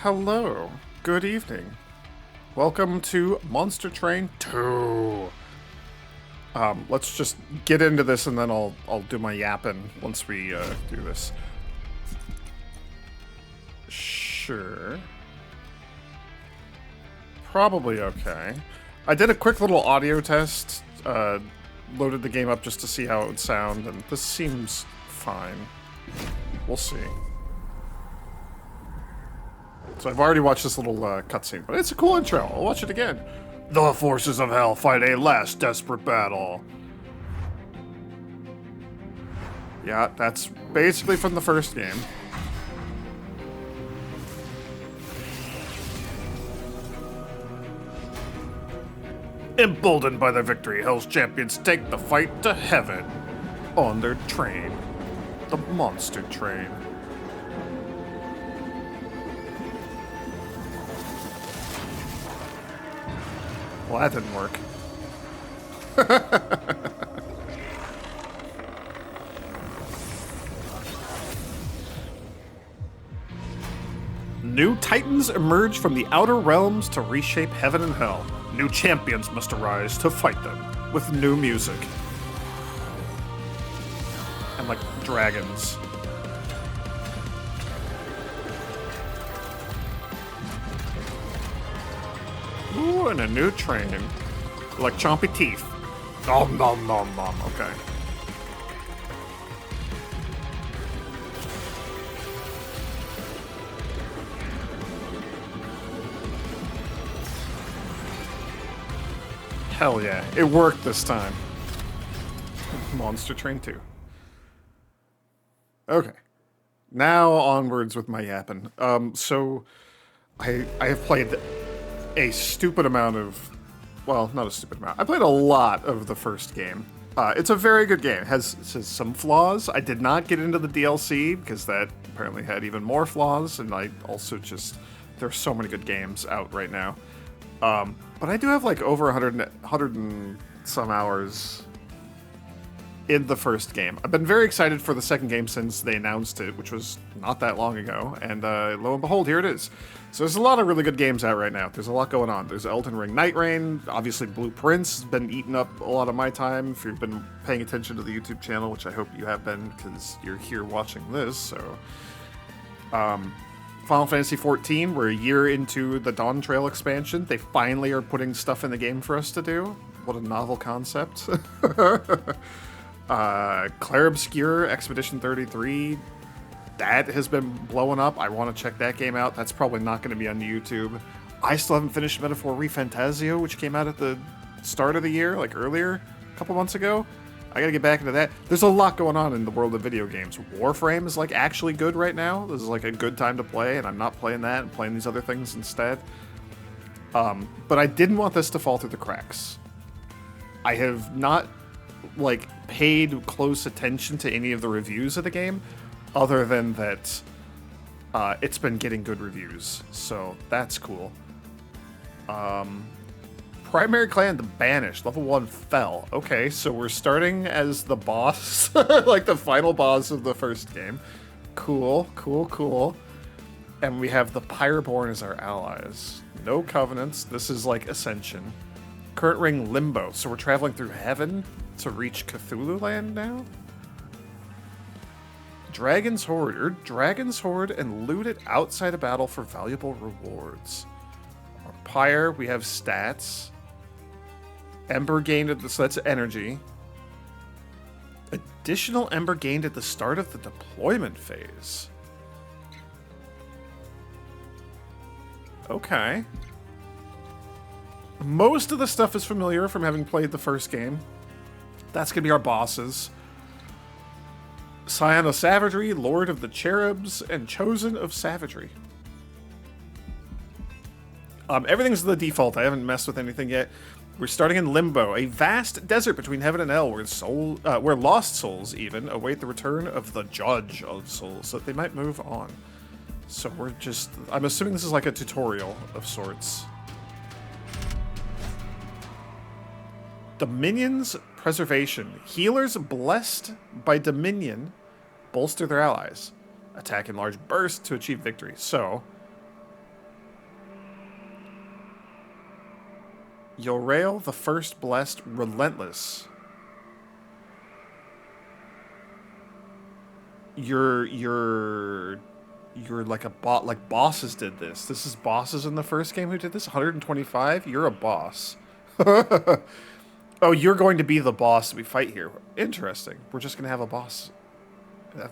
Hello. Good evening. Welcome to Monster Train 2. Let's just get into this and then I'll do my yapping once we do this. Sure. Probably okay. I did a quick little audio test, loaded the game up just to see how it would sound, and this seems fine. We'll see. So I've already watched this little cutscene, but it's a cool intro. I'll watch it again. The forces of hell fight a last desperate battle. Yeah, that's basically from the first game. Emboldened by their victory, Hell's champions take the fight to heaven on their train, the Monster Train. Well, that didn't work. New titans emerge from the outer realms to reshape heaven and hell. New champions must arise to fight them with new music. And like dragons. Ooh, and a new training. Like chompy teeth. Nom nom nom nom, okay. Hell yeah, it worked this time. Monster Train 2. Okay. Now onwards with my yapping. So I have played a stupid amount of, well, not a stupid amount. I played a lot of the first game. It's a very good game. It has some flaws. I did not get into the DLC because that apparently had even more flaws, and I also just, there's so many good games out right now. But I do have like over 100 and some hours in the first game. I've been very excited for the second game since they announced it, which was not that long ago, and lo and behold, here it is. So there's a lot of really good games out right now. There's a lot going on. There's Elden Ring Night Rain, obviously Blue Prince has been eating up a lot of my time if you've been paying attention to the YouTube channel, which I hope you have been because you're here watching this, so... Final Fantasy XIV, we're a year into the Dawn Trail expansion. They finally are putting stuff in the game for us to do. What a novel concept. Clair Obscur, Expedition 33, that has been blowing up. I want to check that game out. That's probably not going to be on YouTube. I still haven't finished Metaphor ReFantazio, which came out at the start of the year, like earlier, a couple months ago. I gotta get back into that. There's a lot going on in the world of video games. Warframe is like actually good right now. This is like a good time to play, and I'm not playing that. I'm playing these other things instead. But I didn't want this to fall through the cracks. I have not like paid close attention to any of the reviews of the game, other than that it's been getting good reviews, so that's cool. Primary clan, the Banished, level 1 fell. Okay, so we're starting as the boss, like the final boss of the first game. Cool, cool, cool. And we have the Pyreborn as our allies. No covenants, this is like Ascension. Current ring Limbo, so we're traveling through heaven to reach Cthulhu Land now? Dragon's Horde, or Dragon's Horde and loot it outside a battle for valuable rewards. Our Pyre, we have stats. Ember gained at the, so that's energy. Additional Ember gained at the start of the deployment phase. Okay. Most of the stuff is familiar from having played the first game. That's going to be our bosses. Scion of Savagery, Lord of the Cherubs, and Chosen of Savagery. Everything's the default. I haven't messed with anything yet. We're starting in Limbo, a vast desert between heaven and hell, where lost souls even await the return of the Judge of Souls, so that they might move on. So we're just... I'm assuming this is like a tutorial of sorts. Dominion's Preservation. Healers blessed by Dominion bolster their allies. Attack in large bursts to achieve victory. So, You'll rail the first blessed relentless. You're like a bot. Like bosses did this. This is bosses in the first game who did this. 125. You're a boss. Oh, you're going to be the boss we fight here. Interesting. We're just gonna have a boss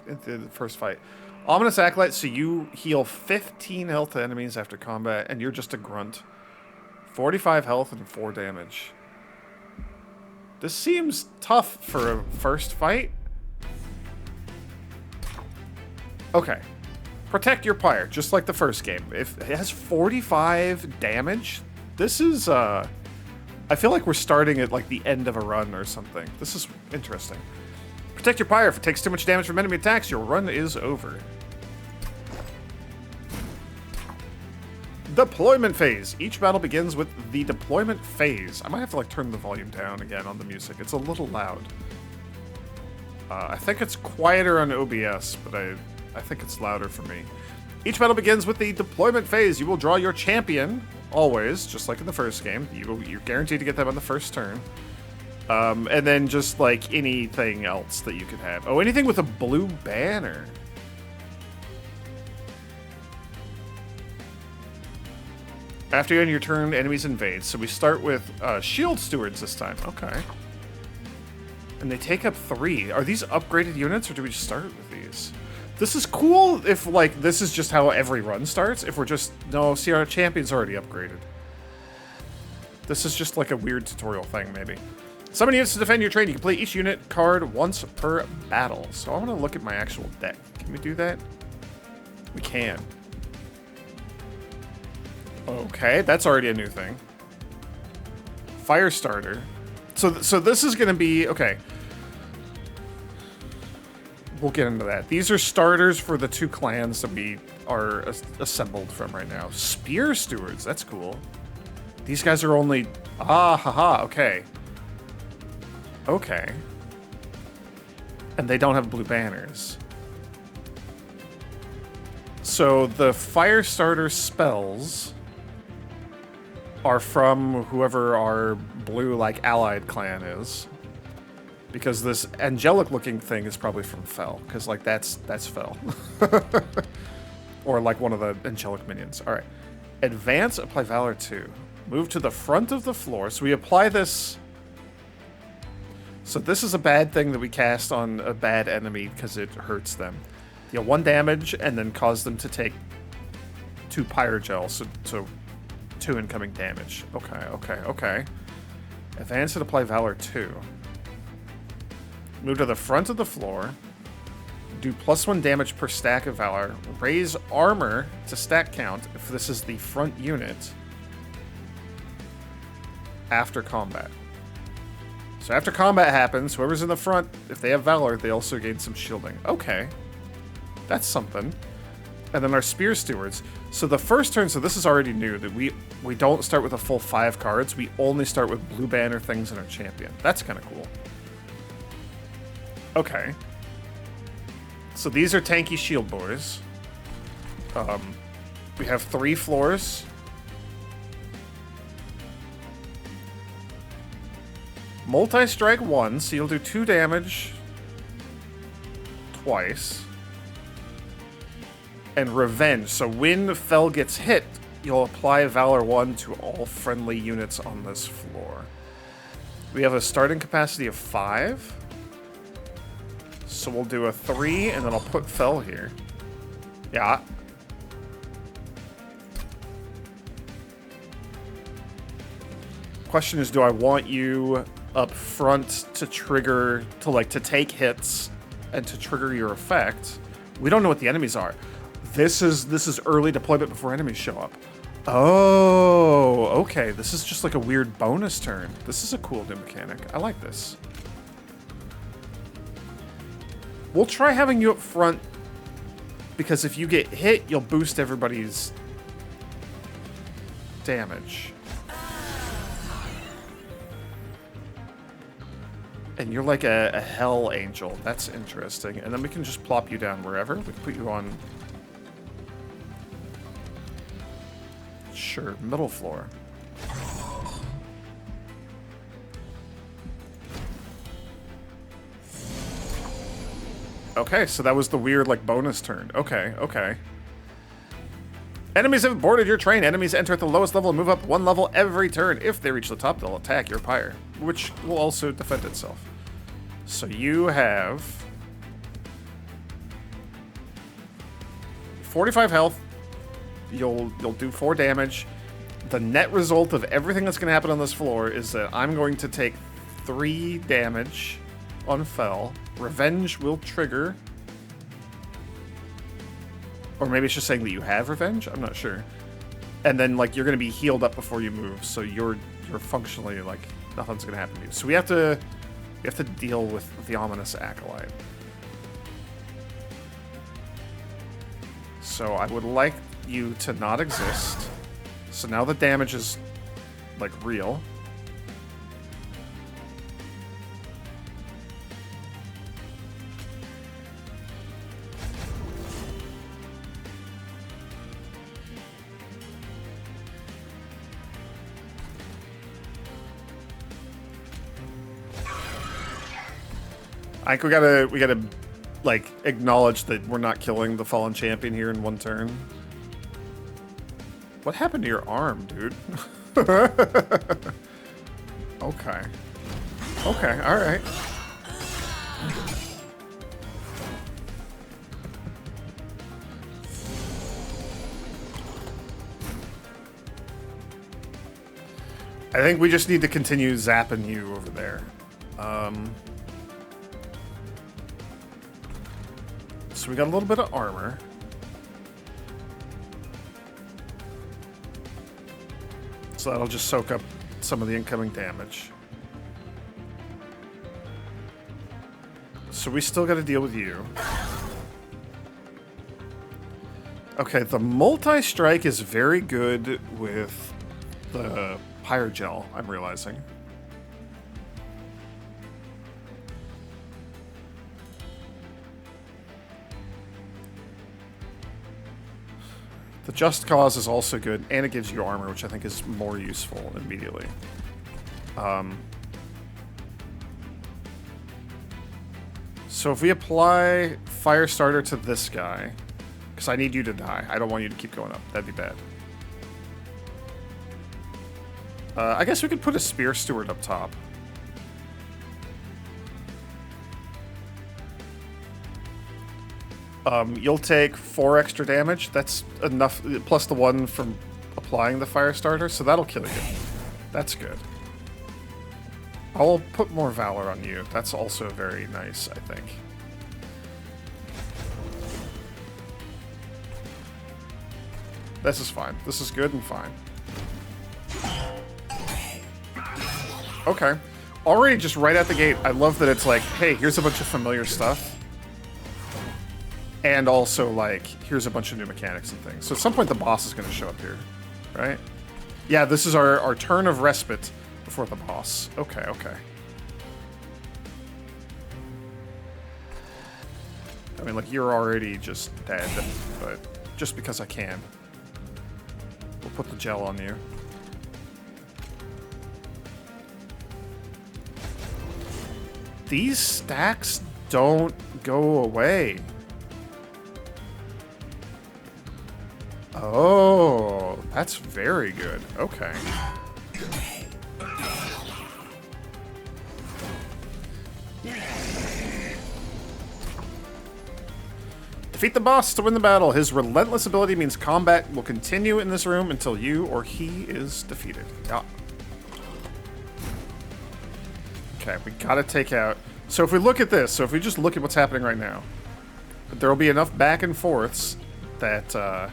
in the first fight. Ominous Acolyte. So you heal 15 health to enemies after combat, and you're just a grunt. 45 health and 4 damage. This seems tough for a first fight. Okay. Protect your Pyre, just like the first game. If it has 45 damage, this is, I feel like we're starting at, like, the end of a run or something. This is interesting. Protect your Pyre. If it takes too much damage from enemy attacks, your run is over. Deployment phase. Each battle begins with the deployment phase. I might have to, like, turn the volume down again on the music. It's a little loud. I think it's quieter on OBS, but I think it's louder for me. Each battle begins with the deployment phase. You will draw your champion, always, just like in the first game. You're guaranteed to get them on the first turn. And then just, like, anything else that you could have. Oh, anything with a blue banner. After you end your turn, enemies invade. So we start with shield stewards this time. Okay. And they take up 3. Are these upgraded units, or do we just start with these? This is cool if, like, this is just how every run starts. If we're just... No, see, our champion's already upgraded. This is just, like, a weird tutorial thing, maybe. Summon units to defend your train. You can play each unit card once per battle. So I want to look at my actual deck. Can we do that? We can. Okay, that's already a new thing. Fire starter. So this is going to be... Okay. We'll get into that. These are starters for the 2 clans that we are assembled from right now. Spear stewards. That's cool. These guys are only... Ah, haha, okay. Okay. And they don't have blue banners. So the fire starter spells are from whoever our blue, like, allied clan is. Because this angelic-looking thing is probably from Fel. Because, like, that's Fel. Or, like, one of the angelic minions. Alright. Advance, apply Valor 2. Move to the front of the floor. So we apply this... So this is a bad thing that we cast on a bad enemy because it hurts them. Deal 1 damage and then cause them to take 2 Pyre gel. So 2 incoming damage. Okay. Advance and apply Valor 2. Move to the front of the floor. Do +1 damage per stack of Valor. Raise armor to stack count if this is the front unit after combat. So after combat happens, whoever's in the front, if they have Valor, they also gain some shielding. Okay. That's something. And then our Spear Stewards. So the first turn, so this is already new, that we don't start with a full 5 cards. We only start with blue banner things in our champion. That's kind of cool. Okay. So these are tanky shield boys. We have 3 floors. Multi-strike 1, so you'll do 2 damage twice. And revenge, so when Fel gets hit, you'll apply Valor 1 to all friendly units on this floor. We have a starting capacity of 5. So we'll do a 3, and then I'll put Fel here. Yeah. Question is, do I want you up front to trigger, to take hits and to trigger your effect? We don't know what the enemies are. This is early deployment before enemies show up. Oh, okay. This is just like a weird bonus turn. This is a cool new mechanic. I like this. We'll try having you up front, because if you get hit, you'll boost everybody's damage. And you're like a hell angel. That's interesting. And then we can just plop you down wherever. We can put you on... Sure, middle floor. Okay, so that was the weird, like, bonus turn. Okay, okay. Enemies have boarded your train. Enemies enter at the lowest level and move up 1 level every turn. If they reach the top, they'll attack your pyre, which will also defend itself. So you have 45 health. You'll do 4 damage. The net result of everything that's going to happen on this floor is that I'm going to take 3 damage on Fel. Revenge will trigger. Or maybe it's just saying that you have revenge? I'm not sure. And then, like, you're going to be healed up before you move, so you're functionally, like, nothing's going to happen to you. So we have to deal with the ominous acolyte. So I would like you to not exist. So now the damage is, like, real. I think we gotta like acknowledge that we're not killing the fallen champion here in 1 turn. What happened to your arm, dude? Okay. Okay, alright. I think we just need to continue zapping you over there. So we got a little bit of armor. So that'll just soak up some of the incoming damage. So we still got to deal with you. Okay, the multi-strike is very good with the Pyre gel, I'm realizing. The Just Cause is also good, and it gives you armor, which I think is more useful immediately. So if we apply Firestarter to this guy, because I need you to die. I don't want you to keep going up. That'd be bad. I guess we could put a Spear Steward up top. You'll take 4 extra damage. That's enough, plus the 1 from applying the Firestarter, so that'll kill you. That's good. I'll put more Valor on you. That's also very nice, I think. This is fine. This is good and fine. Okay. Already just right out the gate, I love that it's like, hey, here's a bunch of familiar stuff. And also, like, here's a bunch of new mechanics and things. So at some point the boss is going to show up here, right? Yeah, this is our turn of respite before the boss. Okay, okay. I mean, like, you're already just dead, but just because I can. We'll put the gel on you. These stacks don't go away. Oh, that's very good. Okay. Defeat the boss to win the battle. His relentless ability means combat will continue in this room until you or he is defeated. Yeah. Okay, we gotta take out... So if we look at this, so if we just look at what's happening right now, there will be enough back and forths that,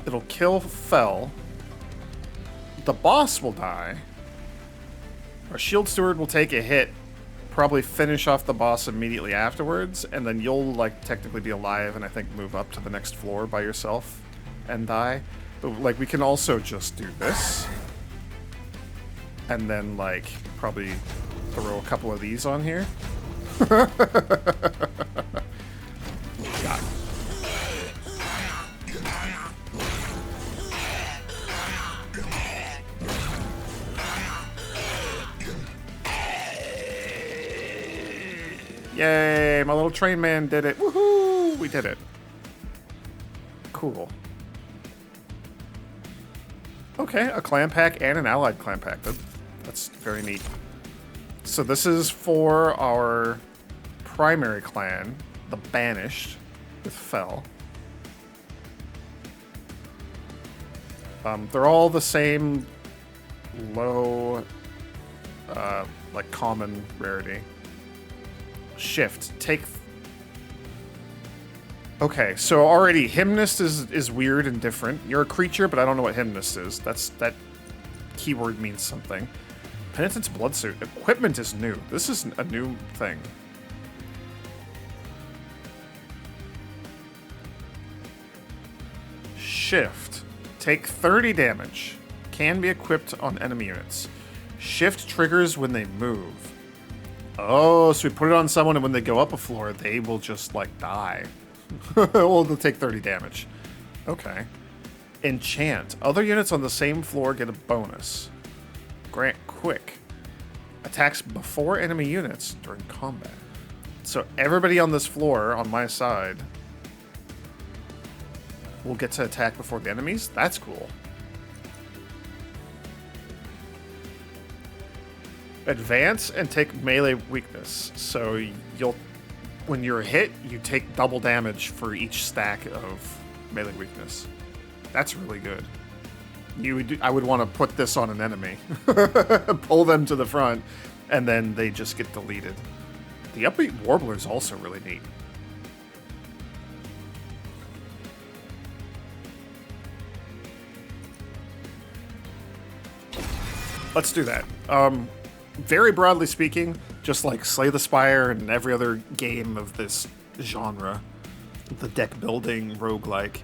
it'll kill Fel. The boss will die. Our Shield Steward will take a hit, probably finish off the boss immediately afterwards, and then you'll, like, technically be alive and I think move up to the next floor by yourself and die. But, like, we can also just do this. And then, like, probably throw a couple of these on here. God. Yay, my little train man did it. Woohoo! We did it. Cool. Okay, a clan pack and an allied clan pack. That's very neat. So this is for our primary clan, the Banished, with Fel. They're all the same low, like common rarity. Shift. Take... Okay, so already Hymnist is weird and different. You're a creature, but I don't know what Hymnist is. That keyword means something. Penitent's Bloodsuit. Equipment is new. This is a new thing. Shift. Take 30 damage. Can be equipped on enemy units. Shift triggers when they move. Oh, so we put it on someone and when they go up a floor, they will just, like, die. Well, they'll take 30 damage. Okay. Enchant. Other units on the same floor get a bonus. Grant Quick. Attacks before enemy units during combat. So everybody on this floor, on my side, will get to attack before the enemies? That's cool. Advance and take melee weakness. So you'll... When you're hit, you take double damage for each stack of melee weakness. That's really good. I would want to put this on an enemy. Pull them to the front, and then they just get deleted. The Upbeat Warbler is also really neat. Let's do that. Very broadly speaking, just like Slay the Spire and every other game of this genre, the deck building roguelike,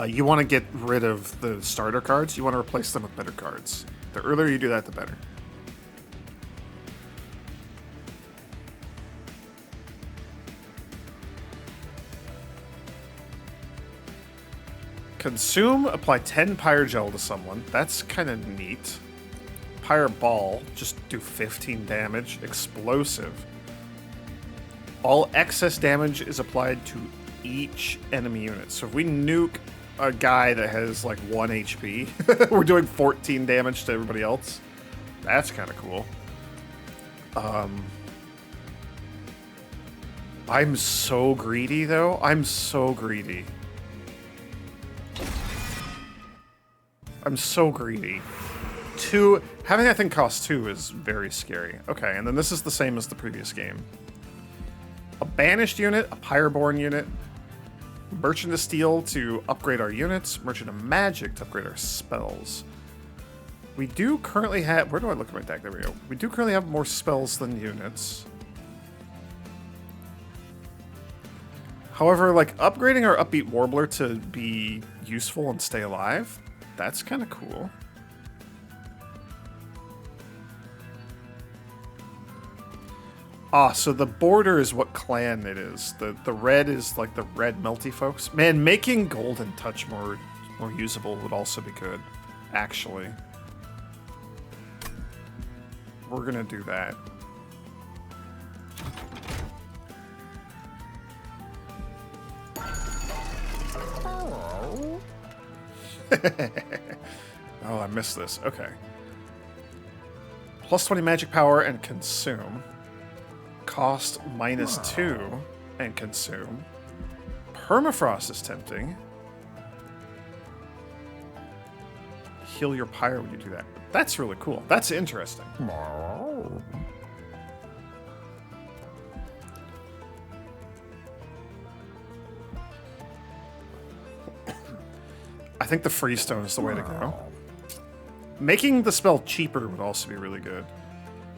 you want to get rid of the starter cards. You want to replace them with better cards. The earlier you do that, the better. Consume, apply 10 Pyre Gel to someone. That's kind of neat. Pyre Ball, just do 15 damage. Explosive. All excess damage is applied to each enemy unit. So if we nuke a guy that has like 1 HP, we're doing 14 damage to everybody else. That's kind of cool. I'm so greedy, though. I'm so greedy. I'm so greedy. Having that thing cost 2 is very scary. Okay, and then this is the same as the previous game. A Banished unit, a Pyreborn unit, Merchant of Steel to upgrade our units, Merchant of Magic to upgrade our spells. We do currently have... Where do I look at my deck? There we go. We do currently have more spells than units. However, like, upgrading our Upbeat Warbler to be useful and stay alive, that's kind of cool. Ah, so the border is what clan it is. The red is like the red melty folks. Man, making Golden Touch more usable would also be good, actually. We're gonna do that. Oh, I missed this. Okay. Plus 20 magic power and consume. Cost -2 and consume. Permafrost is tempting. Heal your pyre when you do that. That's really cool. That's interesting. I think the Freestone is the way to go. Making the spell cheaper would also be really good.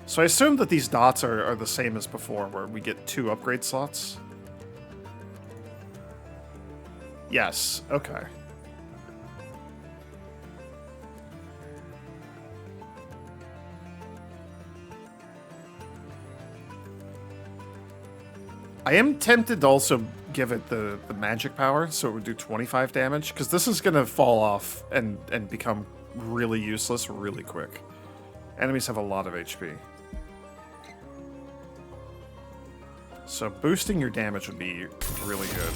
So I assume that these dots are the same as before, where we get 2 upgrade slots. Yes, okay. I am tempted to also give it the magic power, so it would do 25 damage, because this is going to fall off and become really useless really quick. Enemies have a lot of HP. So boosting your damage would be really good.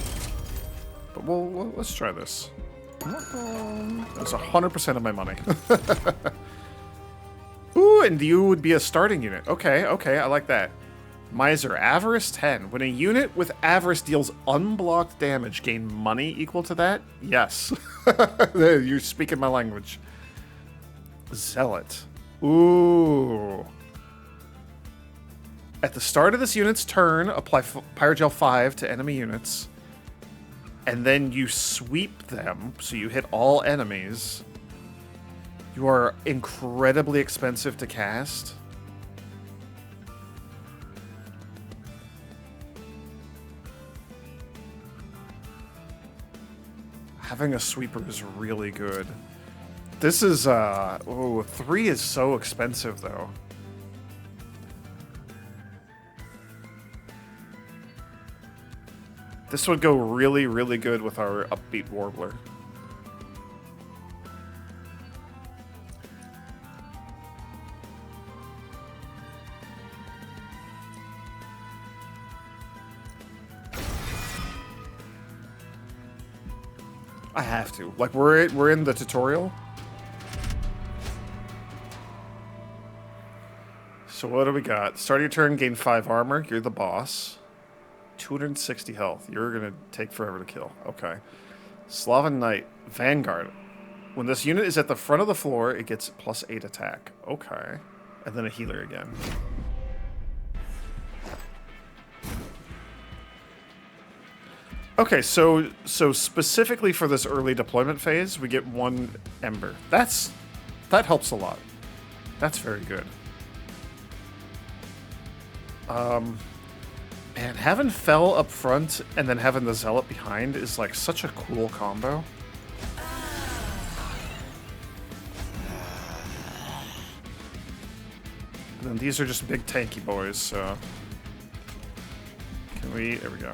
But let's try this. That's 100% of my money. Ooh, and you would be a starting unit. Okay, okay, I like that. Miser, Avarice 10. When a unit with Avarice deals unblocked damage, gain money equal to that? Yes. You're speaking my language. Zealot. Ooh. At the start of this unit's turn, apply Pyre 5 to enemy units. And then you sweep them, so you hit all enemies. You are incredibly expensive to cast. Having a sweeper is really good. This is, 3 is so expensive, though. This would go really, really good with our upbeat warbler. I have to. Like, we're in the tutorial. So what do we got? Start your turn, gain 5 armor. You're the boss. 260 health. You're gonna take forever to kill. Okay. Slavan Knight. Vanguard. When this unit is at the front of the floor, it gets +8 attack. Okay. And then a healer again. Okay, so specifically for this early deployment phase, we get 1 Ember. That helps a lot. That's very good. Man, having Fell up front and then having the Zealot behind is like such a cool combo. And then these are just big tanky boys, so... Can we... There we go.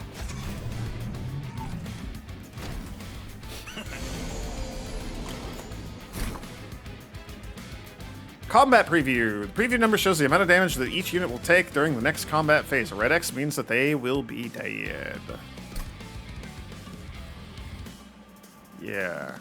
Combat preview. The preview number shows the amount of damage that each unit will take during the next combat phase. A red X means that they will be dead. Yeah.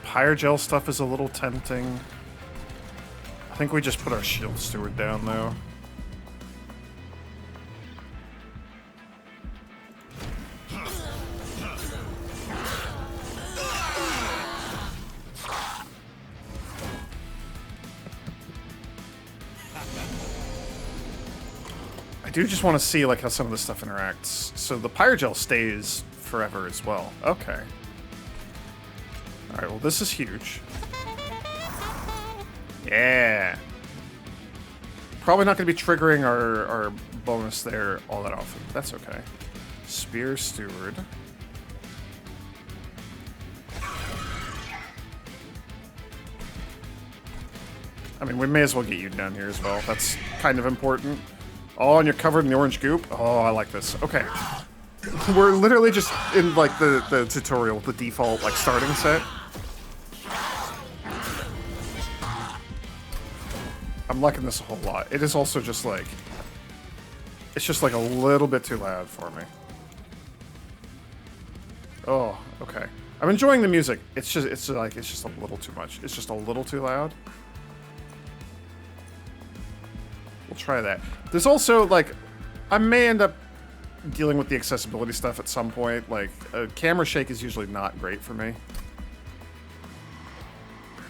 Pyre gel stuff is a little tempting. I think we just put our shield steward down though. I do just want to see like how some of this stuff interacts. So the Pyre gel stays forever as well. Okay. Alright, well this is huge. Yeah. Probably not going to be triggering our bonus there all that often. That's okay. Spear Steward. I mean, we may as well get you down here as well. That's kind of important. Oh, and you're covered in the orange goop. Oh, I like this. Okay. We're literally just in, like, the tutorial, the default, like, starting set. I'm liking this a whole lot. It is also just, like... It's just, like, a little bit too loud for me. Oh, okay. I'm enjoying the music. It's just a little too much. It's just a little too loud. We'll try that. There's also, like... I may end up dealing with the accessibility stuff at some point. Like, camera shake is usually not great for me.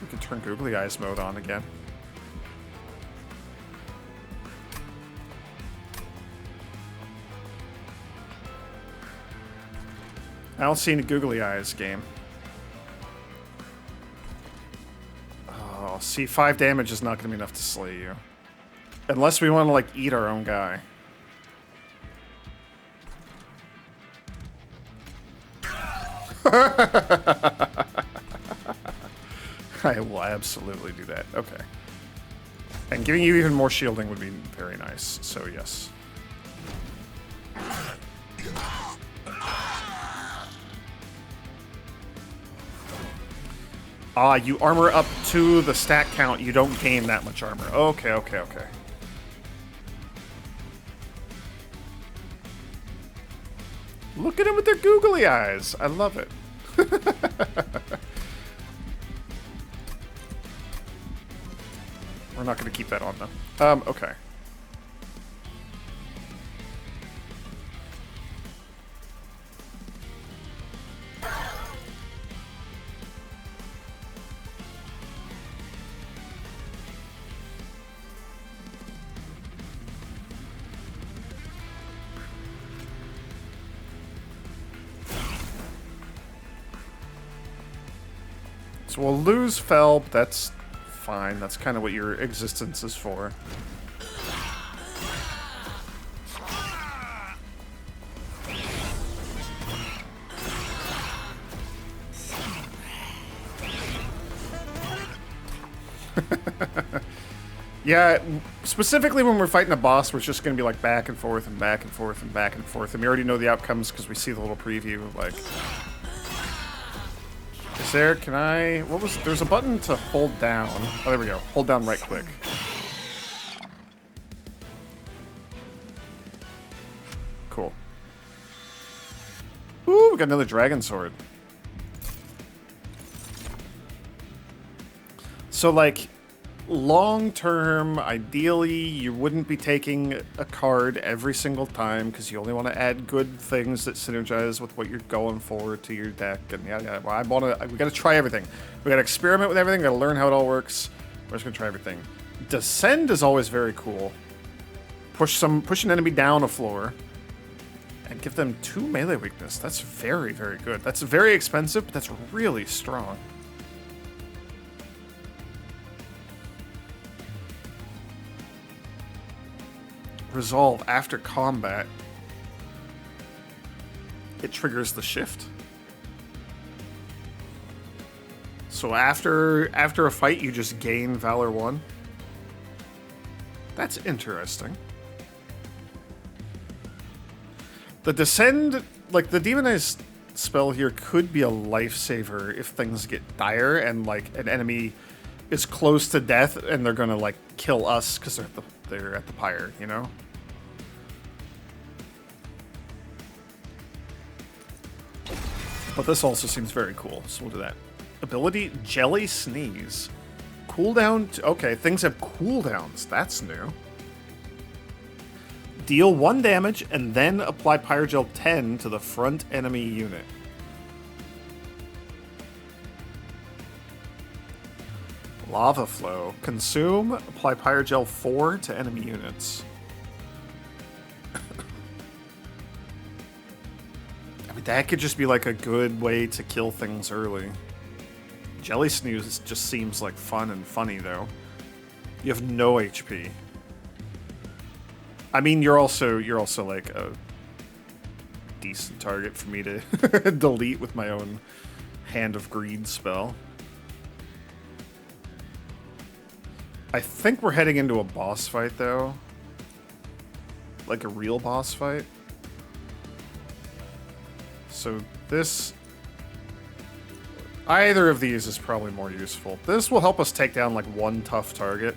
We can turn googly eyes mode on again. I don't see any googly eyes game. Oh, see, 5 damage is not going to be enough to slay you. Unless we want to, like, eat our own guy. I will absolutely do that. Okay. And giving you even more shielding would be very nice, so yes. Ah, you armor up to the stat count, you don't gain that much armor. Okay, okay, okay. Look at them with their googly eyes. I love it. We're not going to keep that on, though. Okay. So we'll lose Fel, but that's fine. That's kind of what your existence is for. Yeah, specifically when we're fighting a boss, we're just going to be like back and forth and back and forth and back and forth. And we already know the outcomes because we see the little preview. Like, is there, can I, what was, there's a button to hold down. Oh, there we go. Hold down right click. Cool. Ooh, we got another dragon sword. So, like, long term, ideally, you wouldn't be taking a card every single time because you only want to add good things that synergize with what you're going for to your deck. And yeah, well, we got to try everything. We got to experiment with everything. Got to learn how it all works. We're just gonna try everything. Descend is always very cool. Push an enemy down a floor and give them 2 melee weakness. That's very, very good. That's very expensive, but that's really strong. Resolve after combat. It triggers the shift. So after a fight, you just gain Valor 1. That's interesting. The Descend, like the Demonized spell here, could be a lifesaver if things get dire and like an enemy is close to death and they're gonna like kill us because they're at the Pyre, you know? But this also seems very cool, so we'll do that. Ability, Jelly Sneeze. Cooldown, okay, things have cooldowns, that's new. Deal 1 damage and then apply Pyre Gel 10 to the front enemy unit. Lava Flow. Consume, apply Pyre Gel 4 to enemy units. I mean, that could just be like a good way to kill things early. Jelly Snooze just seems like fun and funny, though. You have no HP. I mean, you're also like a decent target for me to delete with my own Hand of Greed spell. I think we're heading into a boss fight, though. Like a real boss fight. So this... Either of these is probably more useful. This will help us take down, like, one tough target.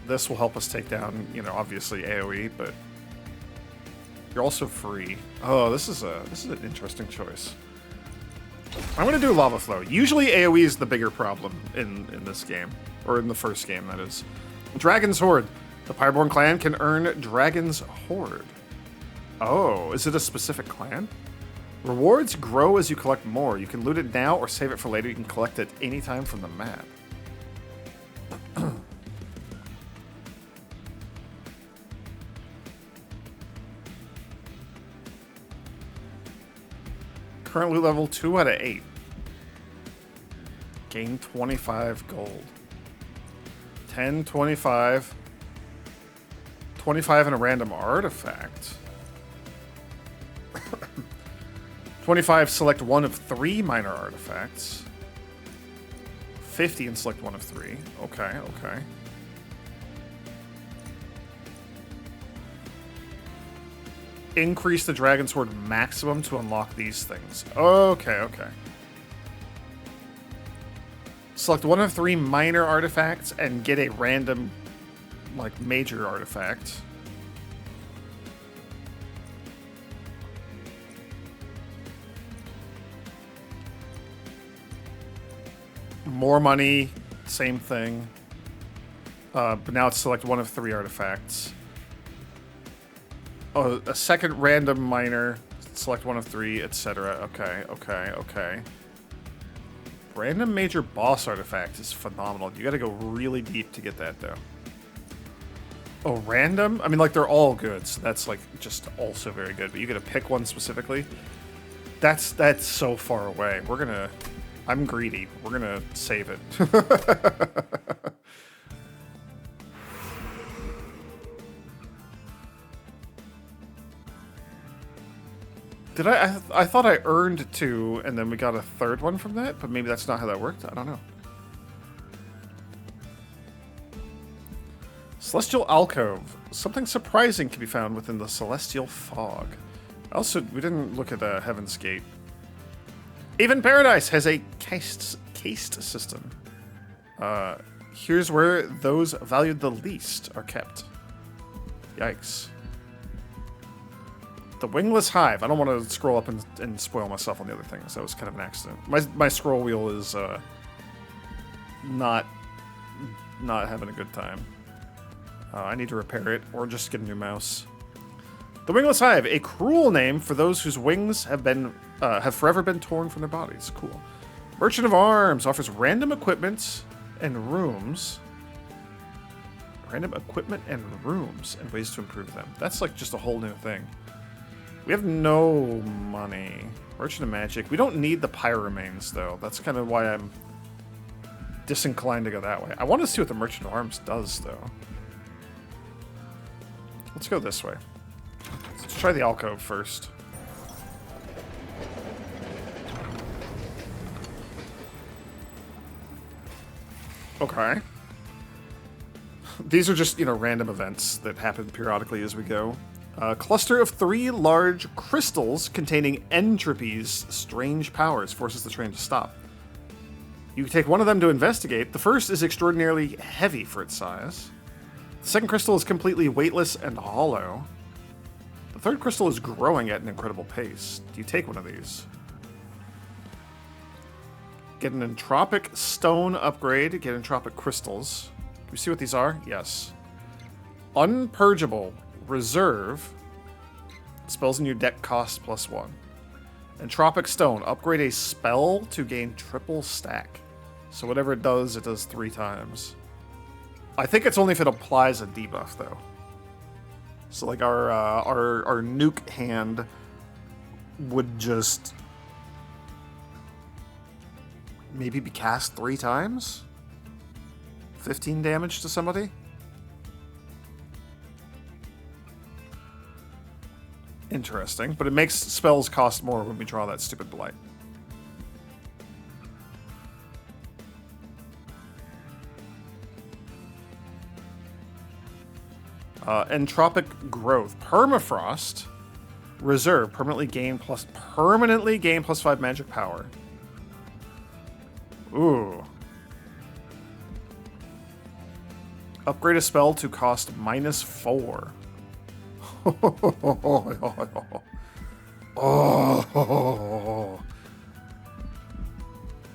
This will help us take down, you know, obviously AoE, but... You're also free. Oh, this is an interesting choice. I'm gonna do Lava Flow. Usually AoE is the bigger problem in this game. Or in the first game, that is. Dragon's Horde. The Pyreborn clan can earn Dragon's Horde. Oh, is it a specific clan? Rewards grow as you collect more. You can loot it now or save it for later. You can collect it anytime from the map. Currently level 2 out of 8. Gain 25 gold. 10, 25. 25 and a random artifact. 25, select one of 3 minor artifacts. 50 and select one of 3. Okay, okay. Increase the Dragon Sword maximum to unlock these things. Okay, okay. Select one of 3 minor artifacts and get a random, like, major artifact. More money, same thing. But now it's select one of 3 artifacts. Oh, a second random minor, select one of 3, etc. Okay, okay, okay. Random major boss artifact is phenomenal. You gotta go really deep to get that, though. Oh, random? I mean, like, they're all good, so that's, like, just also very good. But you gotta pick one specifically. That's so far away. We're gonna... I'm greedy. We're gonna save it. Did I thought I earned 2, and then we got a 3rd one from that, but maybe that's not how that worked. I don't know. Celestial Alcove. Something surprising can be found within the Celestial Fog. Also, we didn't look at Heaven's Gate. Even Paradise has a caste system. Here's where those valued the least are kept. Yikes. The Wingless Hive. I don't want to scroll up and spoil myself on the other things. That was kind of an accident. My scroll wheel is not having a good time. I need to repair it, or just get a new mouse. The Wingless Hive, a cruel name for those whose wings have forever been torn from their bodies. Cool. Merchant of Arms offers random equipment and rooms. Random equipment and rooms and ways to improve them. That's like just a whole new thing. We have no money. Merchant of Magic. We don't need the Pyre remains, though. That's kind of why I'm disinclined to go that way. I want to see what the Merchant of Arms does, though. Let's go this way. Let's try the alcove first. Okay. These are just, random events that happen periodically as we go. A cluster of 3 large crystals containing Entropy's strange powers forces the train to stop. You take one of them to investigate. The first is extraordinarily heavy for its size. The second crystal is completely weightless and hollow. The third crystal is growing at an incredible pace. Do you take one of these? Get an entropic stone upgrade. Get entropic crystals. Can we see what these are? Yes. Unpurgeable. Reserve. Spells in your deck cost +1. Entropic Stone. Upgrade a spell to gain triple stack. So whatever it does 3 times. I think it's only if it applies a debuff, though. So like our nuke hand would just maybe be cast 3 times? 15 damage to somebody? Interesting, but it makes spells cost more when we draw that stupid blight. Entropic Growth. Permafrost. Reserve. Permanently gain +5 magic power. Ooh. Upgrade a spell to cost -4.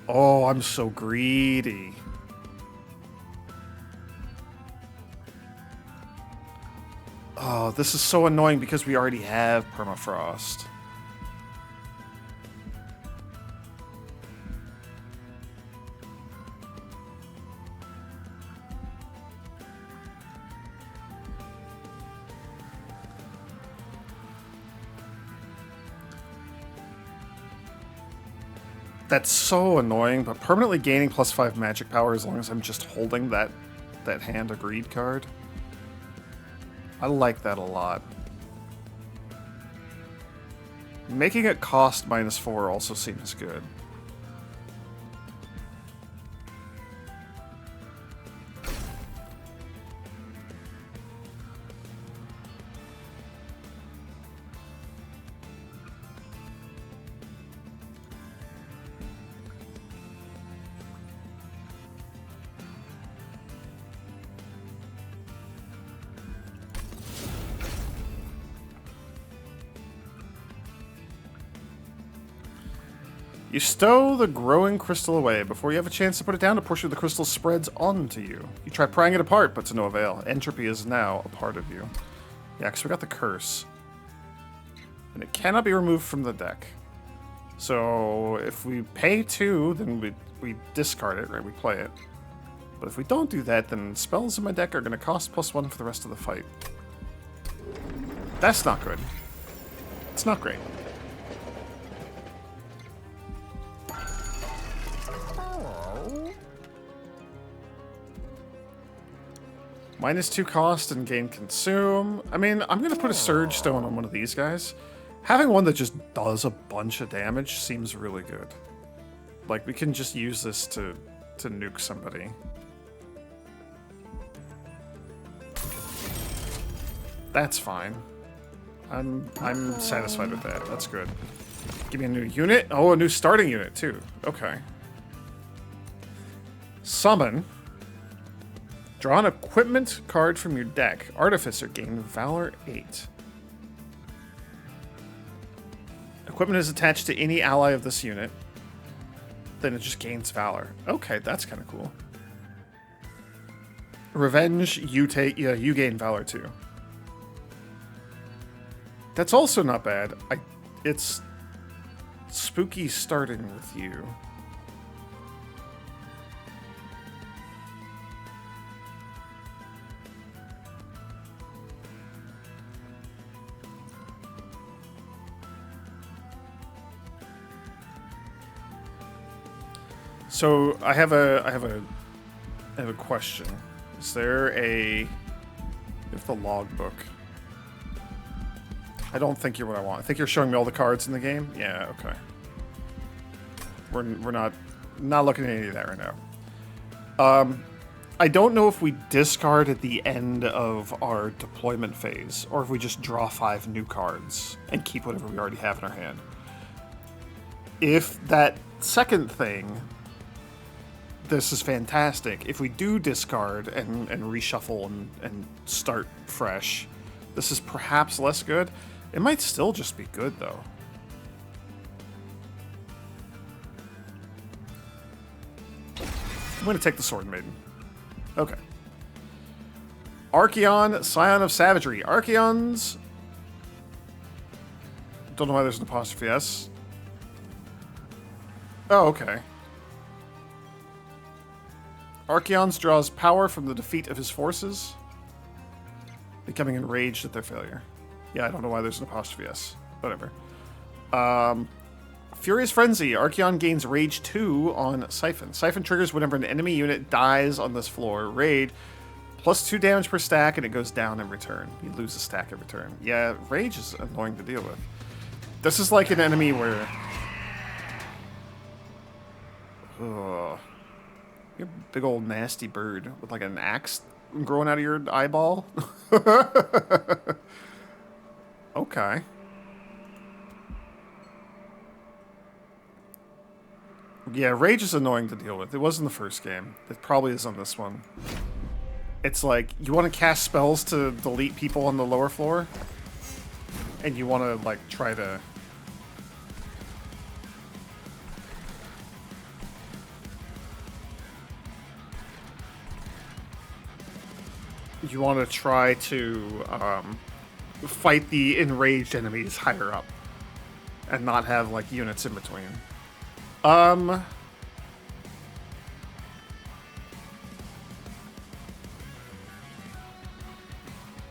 Oh, I'm so greedy. Oh, this is so annoying because we already have permafrost. That's so annoying, but permanently gaining +5 magic power as long as I'm just holding that that hand agreed card. I like that a lot. Making it cost -4 also seems good. You stow the growing crystal away. Before you have a chance to put it down, a portion of the crystal spreads onto you. You try prying it apart, but to no avail. Entropy is now a part of you. Yeah, because we got the curse. And it cannot be removed from the deck. So if we pay 2, then we discard it, right? We play it. But if we don't do that, then spells in my deck are going to cost +1 for the rest of the fight. That's not good. It's not great. -2 cost and gain consume. I mean, I'm going to put a Surge Stone on one of these guys. Having one that just does a bunch of damage seems really good. Like, we can just use this to nuke somebody. That's fine. I'm satisfied with that. That's good. Give me a new unit. Oh, a new starting unit, too. Okay. Summon. Draw an equipment card from your deck. Artificer, gain Valor 8. Equipment is attached to any ally of this unit. Then it just gains Valor. Okay, that's kind of cool. Revenge, you gain Valor too. That's also not bad. It's spooky starting with you. So I have a question. Is there if the logbook? I don't think you're what I want. I think you're showing me all the cards in the game. Yeah, okay. We're not looking at any of that right now. I don't know if we discard at the end of our deployment phase, or if we just draw 5 new cards and keep whatever we already have in our hand. If that second thing, this is fantastic. If we do discard and reshuffle and start fresh, this is perhaps less good. It might still just be good, though. I'm going to take the Sword Maiden. Okay. Archeon, Scion of Savagery. Archeons... Don't know why there's an apostrophe S. Oh, okay. Archeons draws power from the defeat of his forces, becoming enraged at their failure. Yeah, I don't know why there's an apostrophe S. Whatever. Furious Frenzy. Archeon gains Rage 2 on Siphon. Siphon triggers whenever an enemy unit dies on this floor. Raid, +2 damage per stack, and it goes down in return. You lose a stack in return. Yeah, Rage is annoying to deal with. This is like an enemy where... Ugh. You're a big old nasty bird with like an axe growing out of your eyeball. Okay. Yeah, Rage is annoying to deal with. It was in the first game. It probably is on this one. It's like, you want to cast spells to delete people on the lower floor? And you want to, like, try to... You want to try to fight the enraged enemies higher up and not have like units in between.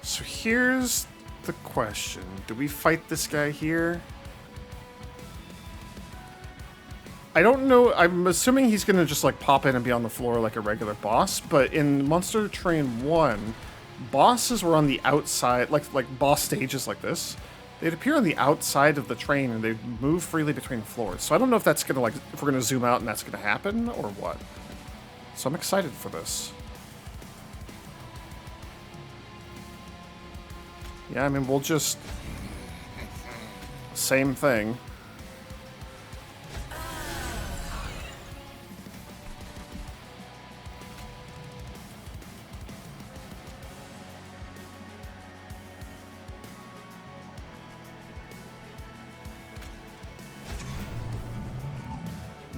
So here's the question. Do we fight this guy here? I don't know. I'm assuming he's gonna just like pop in and be on the floor like a regular boss. But in Monster Train 1, bosses were on the outside, like boss stages like this. They'd appear on the outside of the train and they'd move freely between floors. So I don't know if that's gonna like if we're gonna zoom out and that's gonna happen or what. So I'm excited for this. Yeah, I mean we'll just same thing.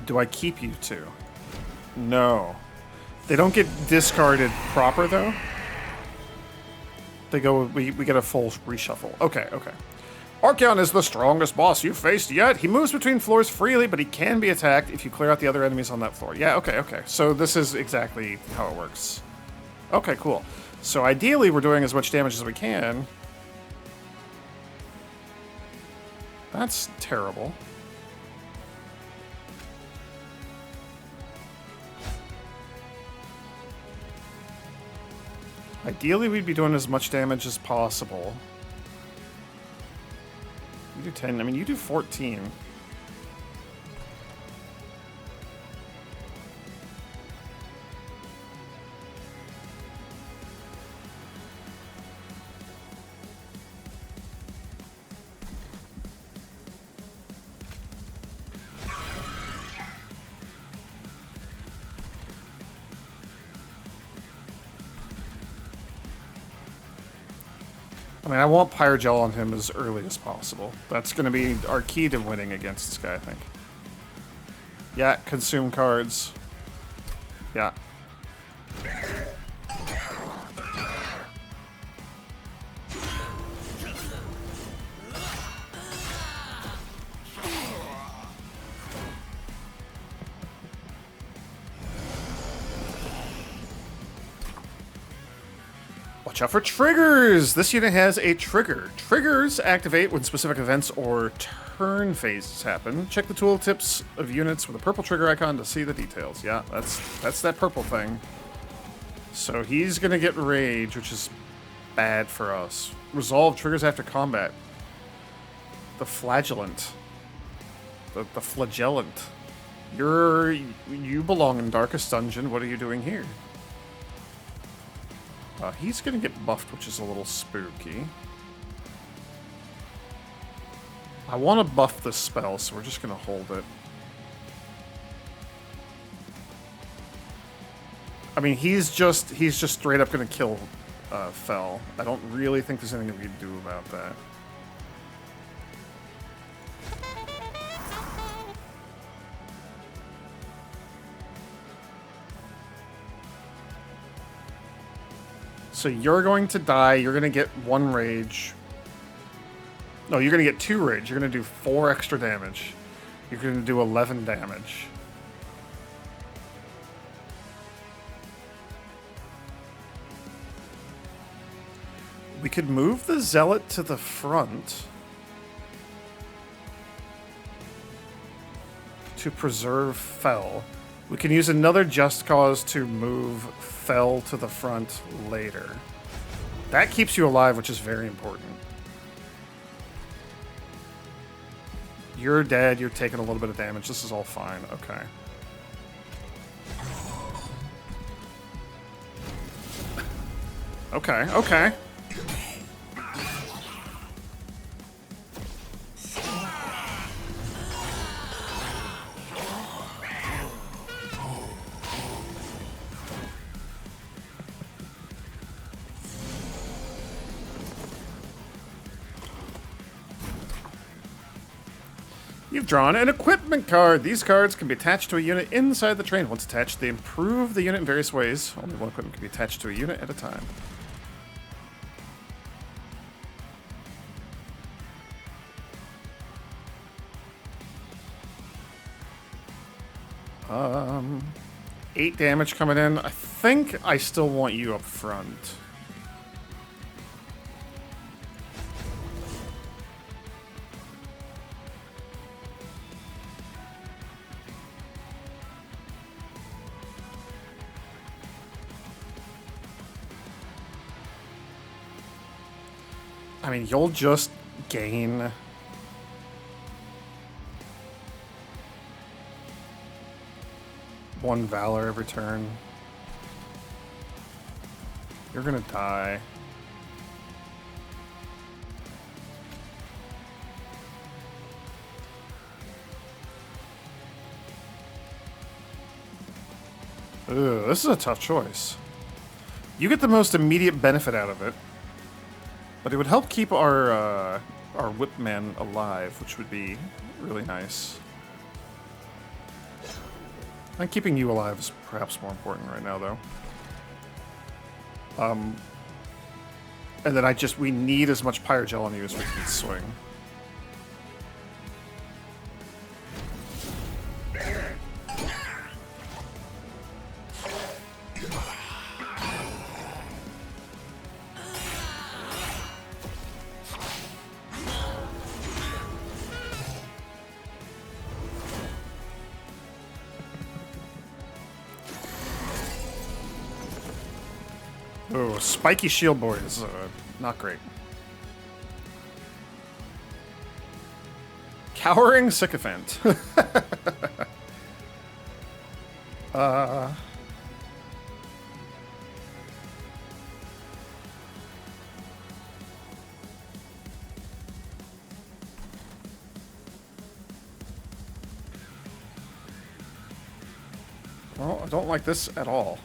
Do I keep you two? No. They don't get discarded proper, though? They go, we get a full reshuffle. Okay, okay. Archeon is the strongest boss you've faced yet. He moves between floors freely, but he can be attacked if you clear out the other enemies on that floor. Yeah, okay, okay. So this is exactly how it works. Okay, cool. So ideally, we're doing as much damage as we can. That's terrible. Ideally, we'd be doing as much damage as possible. You do 10. I mean, you do 14. I mean, I want Pyre Gel on him as early as possible. That's going to be our key to winning against this guy, I think. Yeah, consume cards. Yeah. Watch out for triggers! This unit has a trigger. Triggers activate when specific events or turn phases happen. Check the tooltips of units with a purple trigger icon to see the details. Yeah, that's that purple thing. So he's gonna get rage, which is bad for us. Resolve triggers after combat. The flagellant. The flagellant. You belong in Darkest Dungeon. What are you doing here? He's gonna get buffed, which is a little spooky. I want to buff this spell, so we're just gonna hold it. I mean, he's just straight up gonna kill Fel. I don't really think there's anything we can do about that. So you're going to die, you're going to get 1 rage. No, you're going to get 2 rage. You're going to do 4 extra damage. You're going to do 11 damage. We could move the Zealot to the front to preserve Fel. We can use another Just Cause to move Fel to the front later. That keeps you alive, which is very important. You're dead, you're taking a little bit of damage. This is all fine, okay. Okay, okay. You've drawn an equipment card. These cards can be attached to a unit inside the train. Once attached, they improve the unit in various ways. Only one equipment can be attached to a unit at a time. Um, 8 damage coming in. I think I still want you up front. I mean, you'll just gain... one Valor every turn. You're gonna die. Ugh, this is a tough choice. You get the most immediate benefit out of it, but it would help keep our Whipman alive, which would be really nice. I think keeping you alive is perhaps more important right now, though. And then we need as much Pyre Gel on you as we can swing. Oh, spiky shield board is not great. Cowering Sycophant. Well, I don't like this at all.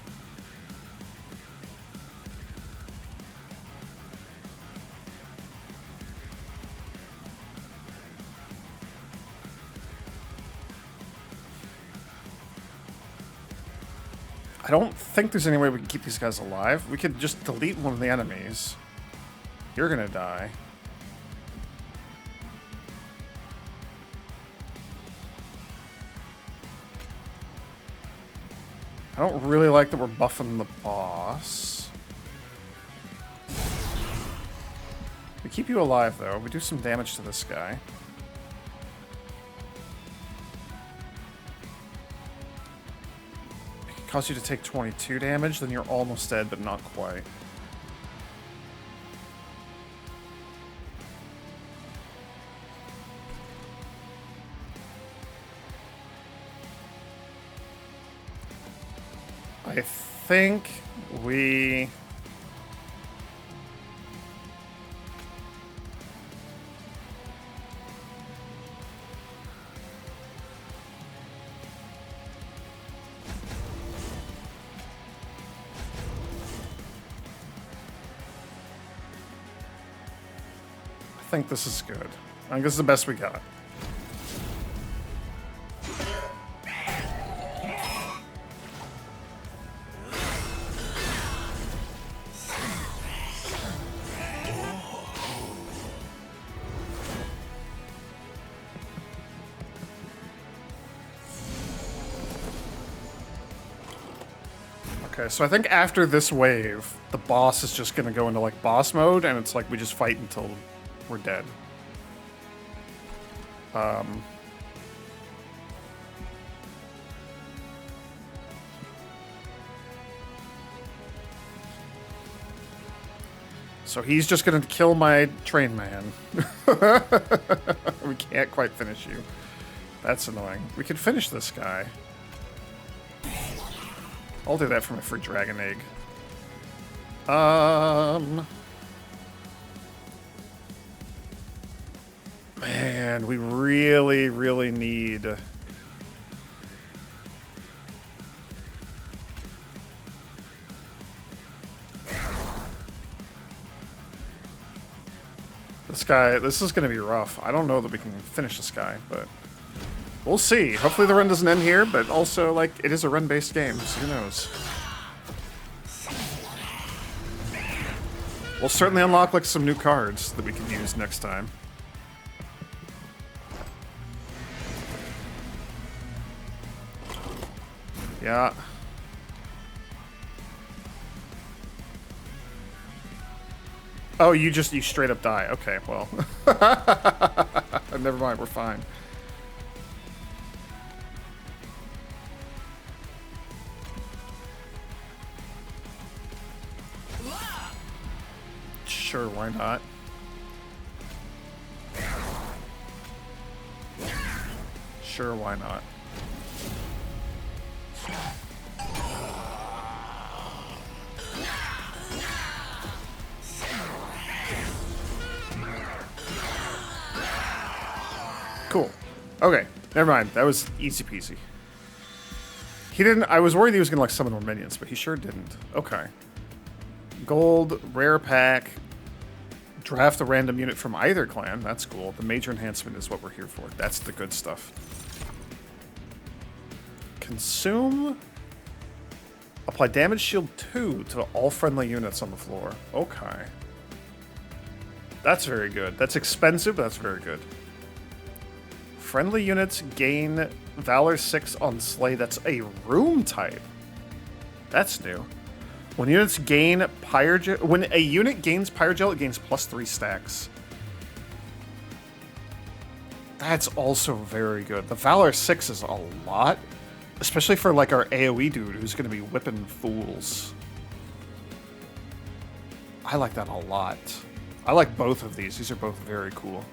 I don't think there's any way we can keep these guys alive. We could just delete one of the enemies. You're gonna die. I don't really like that we're buffing the boss. We keep you alive, though. We do some damage to this guy. Cause you to take 22 damage, then you're almost dead, but not quite. I think we... I think this is good. I think this is the best we got. Okay, so I think after this wave, the boss is just gonna go into like boss mode, and it's like we just fight until we're dead. So he's just gonna kill my train man. We can't quite finish you. That's annoying. We could finish this guy. I'll do that for my free dragon egg. Man, we really, really need... This guy, this is going to be rough. I don't know that we can finish this guy, but we'll see. Hopefully the run doesn't end here, but also, like, it is a run-based game, so who knows? We'll certainly unlock, like, some new cards that we can use next time. Yeah. Oh, you straight up die. Okay, well. Never mind, we're fine. Sure, why not? Sure, why not? Cool. Okay, never mind. That was easy peasy. He didn't... I was worried he was going to, like, summon more minions, but he sure didn't. Okay. Gold, rare pack. Draft a random unit from either clan. That's cool. The major enhancement is what we're here for. That's the good stuff. Consume. Apply damage shield 2 to all friendly units on the floor. Okay. That's very good. That's expensive, but that's very good. Friendly units gain Valor 6 on Slay. That's a room type. That's new. When units gain Pyre Gel, when a unit gains Pyre Gel, it gains +3 stacks. That's also very good. The Valor 6 is a lot, especially for like our AoE dude who's going to be whipping fools. I like that a lot. I like both of these. These are both very cool.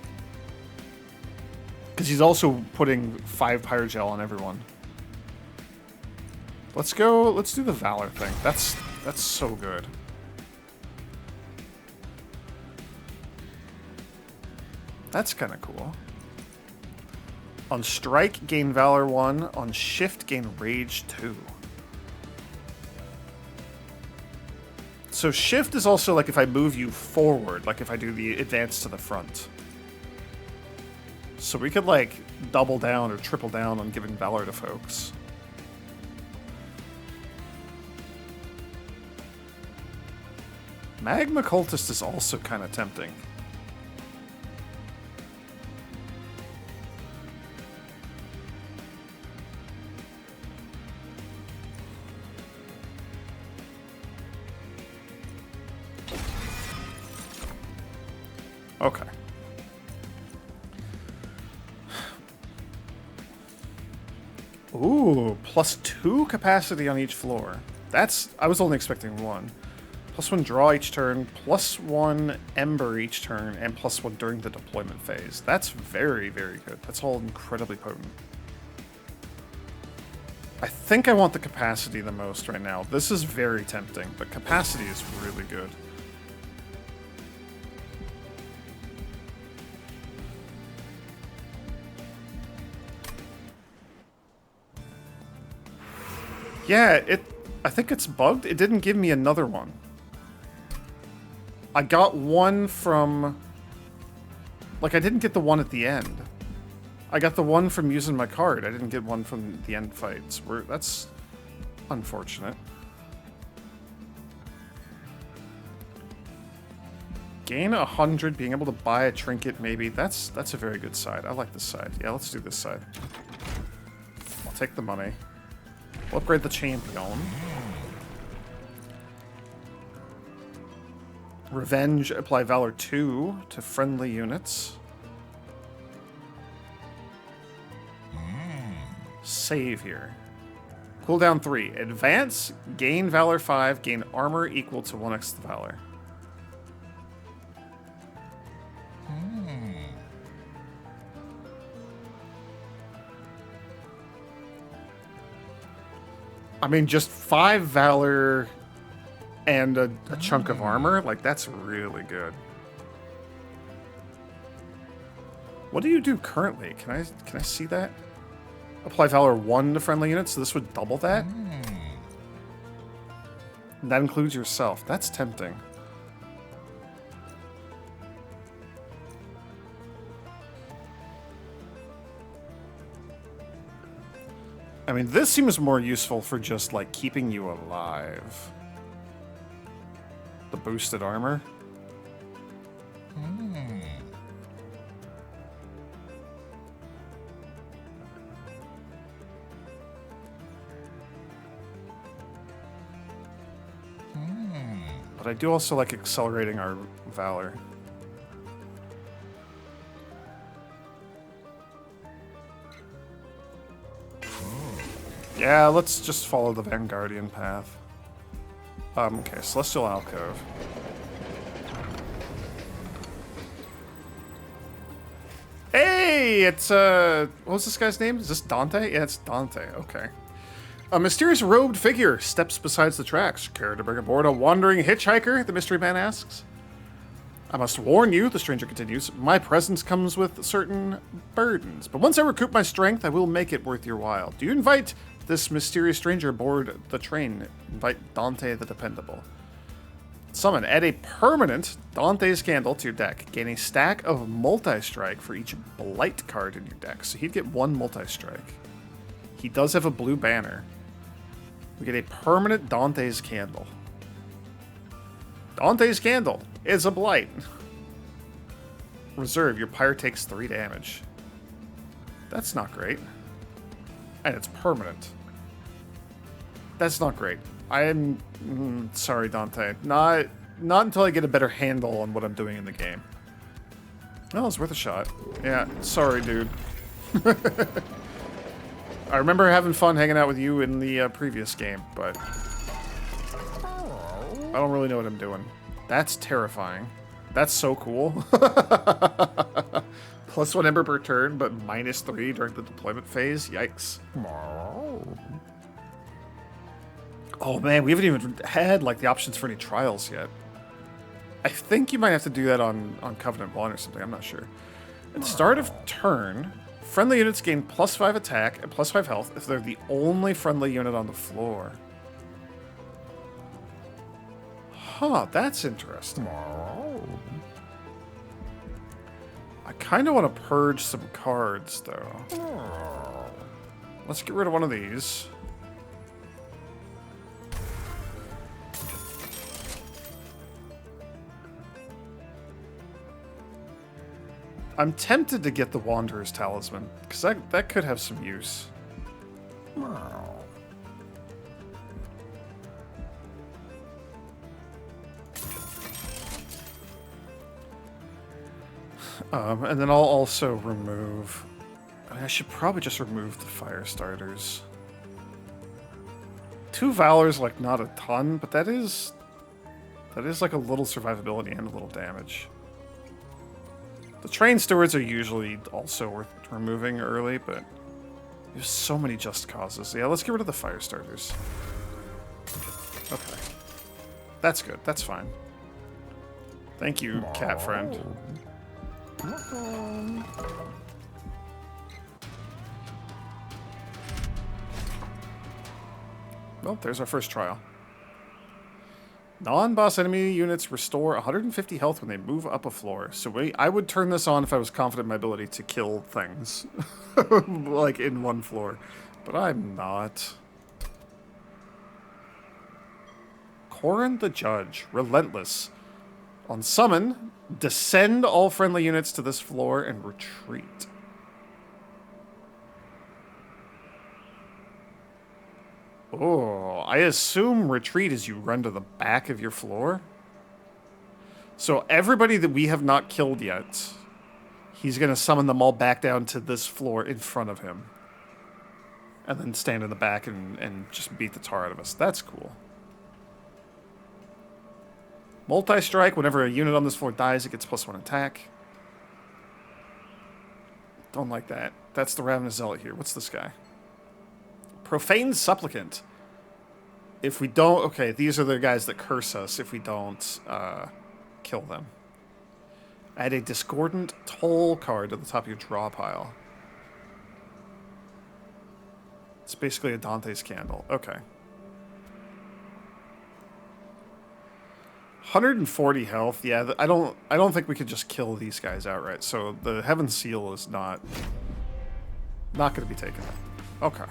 Because he's also putting 5 Pyre Gel on everyone. Let's go. Let's do the Valor thing. That's so good. That's kind of cool. On Strike, gain Valor 1. On Shift, gain Rage 2. So Shift is also like if I move you forward, like if I do the advance to the front. So we could like double down or triple down on giving Valor to folks. Magma Cultist is also kind of tempting. Okay. Ooh, +2 capacity on each floor. That's... I was only expecting 1. +1 draw each turn, +1 ember each turn, and +1 during the deployment phase. That's very, very good. That's all incredibly potent. I think I want the capacity the most right now. This is very tempting, but capacity is really good. Yeah, I think it's bugged. It didn't give me another one. I got one from... Like, I didn't get the one at the end. I got the one from using my card. I didn't get one from the end fights. That's unfortunate. Gain 100, being able to buy a trinket, maybe. That's a very good side. I like this side. Yeah, let's do this side. I'll take the money. We'll upgrade the champion. Revenge, apply Valor 2 to friendly units. Save here. Cooldown 3. Advance, gain Valor 5, gain armor equal to 1x the Valor. I mean, just 5 Valor and a chunk of armor? Like, that's really good. What do you do currently? Can I see that? Apply Valor 1 to friendly units, so this would double that? And that includes yourself. That's tempting. I mean, this seems more useful for just, like, keeping you alive. The boosted armor. But I do also like accelerating our Valor. Yeah, let's just follow the Vanguardian path. Okay, Celestial Alcove. Hey, it's what was this guy's name? Is this Dante? Yeah, it's Dante. Okay. A mysterious robed figure steps beside the tracks. Care to bring aboard a wandering hitchhiker? The mystery man asks. I must warn you, the stranger continues, my presence comes with certain burdens, but once I recoup my strength, I will make it worth your while. Do you invite this mysterious stranger aboard the train? Invite Dante the Dependable. Summon. Add a permanent Dante's Candle to your deck. Gain a stack of multi-strike for each blight card in your deck. So he'd get one multi-strike. He does have a blue banner. We get a permanent Dante's Candle. Dante's Candle is a blight. Reserve. Your Pyre takes 3 damage. That's not great. And it's permanent. That's not great. I am sorry, Dante. Not until I get a better handle on what I'm doing in the game. No, it's worth a shot. Yeah, sorry, dude. I remember having fun hanging out with you in the previous game, but I don't really know what I'm doing. That's terrifying. That's so cool. +1 Ember per turn, but -3 during the deployment phase. Yikes. Oh man, we haven't even had like the options for any trials yet. I think you might have to do that on Covenant 1 or something, I'm not sure. At the start of turn, friendly units gain +5 attack and +5 health if they're the only friendly unit on the floor. Huh, that's interesting. I kind of want to purge some cards, though. Let's get rid of one of these. I'm tempted to get the Wanderer's Talisman, because that could have some use. And then I'll also remove... I should probably just remove the fire starters. 2 Valor's like not a ton, but that is like a little survivability and a little damage. The train stewards are usually also worth removing early, but there's so many just causes. Yeah, let's get rid of the fire starters. Okay. That's good. That's fine. Thank you, cat friend. Well, there's our first trial. Non-boss enemy units restore 150 health when they move up a floor. So I would turn this on if I was confident in my ability to kill things. Like in one floor. But I'm not. Corin the Judge. Relentless. On summon, descend all friendly units to this floor and retreat. Oh, I assume retreat is you run to the back of your floor. So everybody that we have not killed yet, he's going to summon them all back down to this floor in front of him. And then stand in the back and just beat the tar out of us. That's cool. Multi-strike, whenever a unit on this floor dies, it gets +1 attack. Don't like that. That's the Ravenous Zealot here. What's this guy? Profane Supplicant. If we don't... Okay, these are the guys that curse us if we don't kill them. Add a Discordant Toll card to the top of your draw pile. It's basically a Dante's Candle. Okay. 140 health. Yeah, I don't think we could just kill these guys outright. So the Heaven Seal is not going to be taken. Okay.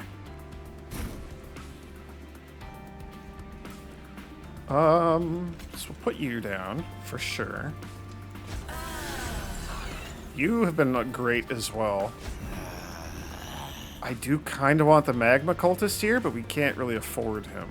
So we'll put you down for sure. You have been great as well. I do kind of want the Magma Cultist here, but we can't really afford him.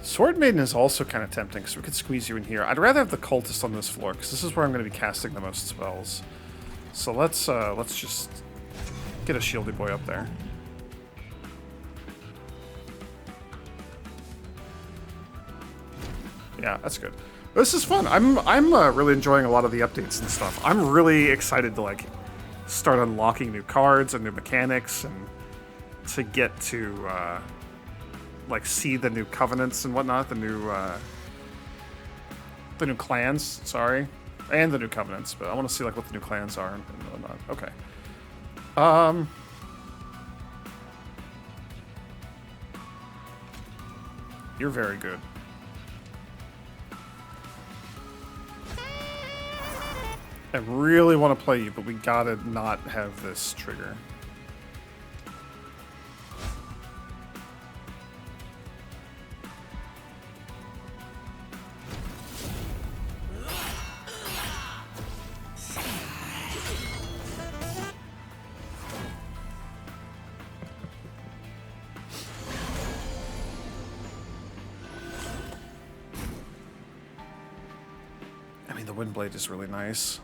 Sword Maiden is also kind of tempting, so we could squeeze you in here. I'd rather have the Cultist on this floor, because this is where I'm going to be casting the most spells. So let's just get a shieldy boy up there. Yeah, that's good. This is fun. I'm really enjoying a lot of the updates and stuff. I'm really excited to like start unlocking new cards and new mechanics and to get to like see the new covenants and whatnot, the new clans. Sorry, and the new covenants. But I want to see like what the new clans are and whatnot. Okay. You're very good. I really want to play you, but we gotta not have this trigger. I mean, the Windblade is really nice.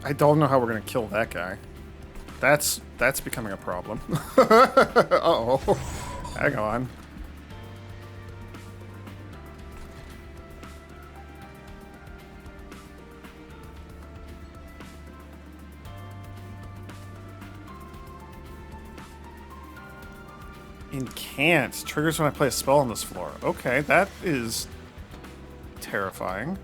I don't know how we're gonna kill that guy. That's becoming a problem. Uh-oh. Hang on. Incant. Triggers when I play a spell on this floor. Okay, that is terrifying.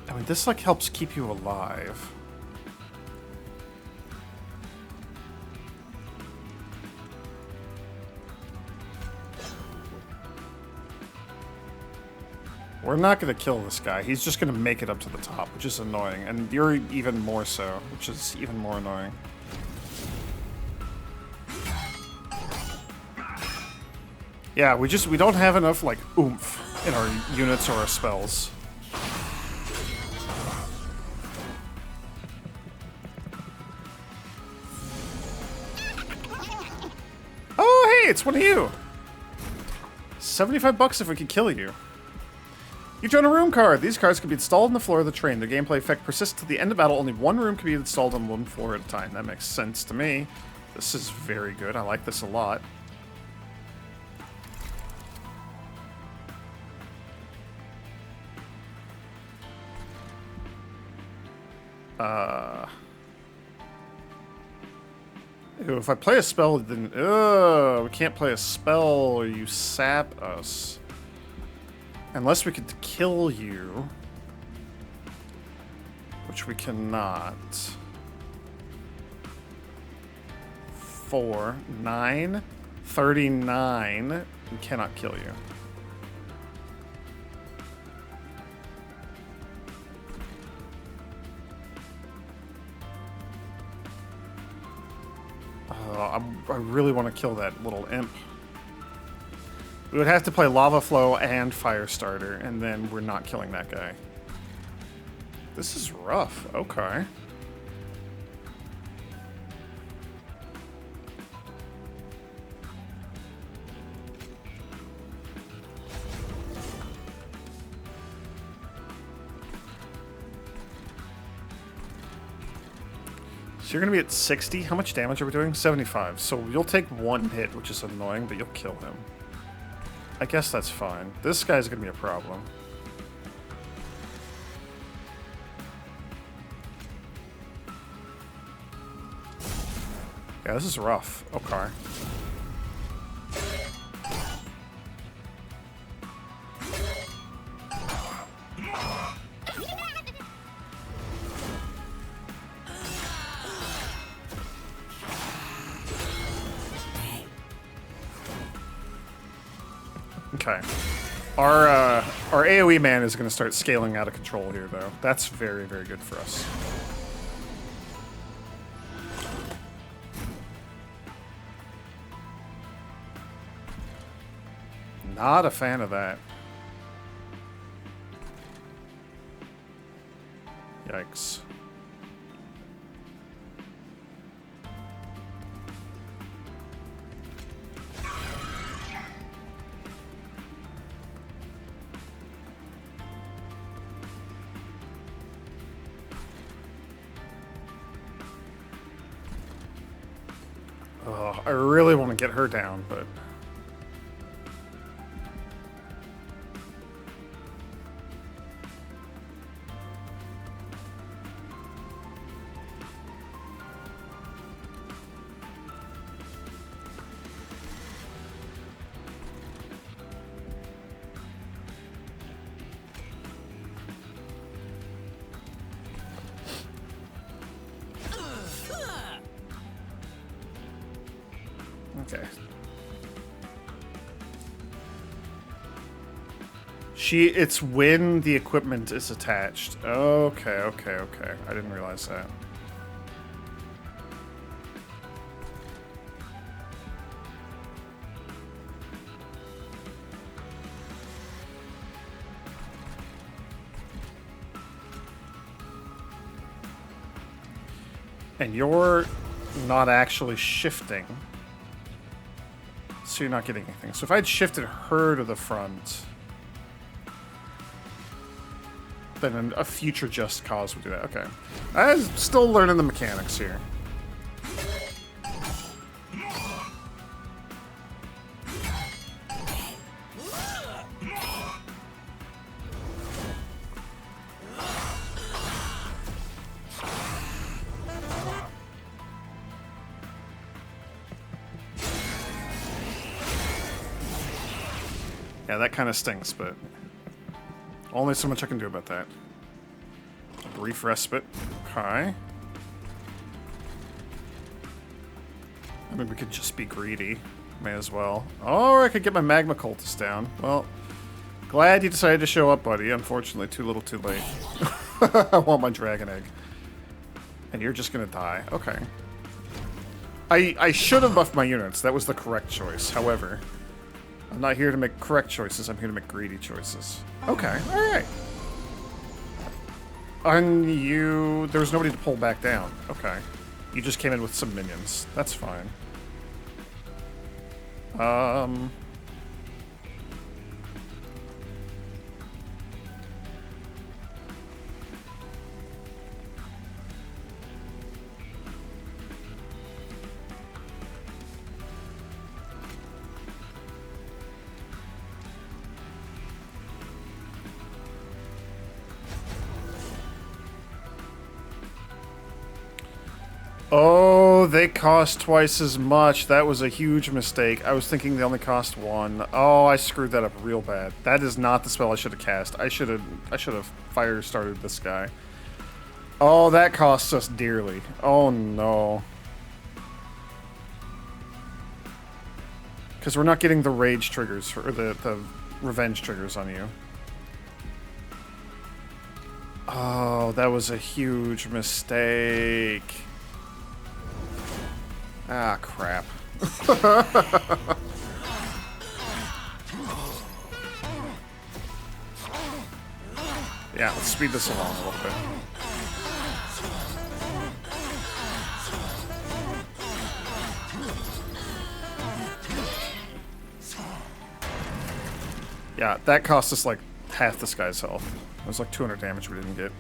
I mean, this like helps keep you alive. We're not going to kill this guy. He's just going to make it up to the top, which is annoying. And you're even more so, which is even more annoying. Yeah, we don't have enough, like, oomph in our units or our spells. Oh, hey, it's one of you! 75 bucks if we could kill you. You've drawn a room card. These cards can be installed on the floor of the train. Their gameplay effect persists to the end of battle. Only one room can be installed on one floor at a time. That makes sense to me. This is very good. I like this a lot. Ew, if I play a spell, then we can't play a spell or you sap us. Unless we could kill you. Which we cannot. 4, 9, 39. We cannot kill you. I really want to kill that little imp. We would have to play Lava Flow and Firestarter, and then we're not killing that guy. This is rough. Okay. So you're going to be at 60. How much damage are we doing? 75. So you'll take one hit, which is annoying, but you'll kill him. I guess that's fine. This guy's going to be a problem. Yeah, this is rough. Okay. Okay. Our AoE man is going to start scaling out of control here, though. That's very, very good for us. Not a fan of that. mechanics. Oh, I really want to get her down, but... Okay. It's when the equipment is attached. Okay, okay, okay. I didn't realize that. And you're not actually shifting. So you're not getting anything. So if I had shifted her to the front, then a future Just Cause would do that. Okay. I'm still learning the mechanics here. Yeah, that kind of stinks, but only so much I can do about that. A brief respite. Okay. I mean, we could just be greedy. May as well. Or I could get my magma cultist down. Well, glad you decided to show up, buddy. Unfortunately, too little too late. I want my dragon egg. And you're just gonna die. Okay. I should have buffed my units. That was the correct choice. However, I'm not here to make correct choices, I'm here to make greedy choices. Okay, alright. And you... there was nobody to pull back down. Okay. You just came in with some minions. That's fine. Oh, they cost twice as much. That was a huge mistake. I was thinking they only cost one. Oh, I screwed that up real bad. That is not the spell I should have cast. I should have fire started this guy. Oh, that costs us dearly. Oh no. Because we're not getting the rage triggers, or the revenge triggers on you. Oh, that was a huge mistake. Ah, crap. Yeah, let's speed this along a little bit. Yeah, that cost us like half this guy's health. It was like 200 damage we didn't get.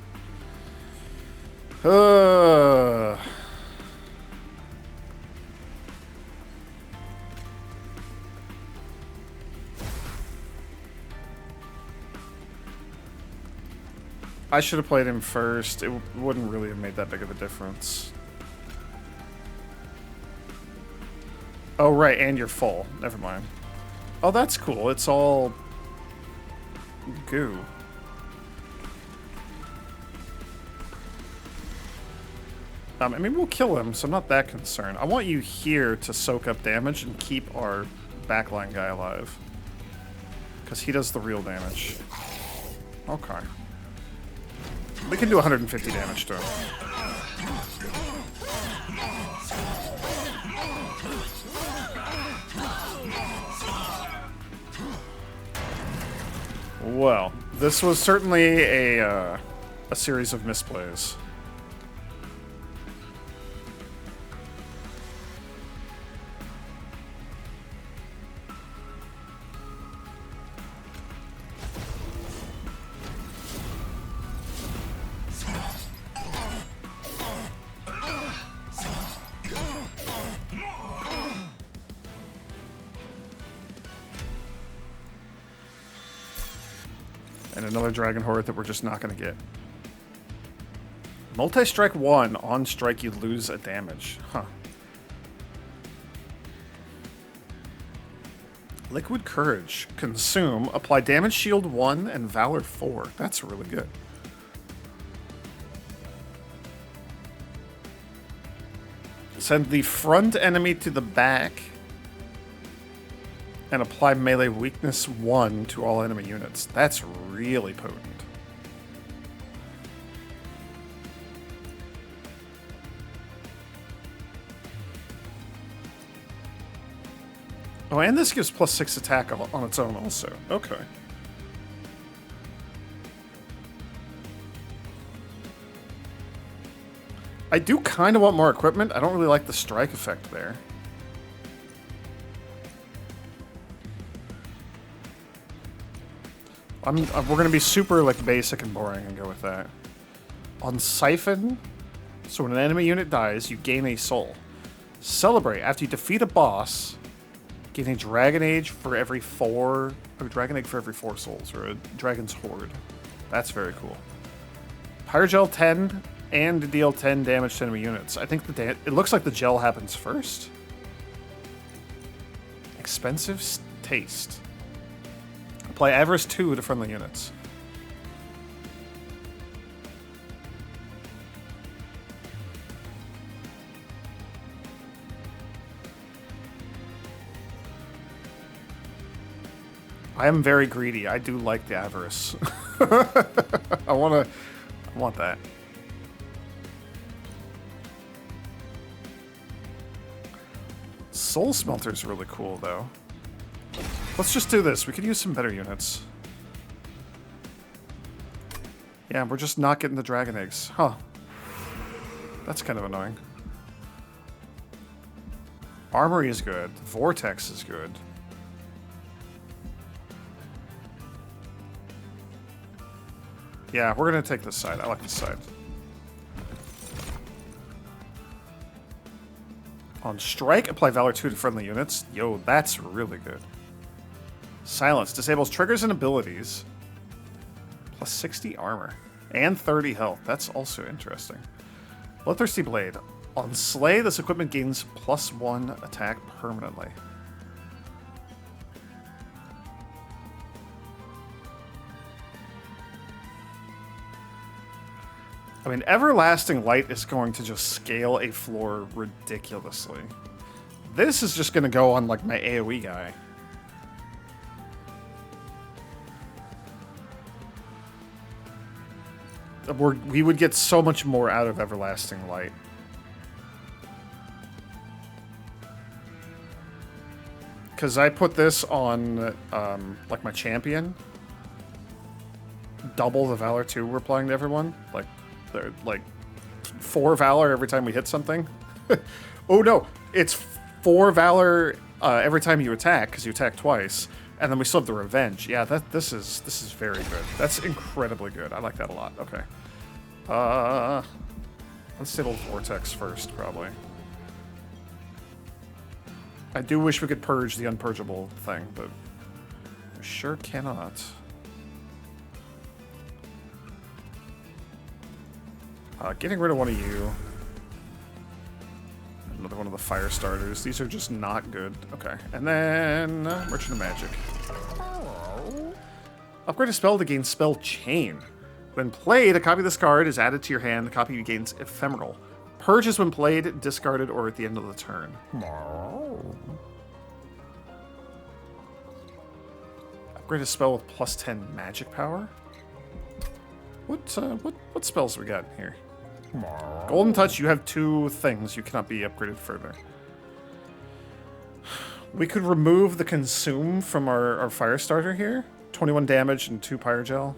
I should have played him first. It wouldn't really have made that big of a difference. Oh, right, and you're full. Never mind. Oh, that's cool. It's all goo. I mean, we'll kill him, so I'm not that concerned. I want you here to soak up damage and keep our backline guy alive. Because he does the real damage. Okay. We can do 150 damage to him. Well, this was certainly a series of misplays. And another Dragon Horde that we're just not going to get. Multi-strike 1. On strike, you lose a damage. Huh. Liquid Courage. Consume. Apply damage shield 1 and Valor 4. That's really good. Send the front enemy to the back. And apply melee weakness 1 to all enemy units. That's really potent. Oh, and this gives +6 attack on its own also. Okay. I do kind of want more equipment. I don't really like the strike effect there. We're going to be super like basic and boring and go with that. On Siphon, so when an enemy unit dies, you gain a soul. Celebrate. After you defeat a boss, gain a Dragon Age for every 4... or Dragon Egg for every 4 souls, or a Dragon's Horde. That's very cool. Pyre Gel 10 and deal 10 damage to enemy units. I think it looks like the gel happens first. Expensive taste. Apply Avarice 2 to friendly units. I am very greedy. I do like the Avarice. I want that. Soul Smelter's really cool, though. Let's just do this. We could use some better units. Yeah, we're just not getting the Dragon Eggs. Huh. That's kind of annoying. Armory is good. Vortex is good. Yeah, we're going to take this side. I like this side. On strike, apply Valor 2 to friendly units. Yo, that's really good. Silence. Disables triggers and abilities. Plus 60 armor. And 30 health. That's also interesting. Bloodthirsty Blade. On Slay, this equipment gains +1 attack permanently. I mean, Everlasting Light is going to just scale a floor ridiculously. This is just going to go on, like, my AoE guy. We would get so much more out of Everlasting Light. Because I put this on, like, my champion. Double the Valor 2 we're applying to everyone. Like 4 Valor every time we hit something. Oh no, it's 4 Valor every time you attack, because you attack twice. And then we still have the Revenge. Yeah, this is very good. That's incredibly good. I like that a lot. Okay. Let's disable Vortex first, probably. I do wish we could purge the unpurgeable thing, but we sure cannot. Getting rid of one of you. Another one of the fire starters. These are just not good. Okay. And then Merchant of Magic. Upgrade a spell to gain spell chain. When played, a copy of this card is added to your hand. The copy gains ephemeral. Purges when played, discarded, or at the end of the turn. Upgrade a spell with +10 magic power. What spells we got here? Golden Touch, you have 2 things. You cannot be upgraded further. We could remove the Consume from our fire starter here. 21 damage and 2 Pyre Gel.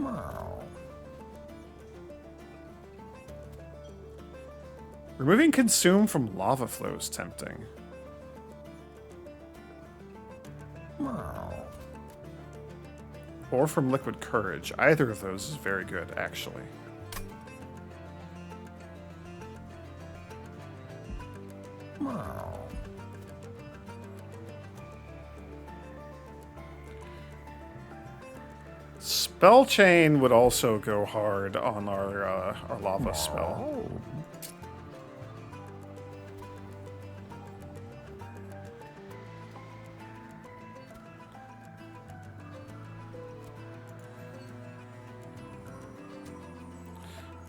Removing Consume from Lava Flow is tempting. Or from Liquid Courage. Either of those is very good, actually. Spell Chain would also go hard on our lava spell.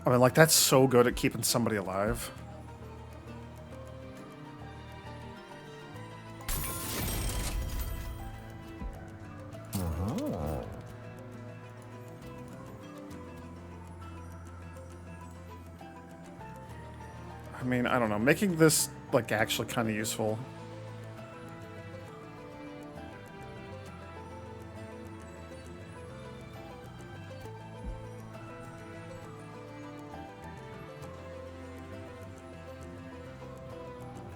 I mean, like, that's so good at keeping somebody alive. I mean, I don't know. Making this, like, actually kind of useful.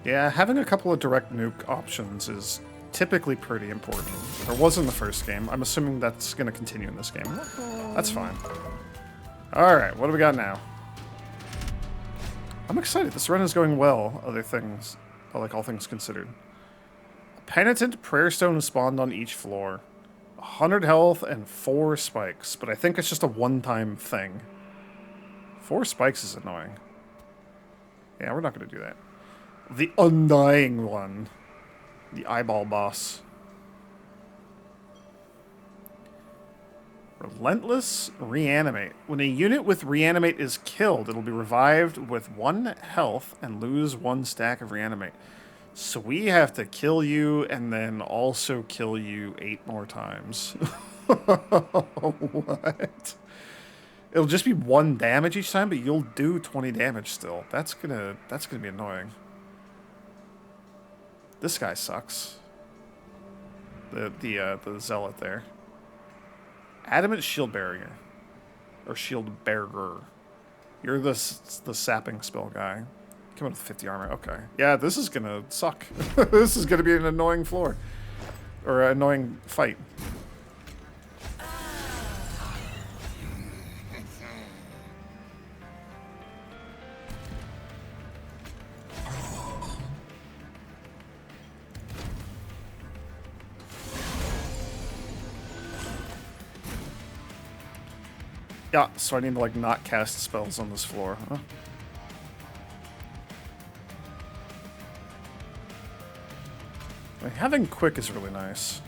Yeah, having a couple of direct nuke options is typically pretty important. There was in the first game. I'm assuming that's going to continue in this game. That's fine. Alright, what do we got now? I'm excited. This run is going well, other things, like all things considered. A penitent prayer stone is spawned on each floor. 100 health and 4 spikes, but I think it's just a one-time thing. 4 spikes is annoying. Yeah, we're not going to do that. The Undying One. The eyeball boss. Relentless Reanimate. When a unit with Reanimate is killed, it'll be revived with 1 health and lose 1 stack of Reanimate. So we have to kill you and then also kill you 8 more times. What? It'll just be 1 damage each time, but you'll do 20 damage still. That's gonna be annoying. This guy sucks. The zealot there. Adamant shield barrier. Or shield bearer. You're the sapping spell guy. Come in with 50 armor. Okay. Yeah, this is gonna suck. This is gonna be an annoying floor. Or an annoying fight. Yeah, so I need to, like, not cast spells on this floor, huh? Like, having quick is really nice.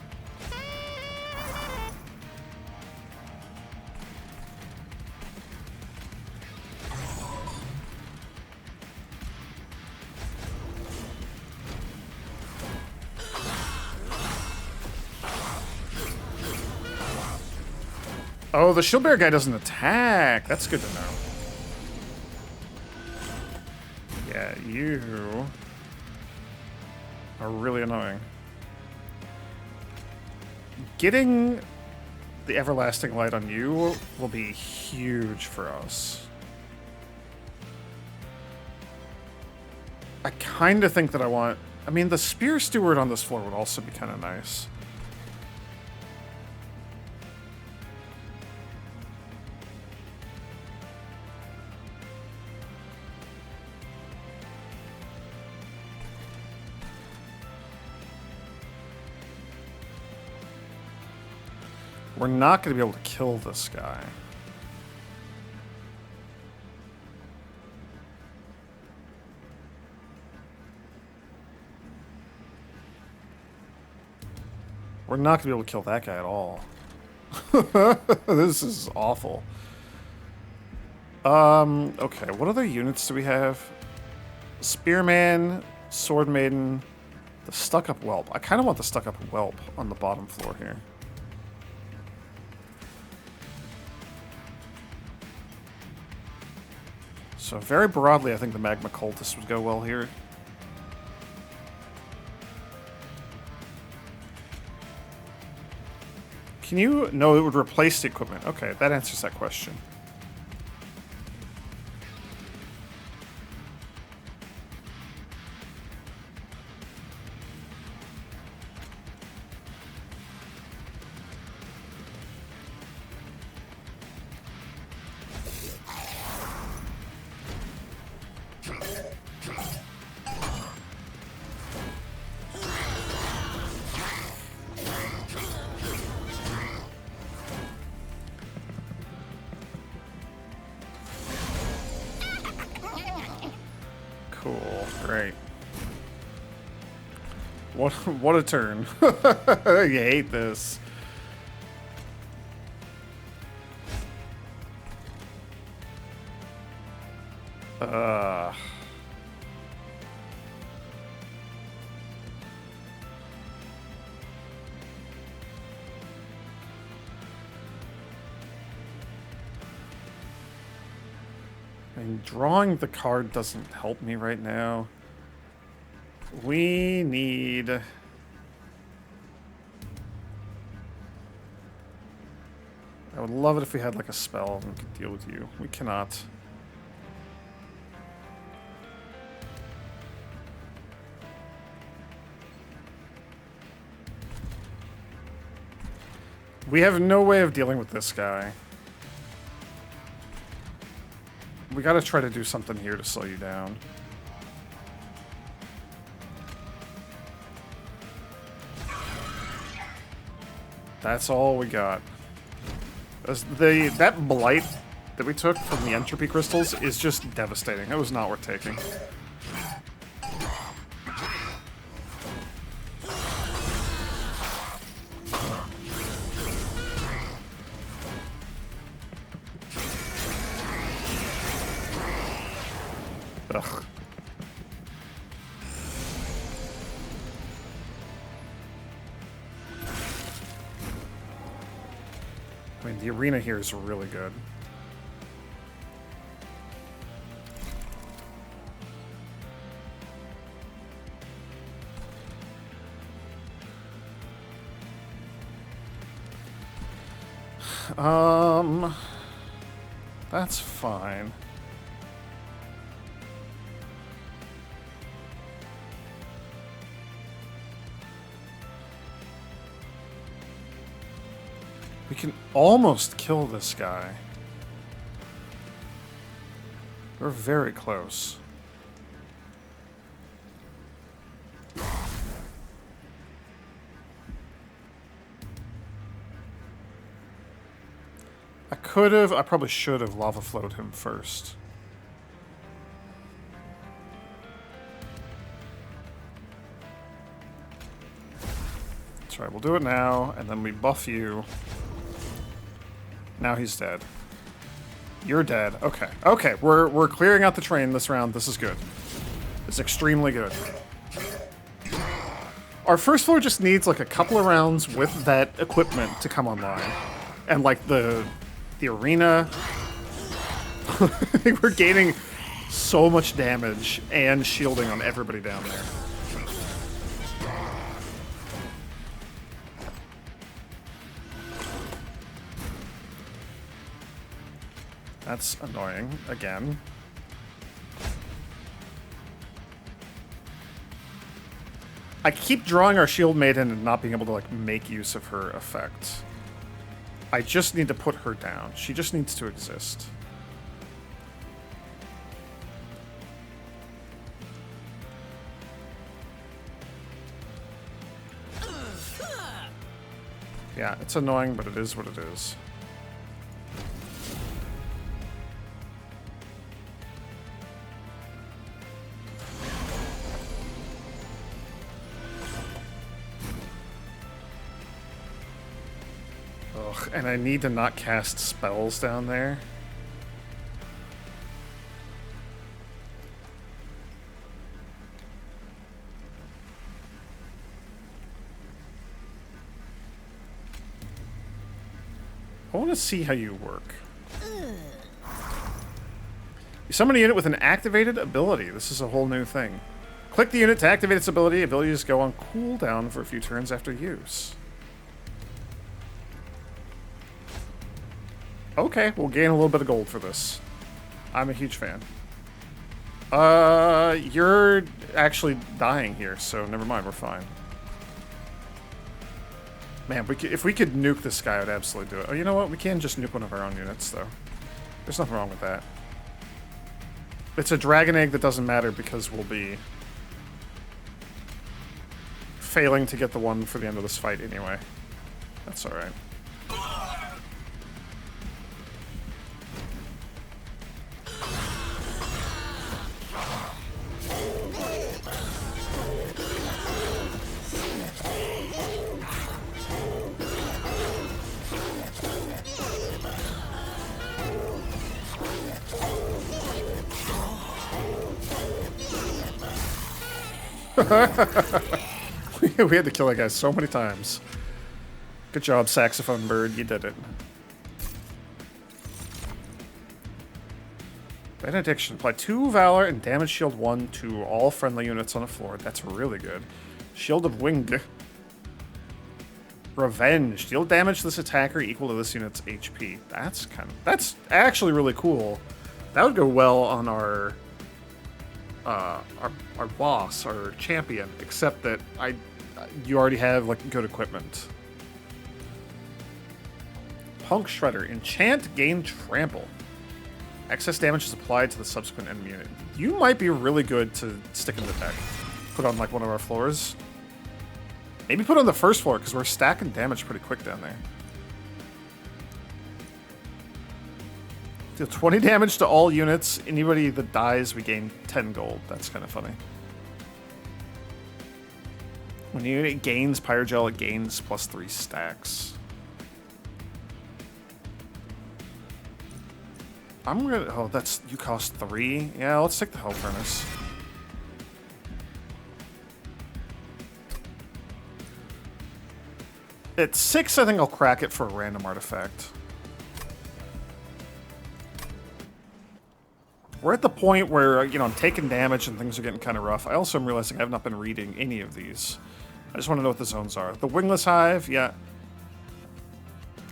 Oh, the shield bearer guy doesn't attack. That's good to know. Yeah, you are really annoying. Getting the everlasting light on you will be huge for us. I kind of think that I want... I mean, the spear steward on this floor would also be kind of nice. We're not going to be able to kill this guy. We're not going to be able to kill that guy at all. This is awful. Okay, what other units do we have? Spearman, Sword Maiden, the Stuck-Up Whelp. I kind of want the Stuck-Up Whelp on the bottom floor here. So very broadly, I think the Magma Cultist would go well here. Can you... No, it would replace the equipment. Okay, that answers that question. Great. What a turn. You hate this. I mean, drawing the card doesn't help me right now. We need... I would love it if we had like a spell and we could deal with you. We cannot. We have no way of dealing with this guy. We gotta try to do something here to slow you down. That's all we got. That blight that we took from the entropy crystals is just devastating. It was not worth taking. Ugh. I mean, the arena here is really good. That's fine. We can almost kill this guy. We're very close. I probably should have lava flowed him first. That's right, we'll do it now, and then we buff you. Now he's dead. You're dead. Okay. Okay, we're clearing out the train this round. This is good. It's extremely good. Our first floor just needs like a couple of rounds with that equipment to come online. And like the arena. We're gaining so much damage and shielding on everybody down there. That's annoying, again. I keep drawing our shield maiden and not being able to, like, make use of her effect. I just need to put her down. She just needs to exist. Yeah, it's annoying, but it is what it is. And I need to not cast spells down there. I want to see how you work. You summon a unit with an activated ability. This is a whole new thing. Click the unit to activate its ability. Abilities go on cooldown for a few turns after use. Okay, we'll gain a little bit of gold for this. I'm a huge fan. You're actually dying here, so never mind, we're fine. Man, if we could nuke this guy, I'd absolutely do it. Oh, you know what? We can just nuke one of our own units, though. There's nothing wrong with that. It's a dragon egg that doesn't matter because we'll be failing to get the one for the end of this fight anyway. That's alright. We had to kill that guy so many times. Good job, saxophone bird. You did it. Benediction. Apply 2 Valor and damage shield 1 to all friendly units on the floor. That's really good. Shield of Wing. Revenge. Deal damage to this attacker equal to this unit's HP. That's actually really cool. That would go well on our boss, our champion, except that you already have like good equipment. Punk Shredder. Enchant, gain trample. Excess damage is applied to the subsequent enemy unit. You might be really good to stick in the deck. Put on like one of our floors. Maybe put on the first floor because we're stacking damage pretty quick down there. Deal 20 damage to all units. Anybody that dies, we gain 10 gold. That's kind of funny. When a unit gains Pyrogel, it gains +3 stacks. I'm gonna. Oh, that's. You cost 3. Yeah, let's take the Hell Furnace. At 6, I think I'll crack it for a random artifact. We're at the point where, you know, I'm taking damage and things are getting kind of rough. I also am realizing I have not been reading any of these. I just want to know what the zones are. The Wingless Hive, yeah.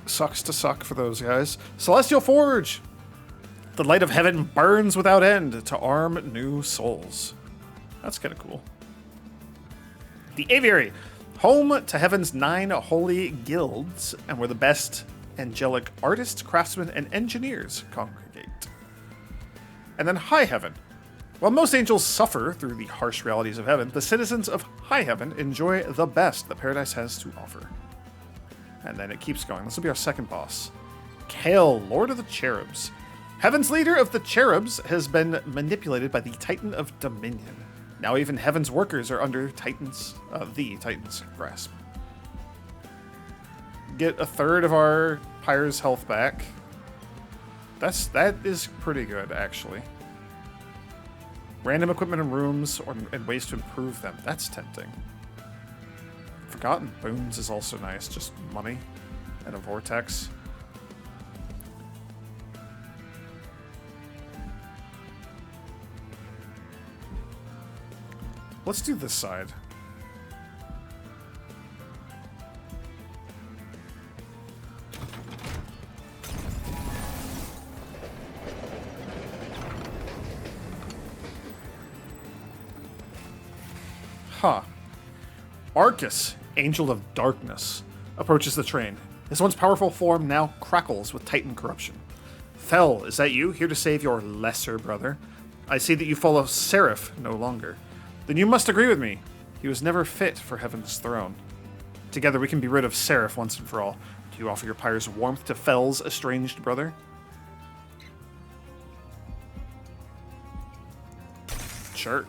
Sucks to suck for those guys. Celestial Forge! The light of heaven burns without end to arm new souls. That's kind of cool. The Aviary. Home to heaven's 9 holy guilds, and where the best angelic artists, craftsmen, and engineers congregate. And then High Heaven. While most angels suffer through the harsh realities of heaven, the citizens of High Heaven enjoy the best that paradise has to offer. And then it keeps going. This will be our second boss. Kale, Lord of the Cherubs. Heaven's leader of the Cherubs has been manipulated by the Titan of Dominion. Now even Heaven's workers are under the Titan's grasp. Get a third of our Pyre's health back. That is pretty good, actually. Random equipment in rooms and ways to improve them. That's tempting. Forgotten Boons is also nice. Just money and a vortex. Let's do this side. Huh. Arcus, Angel of Darkness, approaches the train. His once powerful form now crackles with Titan corruption. Fel, is that you, here to save your lesser brother? I see that you follow Seraph no longer. Then you must agree with me. He was never fit for Heaven's throne. Together we can be rid of Seraph once and for all. Do you offer your Pyre's warmth to Fel's estranged brother? Sure.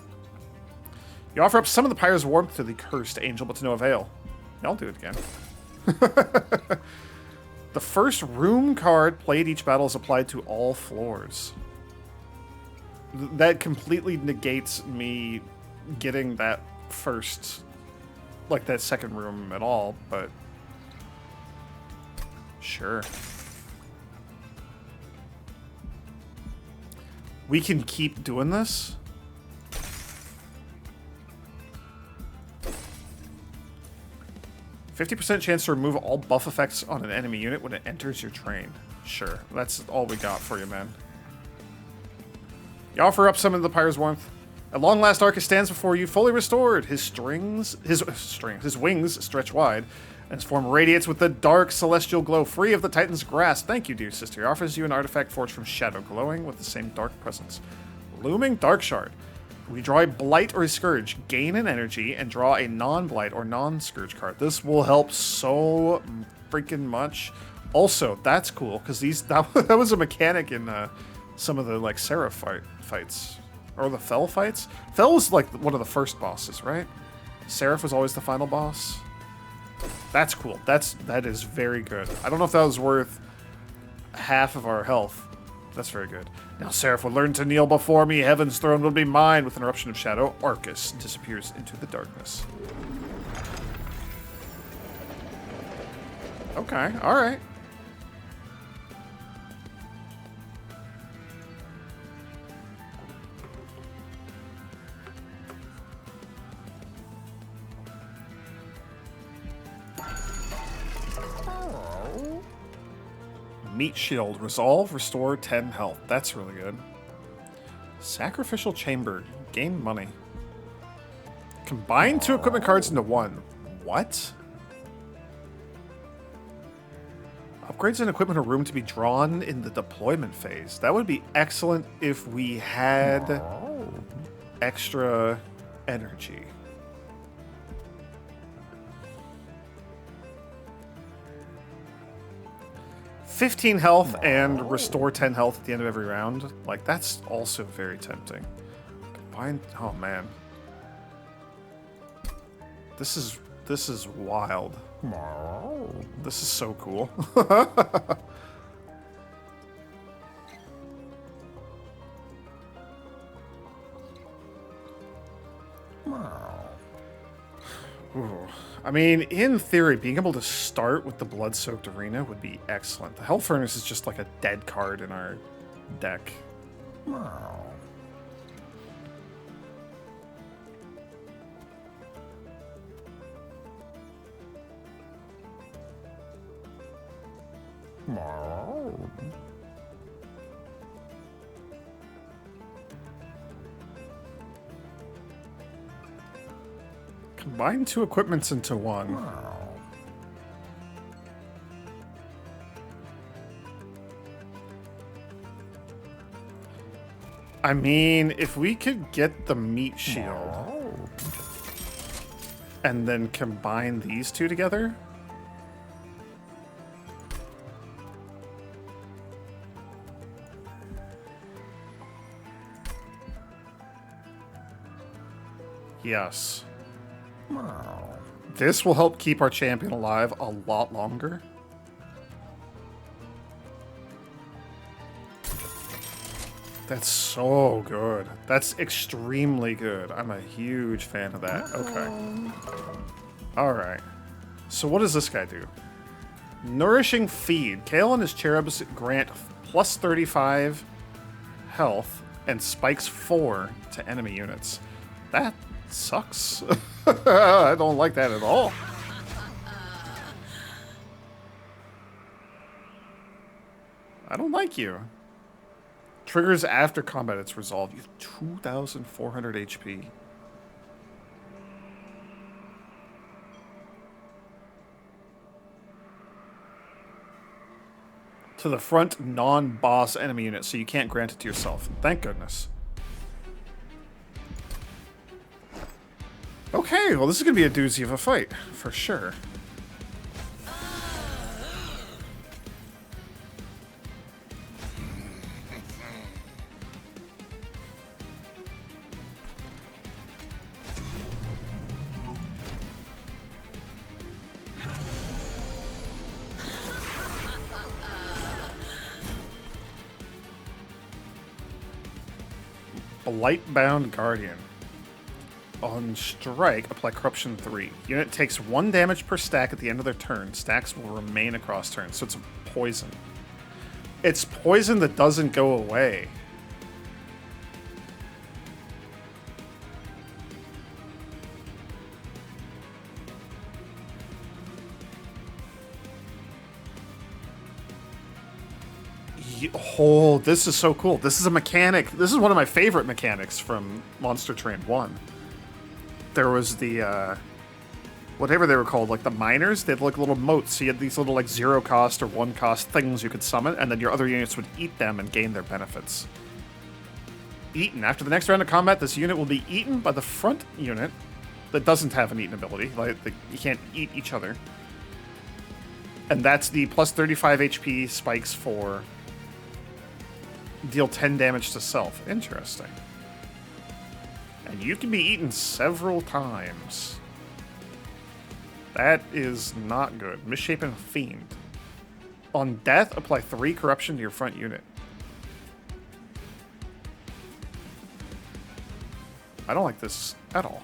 You offer up some of the Pyre's warmth to the cursed angel, but to no avail. I'll do it again. The first room card played each battle is applied to all floors. That completely negates me getting that first, like that second room at all, but sure. We can keep doing this. %50 chance to remove all buff effects on an enemy unit when it enters your train. Sure, that's all we got for you, man. You offer up some of the Pyre's warmth. At long last, Arcus stands before you, fully restored. His wings stretch wide, and his form radiates with the dark celestial glow, free of the Titan's grasp. Thank you, dear sister. He offers you an artifact forged from shadow, glowing with the same dark presence. Looming Dark Shard. We draw a Blight or a Scourge, gain an energy, and draw a non-Blight or non-Scourge card. This will help so freaking much. Also, that's cool, because that was a mechanic in some of the like Seraph fights. Or the Fel fights? Fel was like one of the first bosses, right? Seraph was always the final boss. That's cool. That is very good. I don't know if that was worth half of our health, That's very good. Now Seraph will learn to kneel before me. Heaven's throne will be mine. With an eruption of shadow, Arcus disappears into the darkness. Okay, alright. Meat Shield. Resolve, restore 10 health. That's really good. Sacrificial Chamber. Gain money. Combine 2 equipment cards into 1. What? Upgrades an equipment or room to be drawn in the deployment phase. That would be excellent if we had extra energy. $15 health and restore 10 health at the end of every round. Like, that's also very tempting. Combine, oh man. This is wild. This is so cool. Ooh. I mean, in theory, being able to start with the Blood-Soaked Arena would be excellent. The Hell Furnace is just like a dead card in our deck. Combine 2 equipments into 1. I mean, if we could get the Meat Shield and then combine these 2 together. Yes. This will help keep our champion alive a lot longer. That's so good. That's extremely good. I'm a huge fan of that. Okay. Alright. So what does this guy do? Nourishing Feed. Kale and his cherubs grant plus 35 health and spikes 4 to enemy units. That sucks. I don't like that at all. I don't like you. Triggers after combat, it's resolved. You have 2,400 HP. To the front non-boss enemy unit, so you can't grant it to yourself. Thank goodness. Okay, well this is going to be a doozy of a fight, for sure. Lightbound Guardian. On strike, apply Corruption 3. Unit takes 1 damage per stack at the end of their turn. Stacks will remain across turns, so it's a poison. It's poison that doesn't go away. Oh, this is so cool. This is a mechanic. This is one of my favorite mechanics from Monster Train 1. There was the, whatever they were called, like the miners. They had like little moats. So you had these little like 0 cost or 1 cost things you could summon, and then your other units would eat them and gain their benefits. Eaten. After the next round of combat, this unit will be eaten by the front unit that doesn't have an eaten ability. Like, you can't eat each other. And that's the plus 35 HP spikes for deal 10 damage to self. Interesting. And you can be eaten several times. That is not good. Misshapen Fiend. On death, apply 3 corruption to your front unit. I don't like this at all.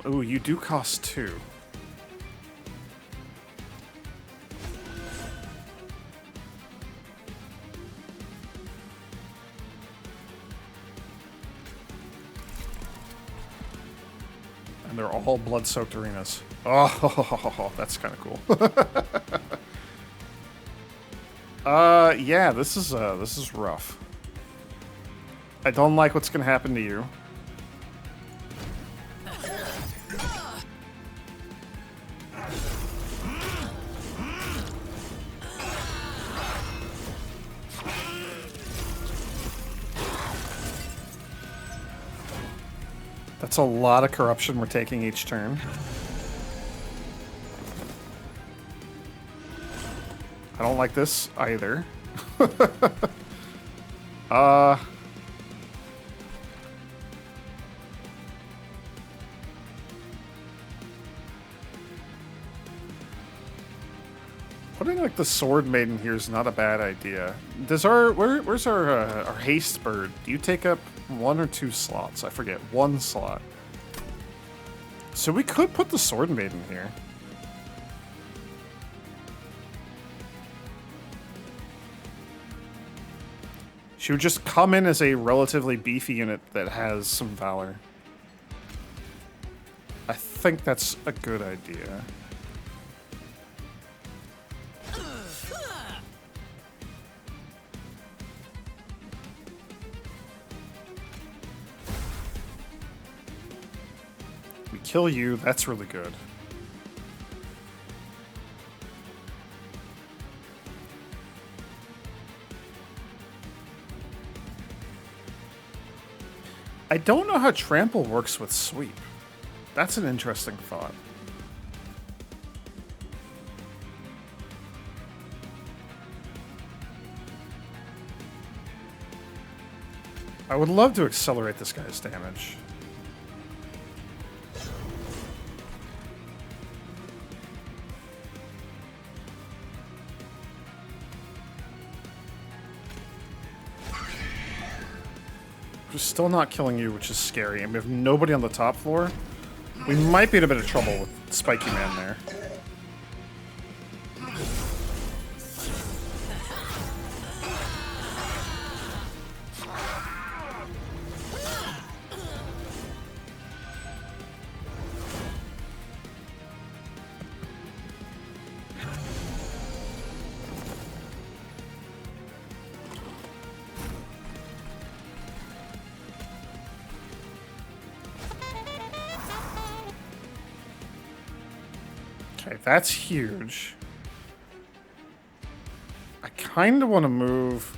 Ooh, you do cost 2. And they're all blood-soaked arenas. Oh, that's kind of cool. Yeah, this is rough. I don't like what's gonna happen to you. That's a lot of corruption we're taking each turn. I don't like this either. Putting like the sword maiden here is not a bad idea. Does where's our haste bird? Do you take up 1 or 2 slots? I forget. 1 slot. So we could put the sword maiden here. She would just come in as a relatively beefy unit that has some valor. I think that's a good idea. We kill you, that's really good. I don't know how trample works with sweep. That's an interesting thought. I would love to accelerate this guy's damage. We're still not killing you, which is scary. And we have nobody on the top floor. We might be in a bit of trouble with Spiky Man there. Okay, that's huge. I kind of want to move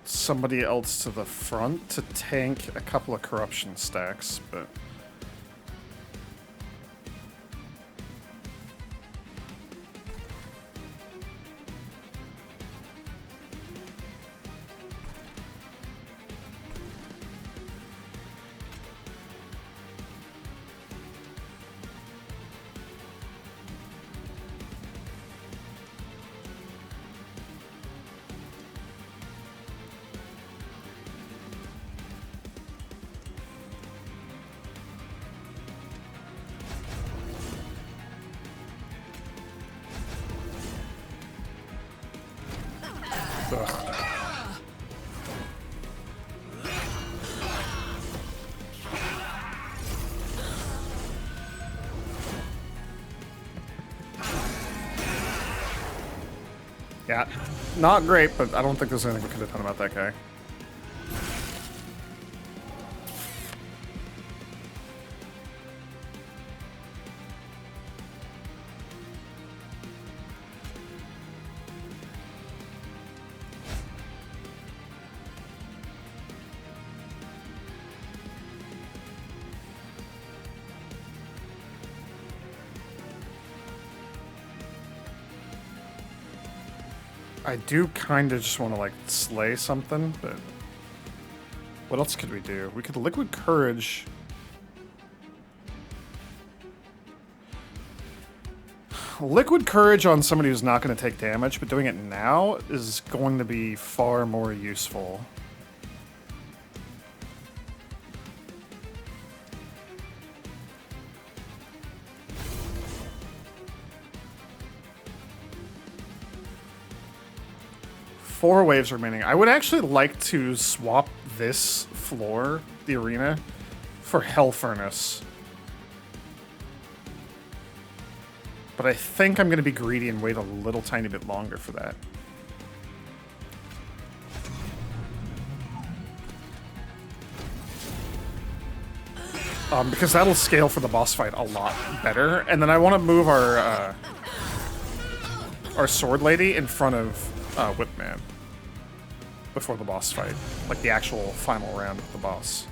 somebody else to the front to tank a couple of corruption stacks, but... Ugh. Yeah, not great, but I don't think there's anything we could have done about that guy. I do kind of just want to, like, slay something, but... What else could we do? We could Liquid Courage. Liquid Courage on somebody who's not going to take damage, but doing it now is going to be far more useful. 4 waves remaining. I would actually like to swap this floor, the arena, for Hell Furnace. But I think I'm going to be greedy and wait a little tiny bit longer for that. Because that'll scale for the boss fight a lot better. And then I want to move our Sword Lady in front of Whipman before the boss fight. Like the actual final round of the boss.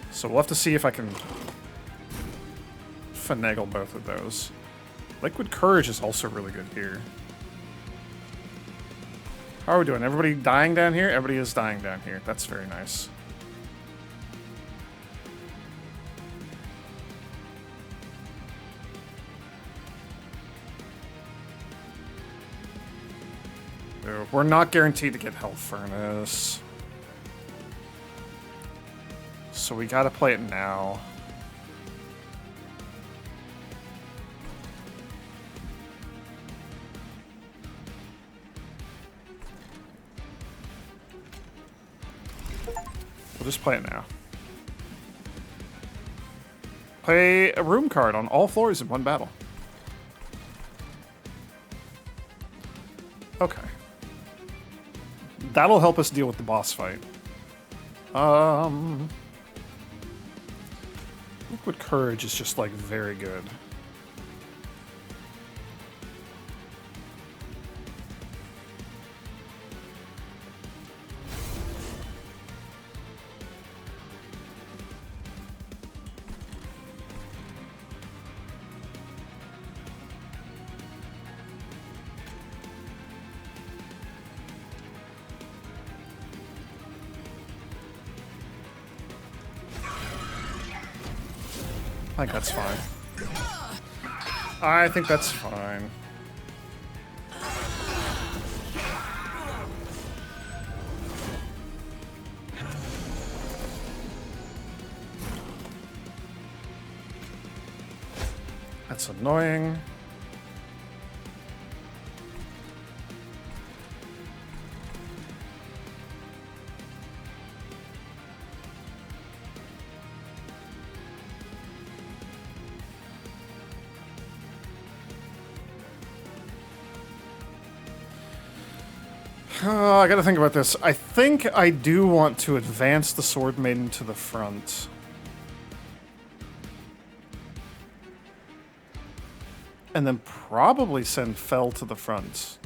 So we'll have to see if I can finagle both of those. Liquid Courage is also really good here. How are we doing? Everybody dying down here? Everybody is dying down here. That's very nice. We're not guaranteed to get Hell Furnace. So we gotta play it now. We'll just play it now. Play a room card on all floors in one battle. Okay. That'll help us deal with the boss fight. Liquid Courage is just, like, very good. I think that's fine. I think that's fine. That's annoying. I gotta think about this. I think I do want to advance the Sword Maiden to the front. And then probably send Fel to the front.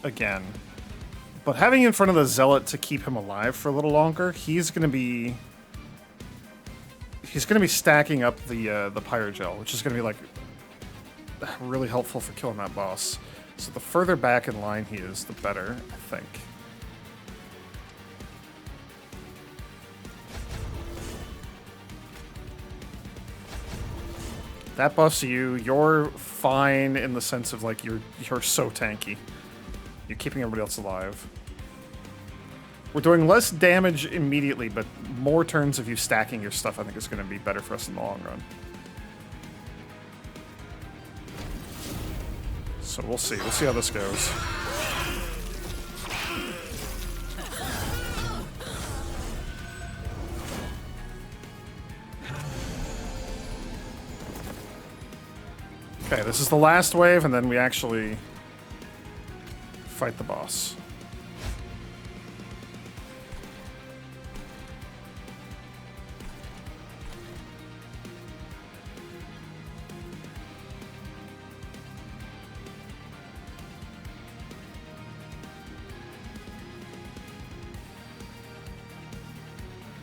Again. But having in front of the Zealot to keep him alive for a little longer, he's gonna be stacking up the Pyre Gel, which is gonna be like really helpful for killing that boss. So the further back in line he is, the better, I think. That buffs you. You're fine in the sense of, like, you're so tanky. You're keeping everybody else alive. We're doing less damage immediately, but more turns of you stacking your stuff I think is going to be better for us in the long run. So we'll see. We'll see how this goes. Okay, this is the last wave, and then we actually fight the boss.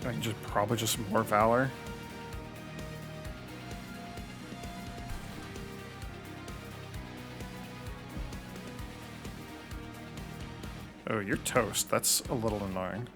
I can probably just more Valor. Oh, you're toast. That's a little annoying.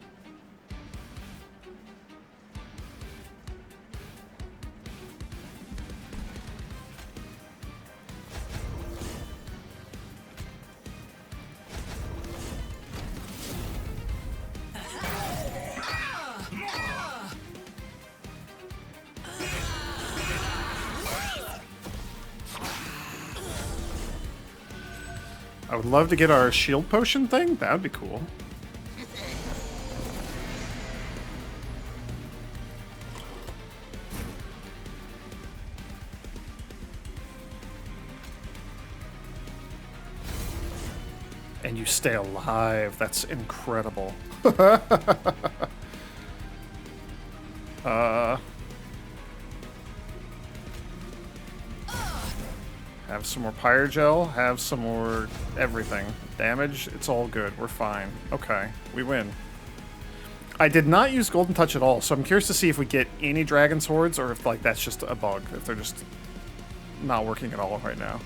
I would love to get our shield potion thing. That would be cool. And you stay alive. That's incredible. Have some more Pyre gel. Have some more everything. Damage. It's all good. We're fine. Okay. We win. I did not use Golden Touch at all, so I'm curious to see if we get any Dragon Swords or if, like, that's just a bug. If they're just not working at all right now.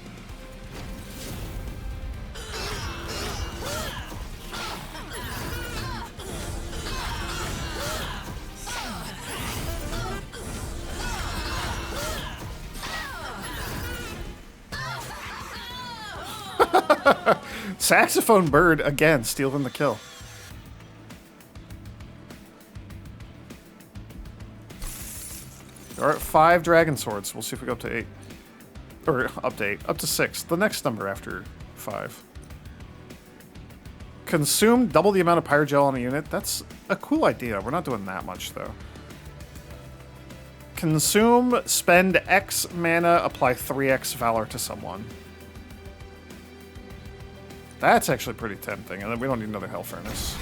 Saxophone Bird, again, stealing the kill. There are 5 Dragon Swords. We'll see if we go up to 8. Or up to 8. Up to 6. The next number after 5. Consume double the amount of Pyre Gel on a unit. That's a cool idea. We're not doing that much, though. Consume, spend X mana, apply 3x Valor to someone. That's actually pretty tempting, and then we don't need another Hell Furnace.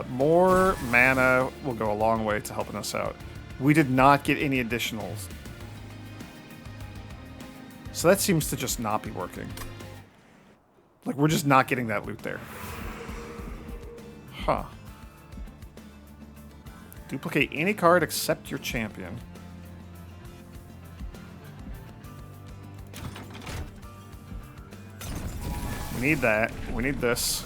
More mana will go a long way to helping us out. We did not get any additionals. So that seems to just not be working. Like, we're just not getting that loot there. Huh. Duplicate any card except your champion. We need that. We need this.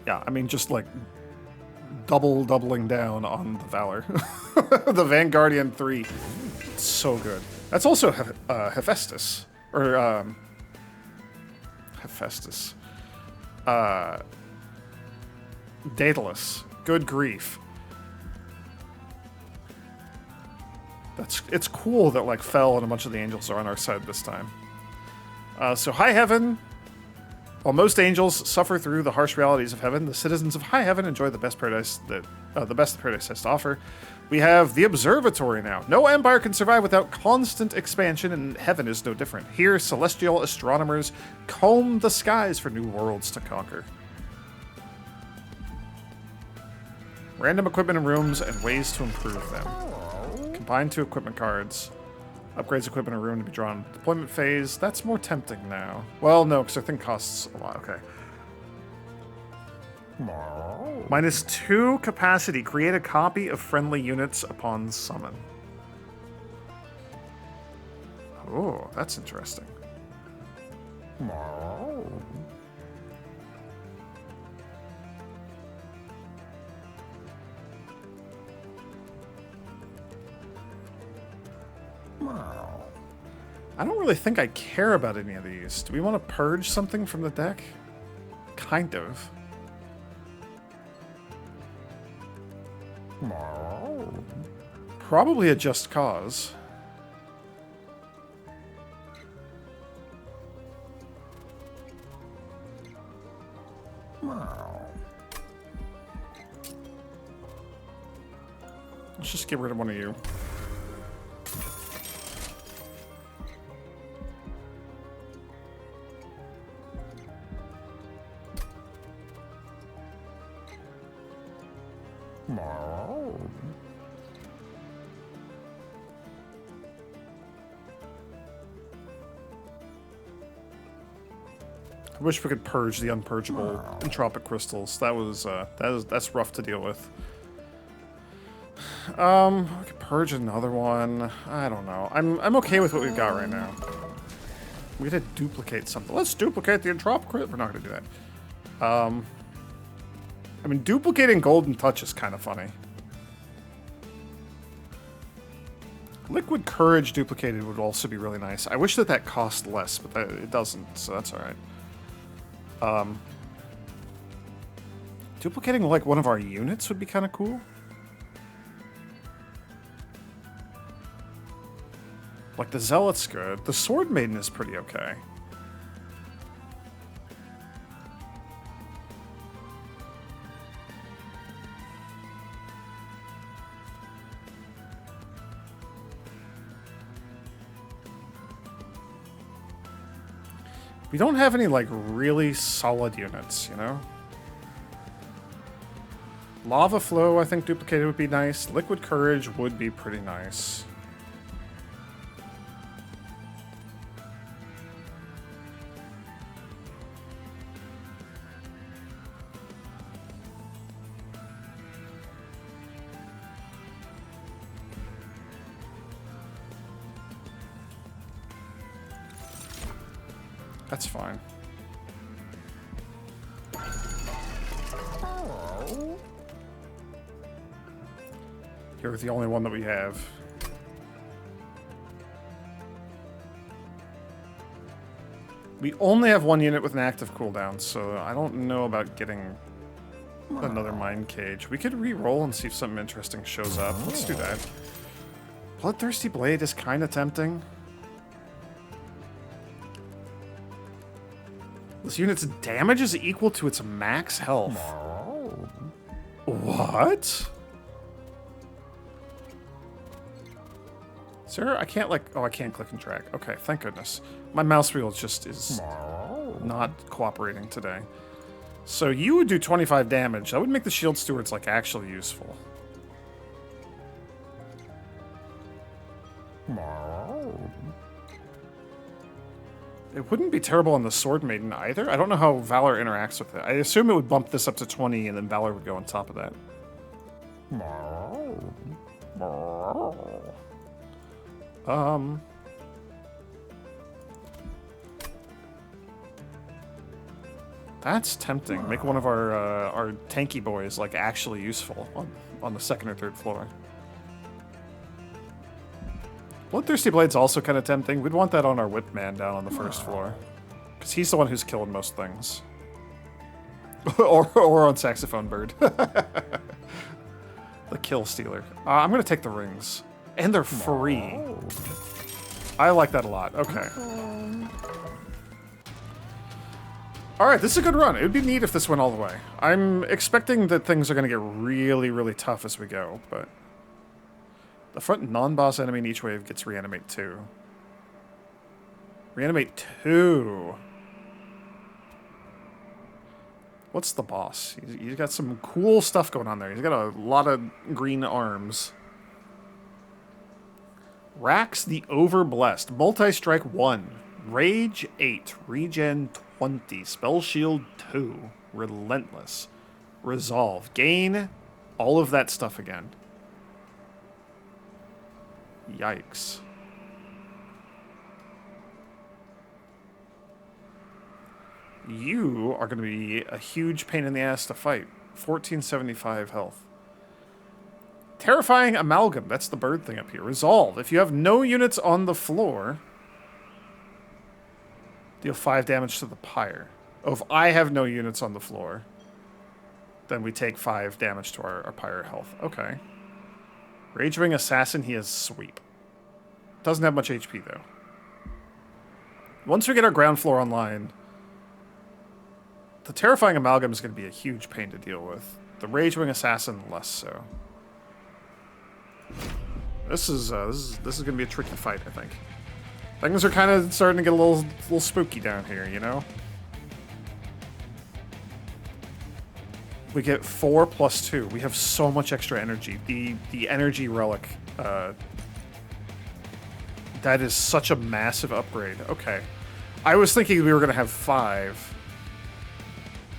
Yeah, I mean, just like doubling down on the Valor. The Vanguardian 3. It's so good. That's also Hephaestus. Or, Hephaestus. Daedalus. Good grief. It's cool that, like, Fel and a bunch of the angels are on our side this time. So High Heaven, while most angels suffer through the harsh realities of heaven, the citizens of High Heaven enjoy the best paradise that paradise has to offer. We have the Observatory now. No empire can survive without constant expansion, and heaven is no different. Here, celestial astronomers comb the skies for new worlds to conquer. Random equipment in rooms and ways to improve them. Combine 2 equipment cards. Upgrades equipment in a room to be drawn in the deployment phase. That's more tempting now. Well, no, because I think costs a lot. Okay. -2 capacity. Create a copy of friendly units upon summon. Oh, that's interesting. I don't really think I care about any of these. Do we want to purge something from the deck? Kind of. Probably a Just Cause. Let's just get rid of one of you. I wish we could purge the unpurgeable entropic crystals. That's rough to deal with. We could purge another one. I don't know. I'm okay with what we've got right now. We gotta duplicate something. Let's duplicate the entropic crystal. We're not gonna do that. I mean, duplicating Golden Touch is kind of funny. Liquid Courage duplicated would also be really nice. I wish that cost less, but it doesn't, so that's alright. Duplicating, like, one of our units would be kind of cool. Like, the Zealot's good. The Sword Maiden is pretty okay. We don't have any, like, really solid units, you know? Lava Flow, I think, duplicated would be nice. Liquid Courage would be pretty nice. That's fine. You're the only one that we have. We only have one unit with an active cooldown, so I don't know about getting another Mind Cage. We could re-roll and see if something interesting shows up. Let's do that. Bloodthirsty Blade is kind of tempting. This unit's damage is equal to its max health. What? Sir, I can't, like... Oh, I can't click and drag. Okay, thank goodness. My mouse wheel just is not cooperating today. So you would do 25 damage. That would make the Shield Stewards, like, actually useful. It wouldn't be terrible on the Sword Maiden either. I don't know how Valor interacts with it. I assume it would bump this up to 20 and then Valor would go on top of that. That's tempting. Make one of our tanky boys, like, actually useful on the second or third floor. Bloodthirsty Blade's also kind of tempting. We'd want that on our Whip Man down on the first floor. Because he's the one who's killing most things. or on Saxophone Bird. The Kill Stealer. I'm going to take the rings. And they're free. I like that a lot. Okay. Alright, this is a good run. It would be neat if this went all the way. I'm expecting that things are going to get really, really tough as we go, but... The front non-boss enemy in each wave gets Reanimate 2. Reanimate 2! What's the boss? He's got some cool stuff going on there. He's got a lot of green arms. Rax the Overblessed. Multi-strike 1. Rage 8. Regen 20. Spell Shield 2. Relentless. Resolve. Gain all of that stuff again. Yikes. You are going to be a huge pain in the ass to fight. 1475 health. Terrifying Amalgam. That's the bird thing up here. Resolve. If you have no units on the floor, deal 5 damage to the Pyre. Oh, if I have no units on the floor, then we take 5 damage to our Pyre health. Okay. Ragewing Assassin, he has Sweep. Doesn't have much HP, though. Once we get our ground floor online, the Terrifying Amalgam is going to be a huge pain to deal with. The Ragewing Assassin, less so. This is going to be a tricky fight, I think. Things are kind of starting to get a little spooky down here, you know? We get 4 plus 2. We have so much extra energy. The energy relic, that is such a massive upgrade. Okay. I was thinking we were gonna have 5.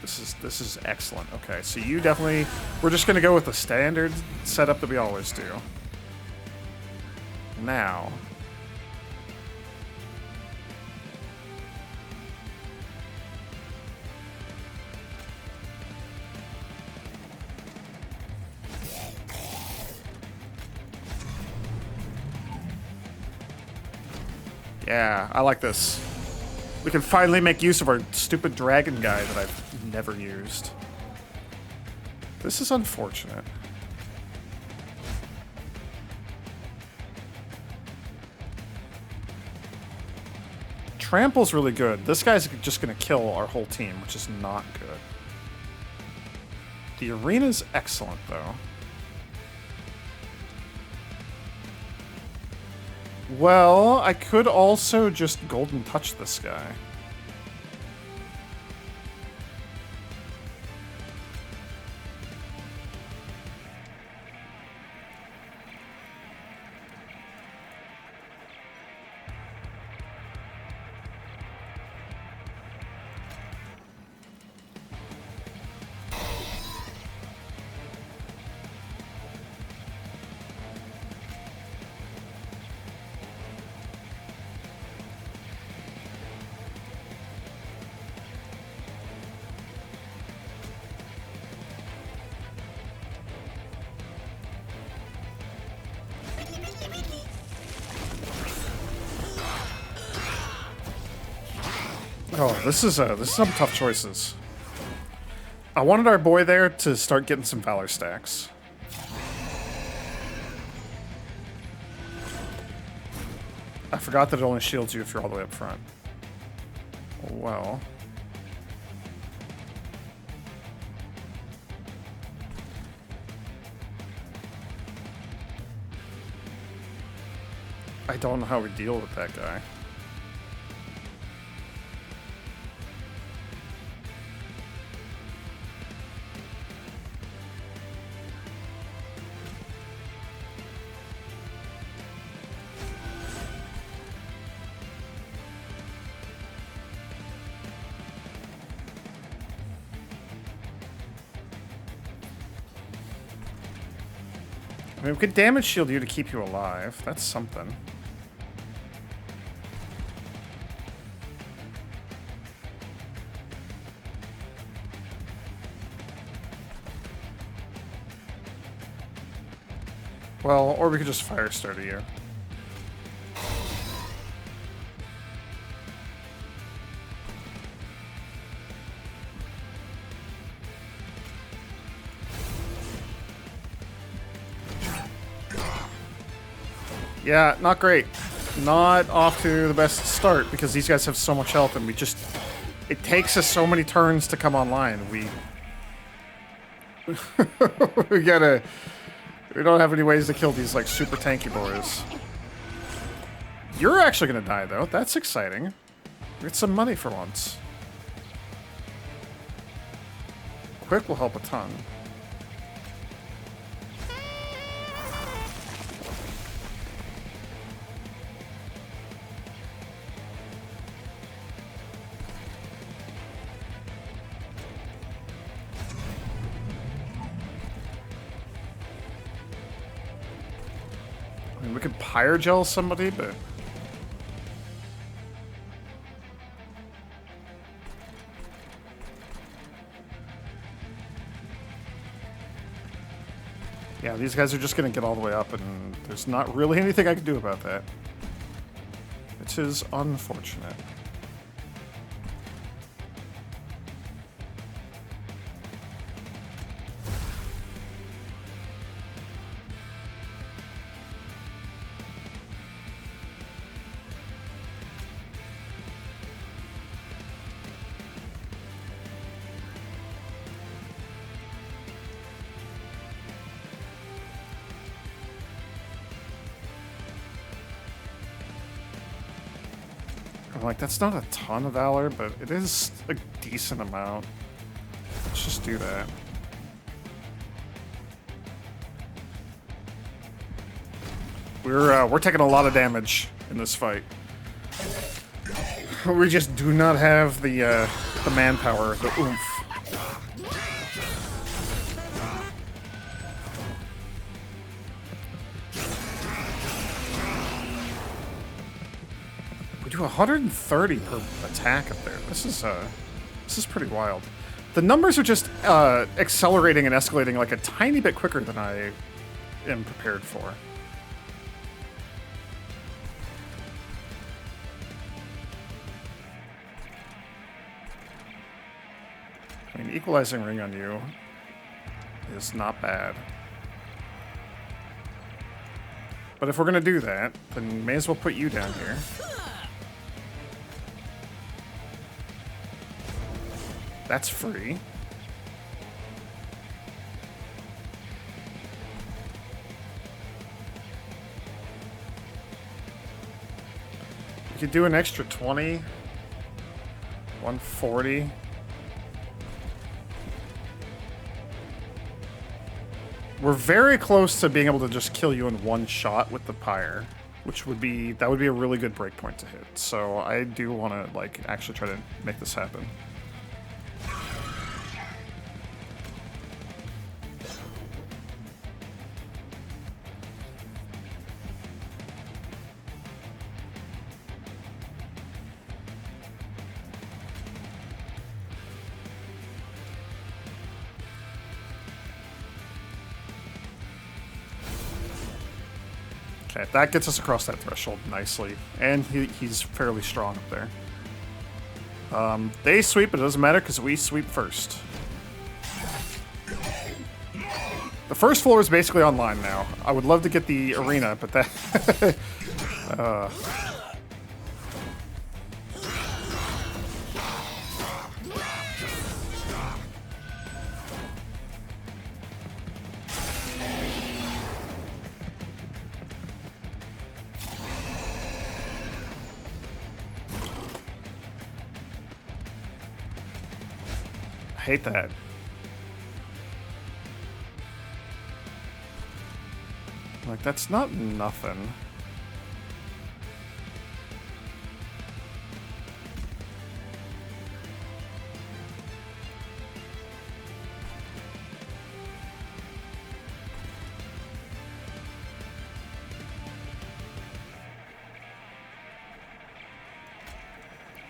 This is excellent. Okay, so you definitely, we're just gonna go with the standard setup that we always do. Now. Yeah, I like this. We can finally make use of our stupid dragon guy that I've never used. This is unfortunate. Trample's really good. This guy's just going to kill our whole team, which is not good. The arena's excellent, though. Well, I could also just golden touch this guy. Oh, this is some tough choices. I wanted our boy there to start getting some Valor stacks. I forgot that it only shields you if you're all the way up front. Well. I don't know how we deal with that guy. I mean, we could damage shield you to keep you alive. That's something. Well, or we could just fire starter you. Yeah, not great. Not off to the best start because these guys have so much health and we just... It takes us so many turns to come online. We gotta... We don't have any ways to kill these, like, super tanky boys. You're actually gonna die, though. That's exciting. Get some money for once. Quick will help a ton. I mean, we could Pyre gel somebody, but... Yeah, these guys are just going to get all the way up, and there's not really anything I can do about that. Which is unfortunate. Like, that's not a ton of Valor, but it is a decent amount. Let's just do that. We're taking a lot of damage in this fight. We just do not have the manpower, the oomph. Do 130 per attack up there. This is pretty wild. The numbers are just accelerating and escalating like a tiny bit quicker than I am prepared for. I mean, equalizing ring on you is not bad. But if we're gonna do that, then may as well put you down here. That's free. You could do an extra 20. 140. We're very close to being able to just kill you in one shot with the Pyre, which would be a really good breakpoint to hit. So I do want to like actually try to make this happen. Okay, that gets us across that threshold nicely. And he's fairly strong up there. They sweep, but it doesn't matter because we sweep first. The first floor is basically online now. I would love to get the arena, but that... I hate that. Like, that's not nothing.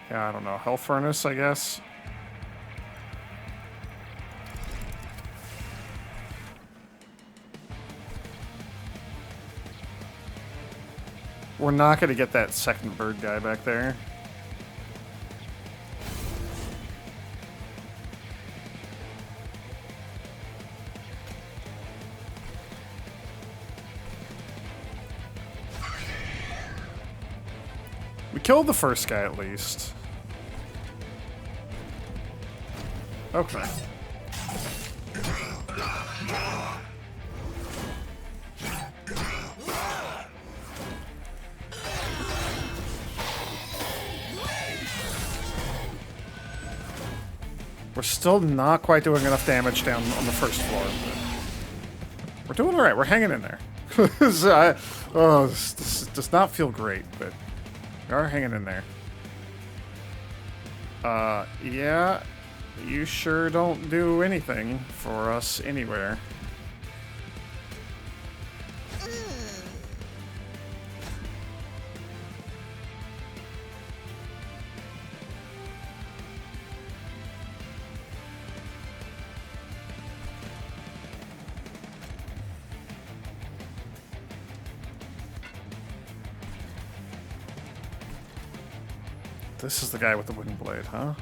Yeah, I don't know. Hell Furnace, I guess. We're not going to get that second bird guy back there. We killed the first guy at least. Okay. We're still not quite doing enough damage down on the first floor. But we're doing all right. We're hanging in there. This does not feel great, but we are hanging in there. Yeah, you sure don't do anything for us anywhere. This is the guy with the wooden blade, huh?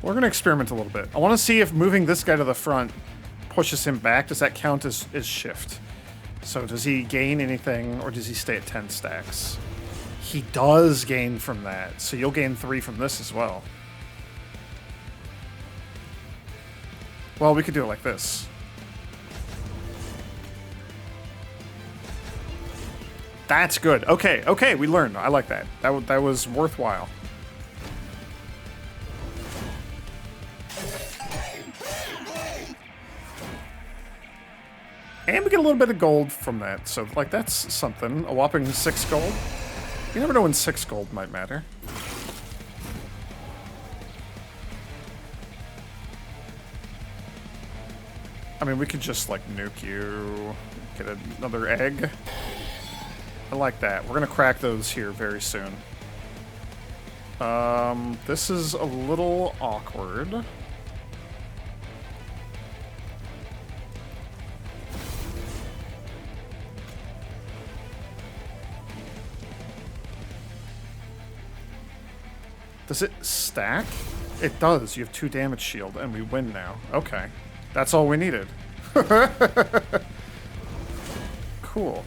We're gonna experiment a little bit. I want to see if moving this guy to the front pushes him back. Does that count as shift? So does he gain anything, or does he stay at 10 stacks? He does gain from that, so you'll gain 3 from this as well. Well, we could do it like this. That's good. Okay, okay, we learned. I like that. That was worthwhile. And we get a little bit of gold from that, so like that's something. A whopping 6 gold. You never know when 6 gold might matter. I mean, we could just like nuke you, get another egg. I like that. We're gonna crack those here very soon. This is a little awkward. Does it stack? It does. You have 2 damage shield, and we win now. Okay. That's all we needed. Cool.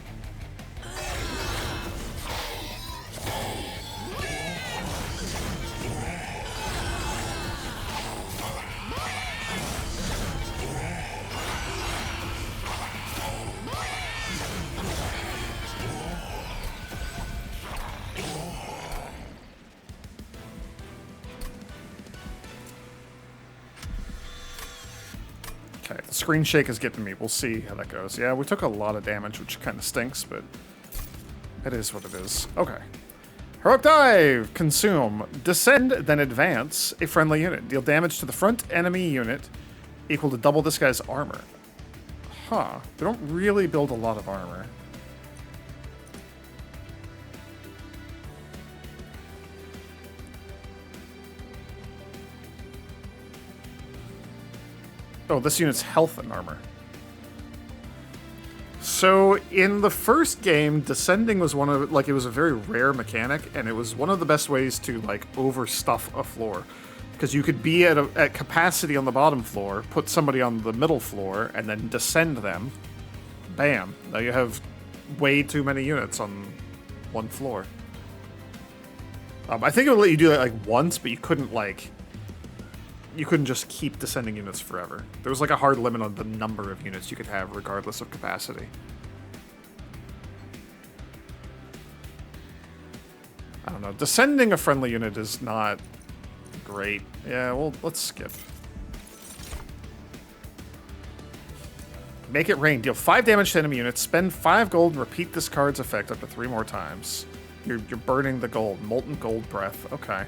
Okay, the screen shake is getting me. We'll see how that goes. Yeah, we took a lot of damage, which kind of stinks, but it is what it is. Okay. Heroic Dive! Consume. Descend, then advance a friendly unit. Deal damage to the front enemy unit equal to double this guy's armor. Huh. They don't really build a lot of armor. Oh, this unit's health and armor. So, in the first game, descending was one of, like, it was a very rare mechanic, and it was one of the best ways to, like, overstuff a floor. Because you could be at capacity on the bottom floor, put somebody on the middle floor, and then descend them. Bam. Now you have way too many units on one floor. I think it would let you do that, like, once, but you couldn't, like... You couldn't just keep descending units forever. There was like a hard limit on the number of units you could have regardless of capacity. I don't know. Descending a friendly unit is not great. Yeah, well, let's skip. Make it rain. Deal 5 damage to enemy units. Spend 5 gold and repeat this card's effect up to 3 more times. You're burning the gold. Molten gold breath. Okay.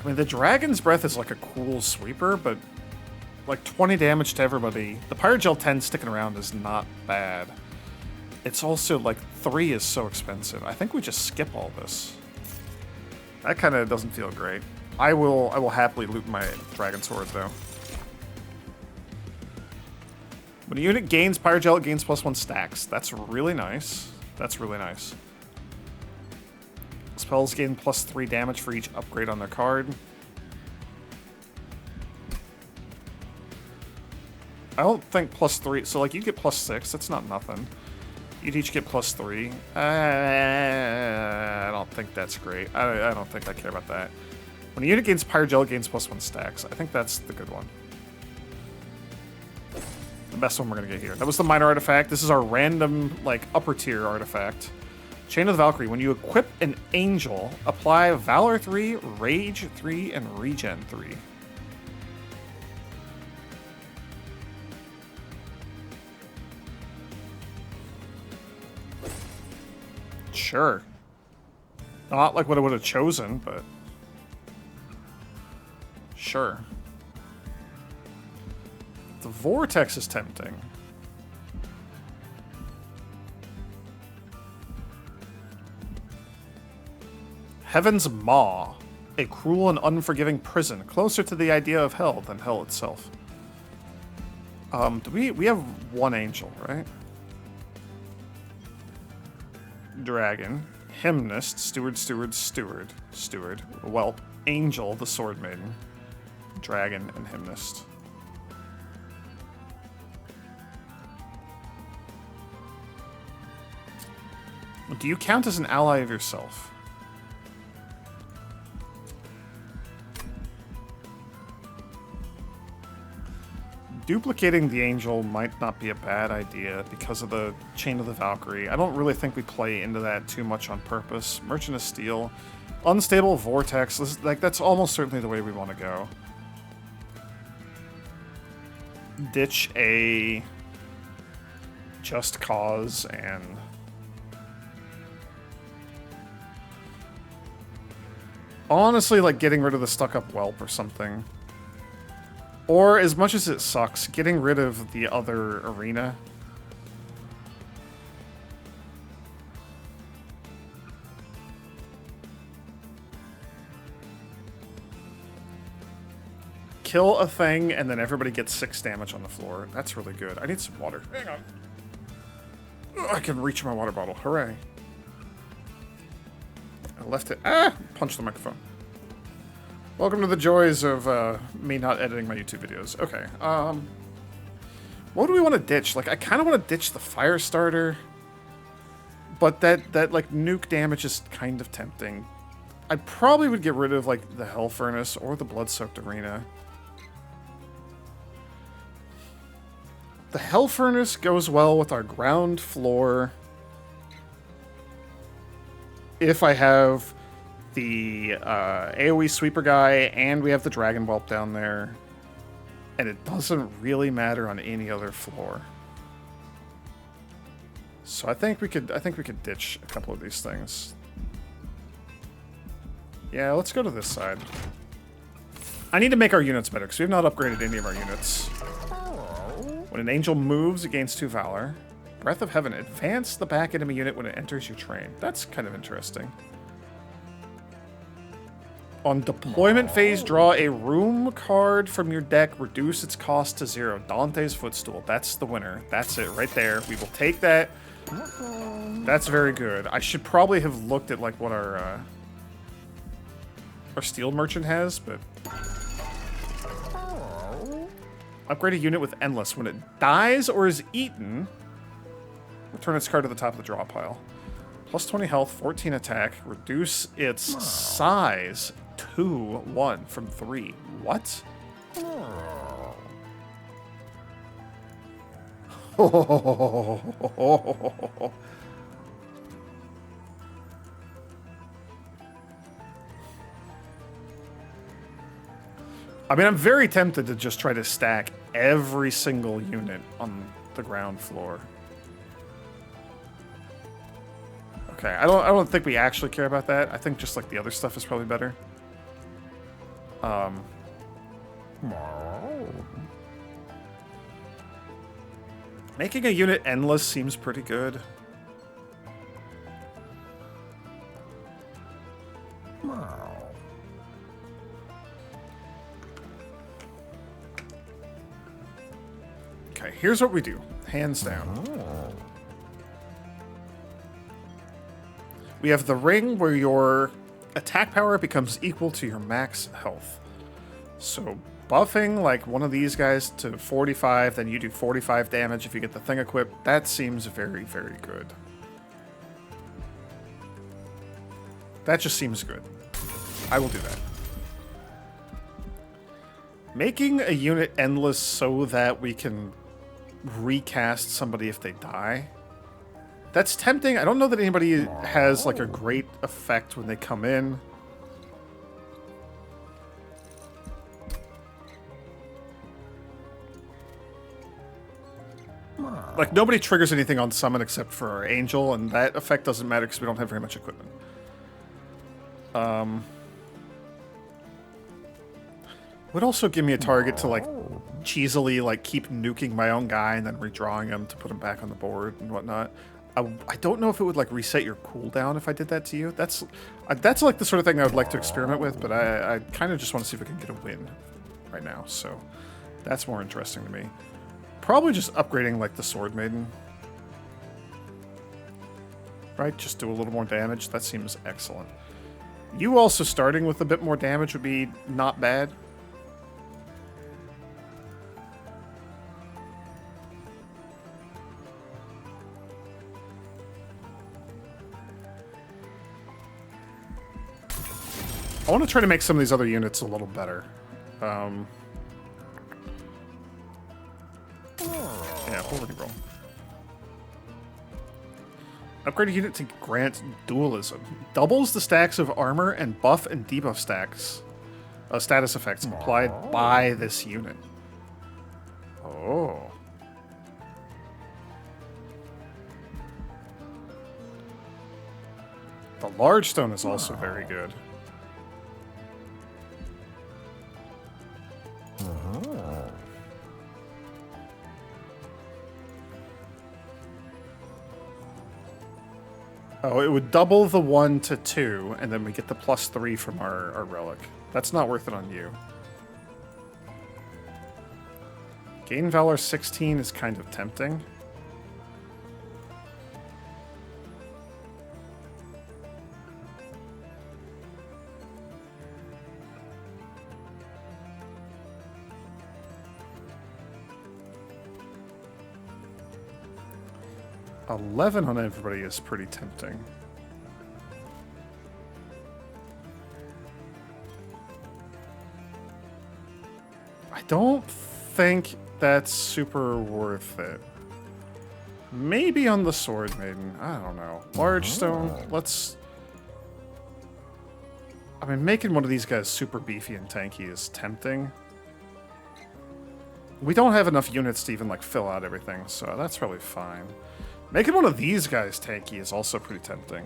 I mean, the Dragon's Breath is like a cool sweeper, but like 20 damage to everybody. The Pyre Gel 10 sticking around is not bad. It's also like 3 is so expensive. I think we just skip all this. That kind of doesn't feel great. I will happily loot my Dragon Sword though. When a unit gains Pyre Gel, it gains +1 stacks. That's really nice. That's really nice. Spells gain +3 damage for each upgrade on their card. I don't think +3, so like you get +6, that's not nothing. You'd each get +3. I don't think that's great. I don't think I care about that. When a unit gains Pyre Gel, it gains +1 stacks. I think that's the good one. The best one we're gonna get here. That was the minor artifact. This is our random, like, upper tier artifact. Chain of the Valkyrie. When you equip an angel, apply Valor 3, Rage 3, and Regen 3. Sure. Not like what I would have chosen, but... Sure. The Vortex is tempting. Heaven's Maw, a cruel and unforgiving prison, closer to the idea of hell than hell itself. We have one angel, right? Dragon, Hymnist, Steward. Well, Angel, the Sword Maiden, Dragon, and Hymnist. Do you count as an ally of yourself? Duplicating the Angel might not be a bad idea because of the Chain of the Valkyrie. I don't really think we play into that too much on purpose. Merchant of Steel. Unstable Vortex. That's almost certainly the way we want to go. Ditch a Just Cause and... Honestly, like getting rid of the stuck-up Whelp or something. Or, as much as it sucks, getting rid of the other arena. Kill a thing, and then everybody gets 6 damage on the floor. That's really good. I need some water. Hang on. Oh, I can reach my water bottle. Hooray. I left it. Ah! Punched the microphone. Welcome to the joys of me not editing my YouTube videos. Okay, what do we want to ditch? Like, I kind of want to ditch the fire starter, but that like nuke damage is kind of tempting. I probably would get rid of like the Hell Furnace or the Blood-Soaked Arena. The Hell Furnace goes well with our ground floor if I have the AoE sweeper guy and we have the dragon whelp down there, and it doesn't really matter on any other floor. So I think we could ditch a couple of these things. Yeah, let's go to this side. I need to make our units better because we have not upgraded any of our units. When an angel moves, it gains 2 Valor. Breath of Heaven. Advance the back enemy unit when it enters your train. That's kind of interesting. On deployment phase, draw a room card from your deck. Reduce its cost to 0. Dante's Footstool. That's the winner. That's it right there. We will take that. That's very good. I should probably have looked at like what our steel merchant has, but... Upgrade a unit with Endless. When it dies or is eaten, return its card to the top of the draw pile. Plus 20 health, 14 attack. Reduce its size to 1 from 3. What? I mean, I'm very tempted to just try to stack every single unit on the ground floor. Okay, I don't think we actually care about that. I think just like the other stuff is probably better. Making a unit endless seems pretty good. Okay, here's what we do. Hands down. We have the ring where your attack power becomes equal to your max health. So buffing like one of these guys to 45, then you do 45 damage if you get the thing equipped. That seems very, very good. That just seems good. I will do that. Making a unit endless so that we can recast somebody if they die. That's tempting. I don't know that anybody has like a great effect when they come in. Like, nobody triggers anything on summon except for our angel, and that effect doesn't matter because we don't have very much equipment. Would also give me a target to, like, cheesily, like, keep nuking my own guy and then redrawing him to put him back on the board and whatnot. I don't know if it would, like, reset your cooldown if I did that to you. That's like, the sort of thing I would like to experiment with, but I kind of just want to see if we can get a win right now, so that's more interesting to me. Probably just upgrading, like, the Sword Maiden. Right? Just do a little more damage. That seems excellent. You also starting with a bit more damage would be not bad. I want to try to make some of these other units a little better. Yeah, forward roll. Upgrade a unit to grant dualism. Doubles the stacks of armor and buff and debuff stacks. Status effects applied by this unit. Oh. The large stone is also very good. Oh, it would double the 1 to 2, and then we get the +3 from our relic. That's not worth it on you. Gain Valor 16 is kind of tempting. $11 on everybody is pretty tempting. I don't think that's super worth it. Maybe on the Sword Maiden. I don't know. Large stone. Let's I mean, making one of these guys super beefy and tanky is tempting. We don't have enough units to even, like, fill out everything, so that's probably fine. Making one of these guys tanky is also pretty tempting.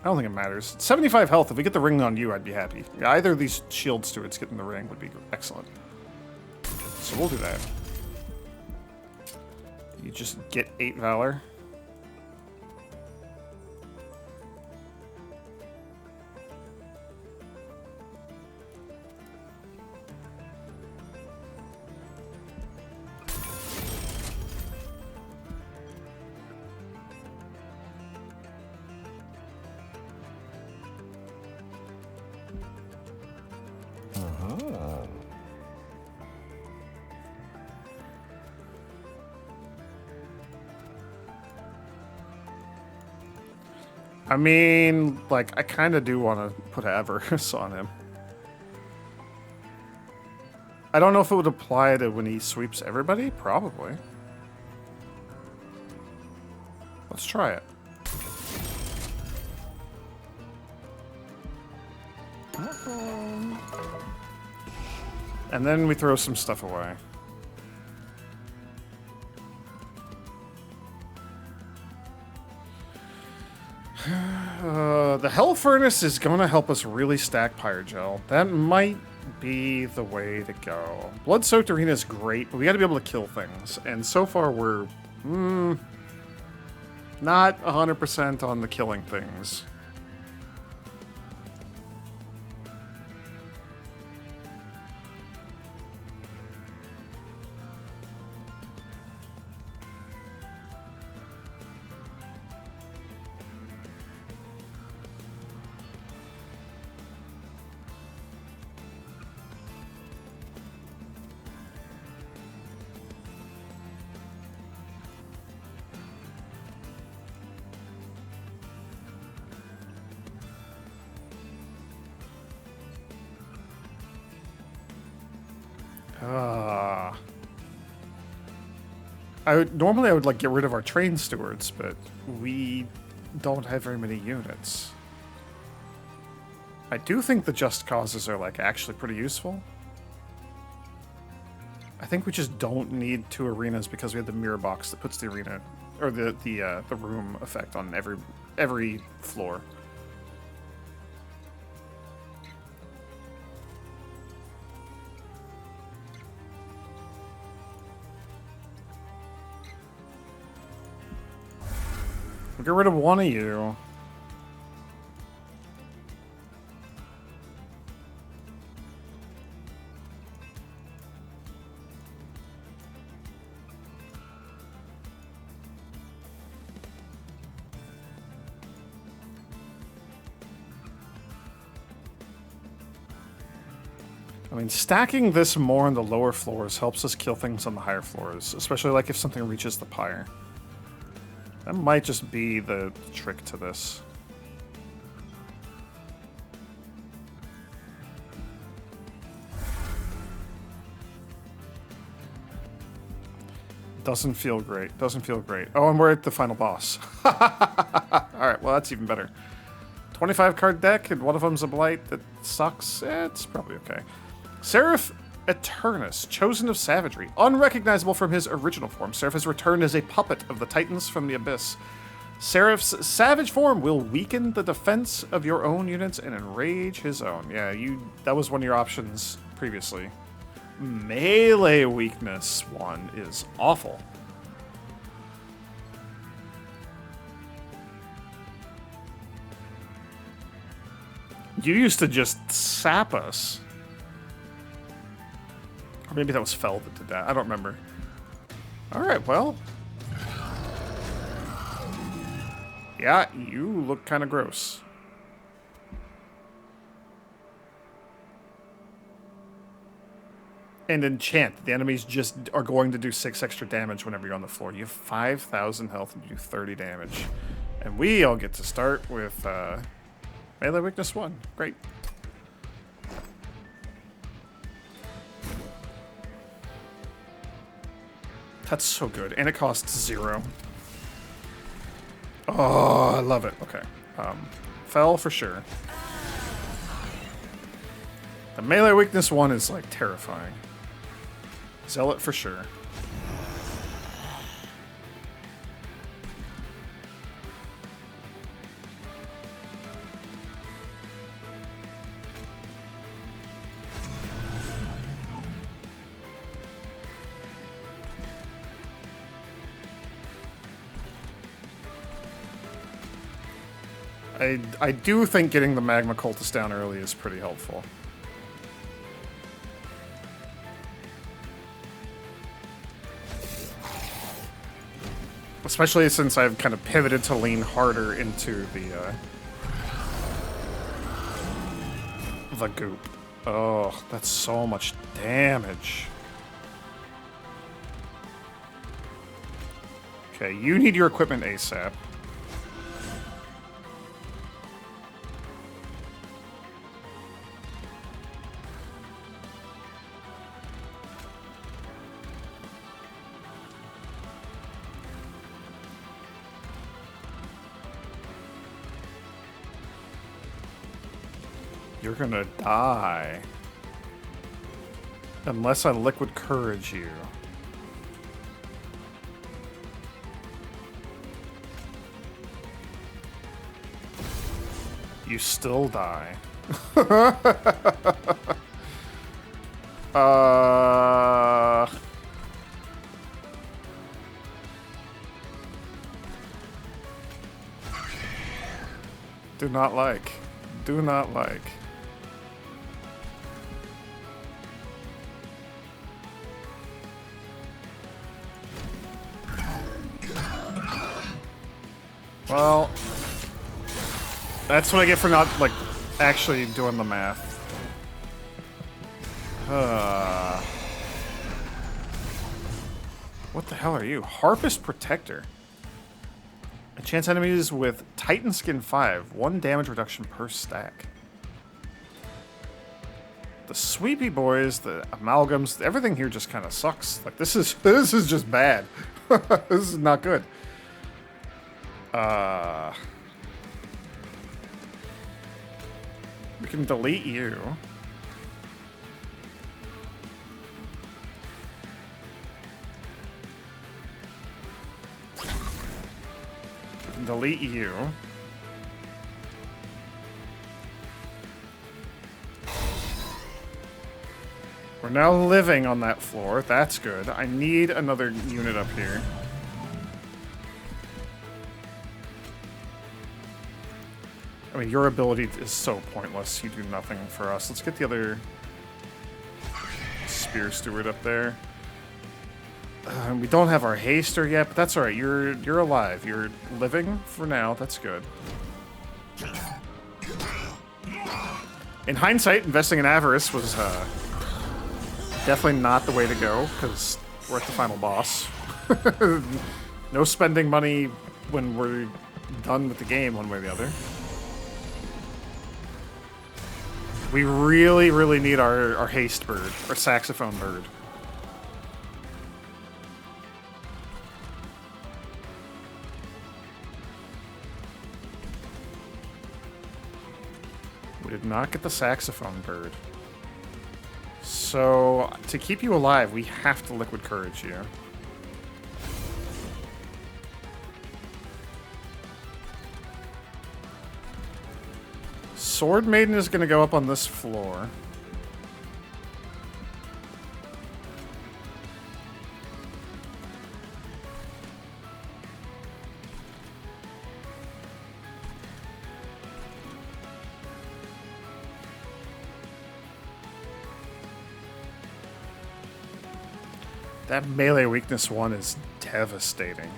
I don't think it matters. 75 health. If we get the ring on you, I'd be happy. Yeah, either of these shield stewards getting the ring would be excellent. So we'll do that. You just get 8 Valor. I mean, like, I kind of do want to put Avarice on him. I don't know if it would apply to when he sweeps everybody. Probably. Let's try it. And then we throw some stuff away. The Hell Furnace is going to help us really stack Pyre Gel. That might be the way to go. Blood-Soaked Arena is great, but we got to be able to kill things. And so far, we're not 100% on the killing things. Normally I would like get rid of our train stewards, but we don't have very many units. I do think the just causes are like actually pretty useful. I think we just don't need 2 arenas because we have the mirror box that puts the arena or the room effect on every floor. We'll get rid of one of you. I mean, stacking this more on the lower floors helps us kill things on the higher floors, especially like if something reaches the pyre. That might just be the trick to this. Doesn't feel great. Doesn't feel great. Oh, and we're at the final boss. Alright, well that's even better. 25 card deck, and one of them's a blight that sucks. It's probably okay. Seraph Eternus, Chosen of Savagery. Unrecognizable from his original form, Seraph has returned as a puppet of the Titans from the Abyss. Seraph's savage form will weaken the defense of your own units and enrage his own. Yeah, that was one of your options previously. Melee weakness 1 is awful. You used to just sap us. Or maybe that was Fell that did that. I don't remember. Alright, well. Yeah, you look kind of gross. And enchant. The enemies just are going to do 6 extra damage whenever you're on the floor. You have 5,000 health and you do 30 damage. And we all get to start with melee weakness 1. Great. That's so good. And it costs 0. Oh, I love it. Okay. Fell for sure. The melee weakness one is like terrifying. Zealot for sure. I do think getting the magma cultist down early is pretty helpful. Especially since I've kind of pivoted to lean harder into the goop. Oh, that's so much damage. Okay, you need your equipment ASAP. You're gonna die. Unless I liquid courage you. You still die. Do not like. Do not like. Well, that's what I get for not, like, actually doing the math. What the hell are you? Harpist Protector. Enchants enemies with Titan Skin 5. 1 damage reduction per stack. The Sweepy Boys, the Amalgams, everything here just kind of sucks. Like, this is just bad. This is not good. We can delete you. We can delete you. We're now living on that floor. That's good. I need another unit up here. I mean, your ability is so pointless. You do nothing for us. Let's get the other Spear Steward up there. We don't have our Haster yet, but that's all right. You're alive. You're living for now. That's good. In hindsight, investing in Avarice was definitely not the way to go, because we're at the final boss. No spending money when we're done with the game, one way or the other. We really, really need our haste bird, our saxophone bird. We did not get the saxophone bird. So, to keep you alive, we have to liquid courage you. Sword Maiden is going to go up on this floor. That melee weakness one is devastating.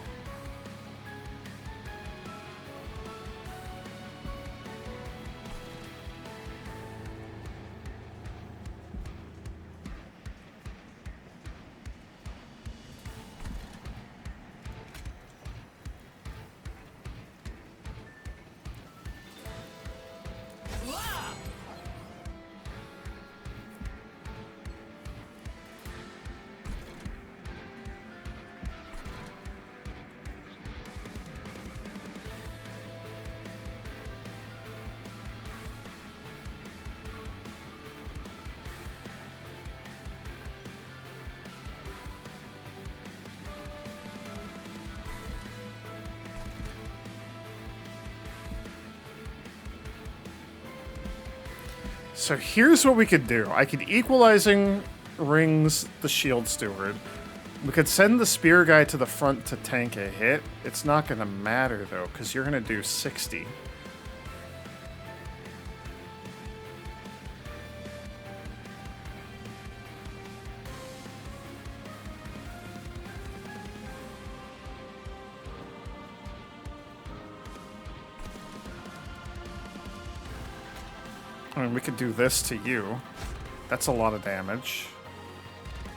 So here's what we could do. I could equalizing rings the shield steward. We could send the spear guy to the front to tank a hit. It's not going to matter, though, because you're going to do 60. I mean, we could do this to you. That's a lot of damage.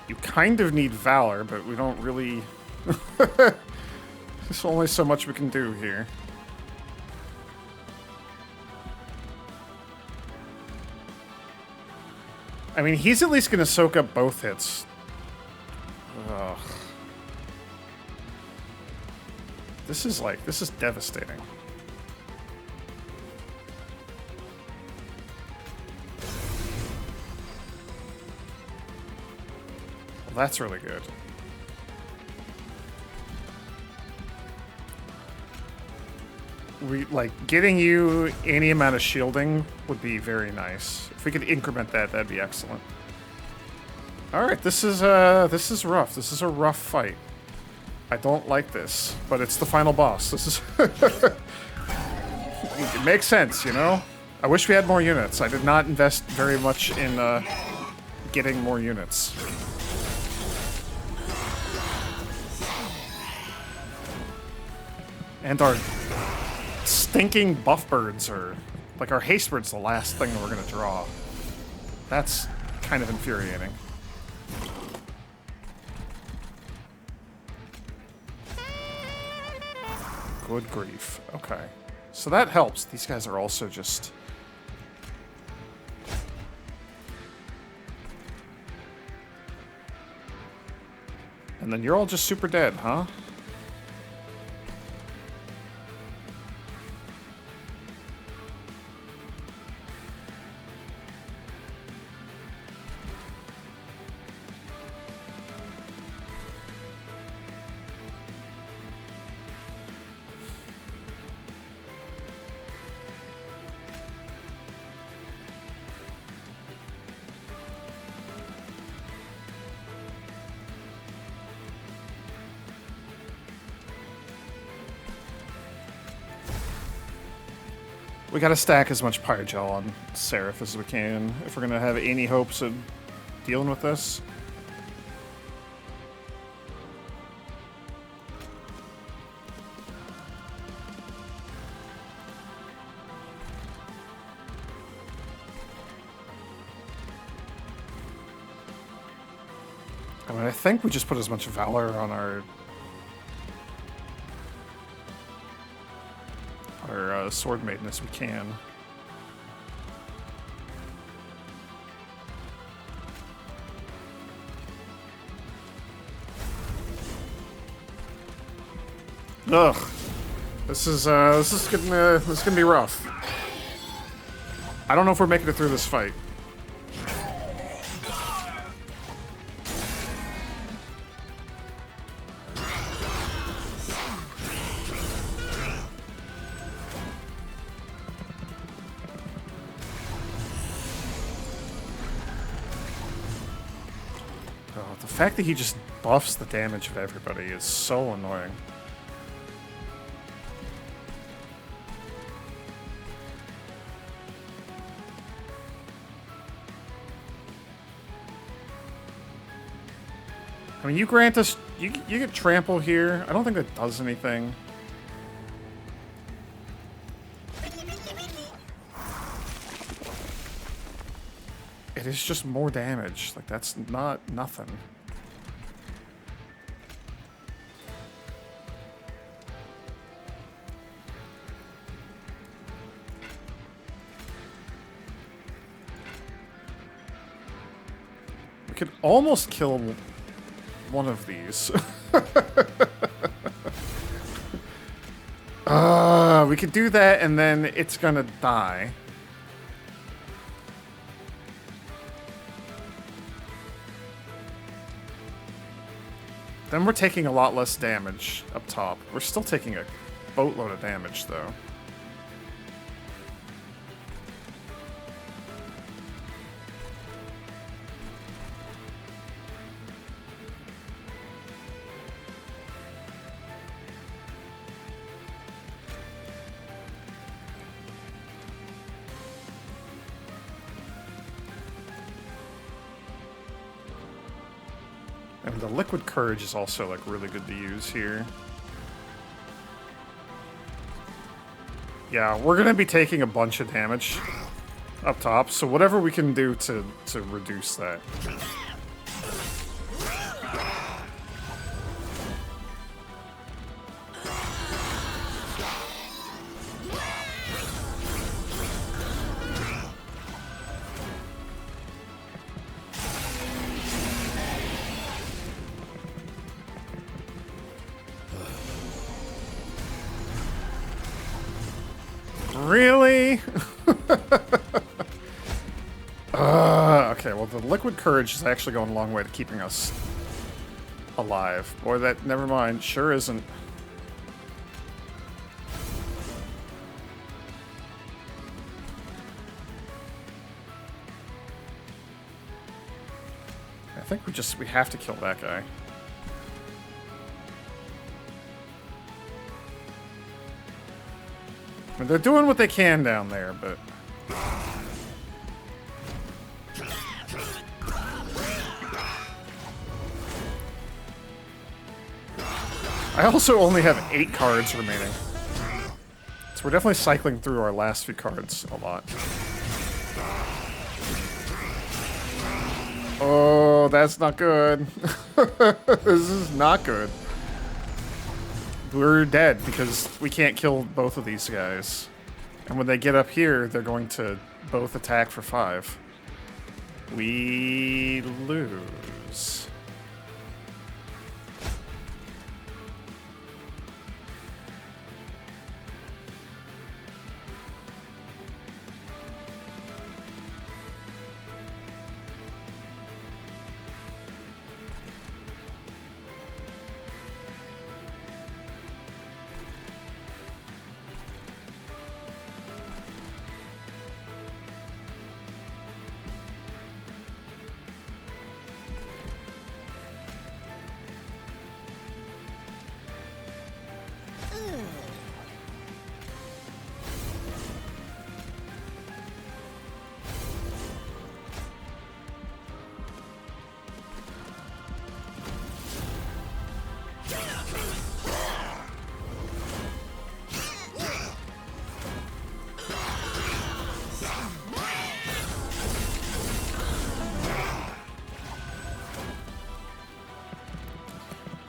You kind of need Valor, but we don't really... There's only so much we can do here. I mean, he's at least going to soak up both hits. Ugh. This is devastating. Well, that's really good. Getting you any amount of shielding would be very nice. If we could increment that, that'd be excellent. Alright, this is rough. This is a rough fight. I don't like this, but it's the final boss. This is... It makes sense, you know? I wish we had more units. I did not invest very much in getting more units. And our stinking buff birds are... Like, our haste bird's the last thing we're gonna draw. That's kind of infuriating. Good grief. Okay. So that helps. These guys are also just... And then you're all just super dead, huh? We gotta stack as much Pyre gel on Seraph as we can if we're gonna have any hopes of dealing with this. I mean, I think we just put as much Valor on our Sword Maiden as we can. Ugh. This is gonna be rough. I don't know if we're making it through this fight. The fact that he just buffs the damage of everybody is so annoying. I mean, you grant us... You get trample here. I don't think that does anything. It is just more damage. Like, that's not nothing. We could almost kill one of these. We could do that and then it's gonna die. Then we're taking a lot less damage up top. We're still taking a boatload of damage, though. The liquid courage is also like really good to use here. Yeah, we're gonna be taking a bunch of damage up top, so whatever we can do to reduce that. Really? Okay, well, the liquid courage is actually going a long way to keeping us alive. Boy, that, never mind, sure isn't. I think we have to kill that guy. I mean, they're doing what they can down there, but... I also only have 8 cards remaining. So we're definitely cycling through our last few cards a lot. Oh, that's not good. This is not good. We're dead because we can't kill both of these guys. And when they get up here, they're going to both attack for 5. We lose.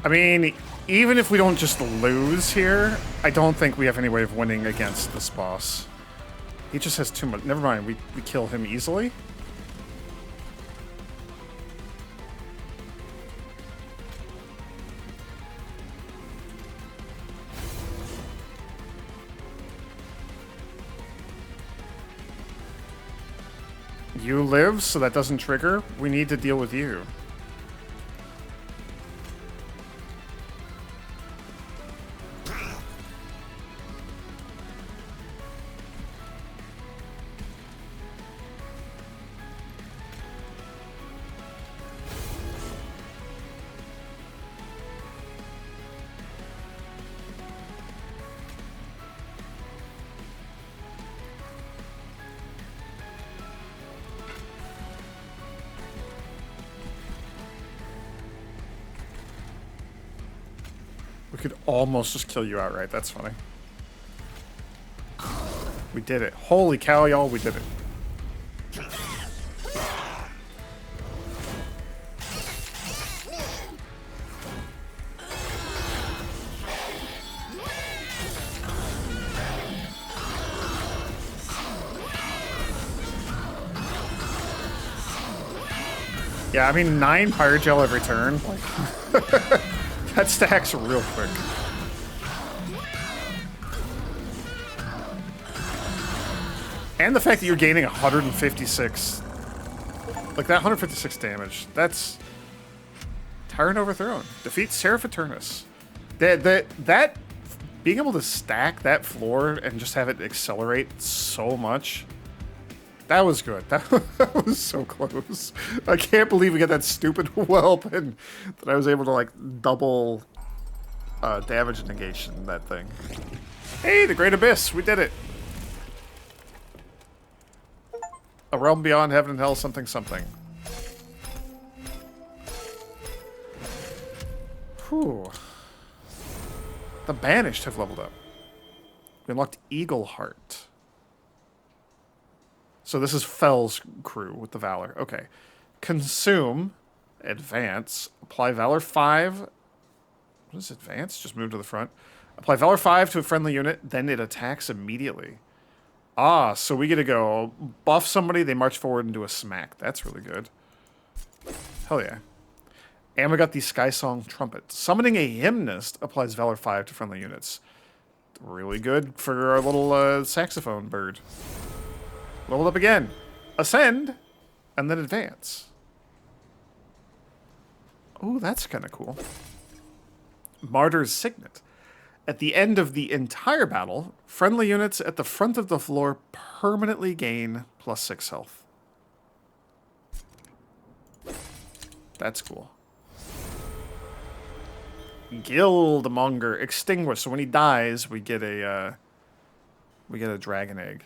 I mean, even if we don't just lose here, I don't think we have any way of winning against this boss. He just has too much. Never mind, we kill him easily. You live, so that doesn't trigger. We need to deal with you. We could almost just kill you outright. That's funny. We did it. Holy cow, y'all, we did it. Yeah, I mean, 9 Pyre Gel every turn. That stacks real quick. And the fact that you're gaining 156. Like, that 156 damage. That's... Tyrant Overthrown. Defeats Seraph Eternus. That... Being able to stack that floor and just have it accelerate so much... That was good. That was so close. I can't believe we got that stupid whelp and that I was able to, like, double damage negation in that thing. Hey, the Great Abyss! We did it! A realm beyond heaven and hell, something, something. Whew. The Banished have leveled up. We unlocked Eagle Heart. So this is Fell's crew with the Valor. Okay. Consume. Advance. Apply Valor 5. What is advance? Just move to the front. Apply Valor 5 to a friendly unit, then it attacks immediately. Ah, so we get to go buff somebody, they march forward and do a smack. That's really good. Hell yeah. And we got the Sky Song Trumpet. Summoning a Hymnist applies Valor 5 to friendly units. Really good for our little saxophone bird. Level up again. Ascend, and then advance. Ooh, that's kind of cool. Martyr's Signet. At the end of the entire battle, friendly units at the front of the floor permanently gain +6 health. That's cool. Guildmonger Extinguish. So when he dies, we get a dragon egg.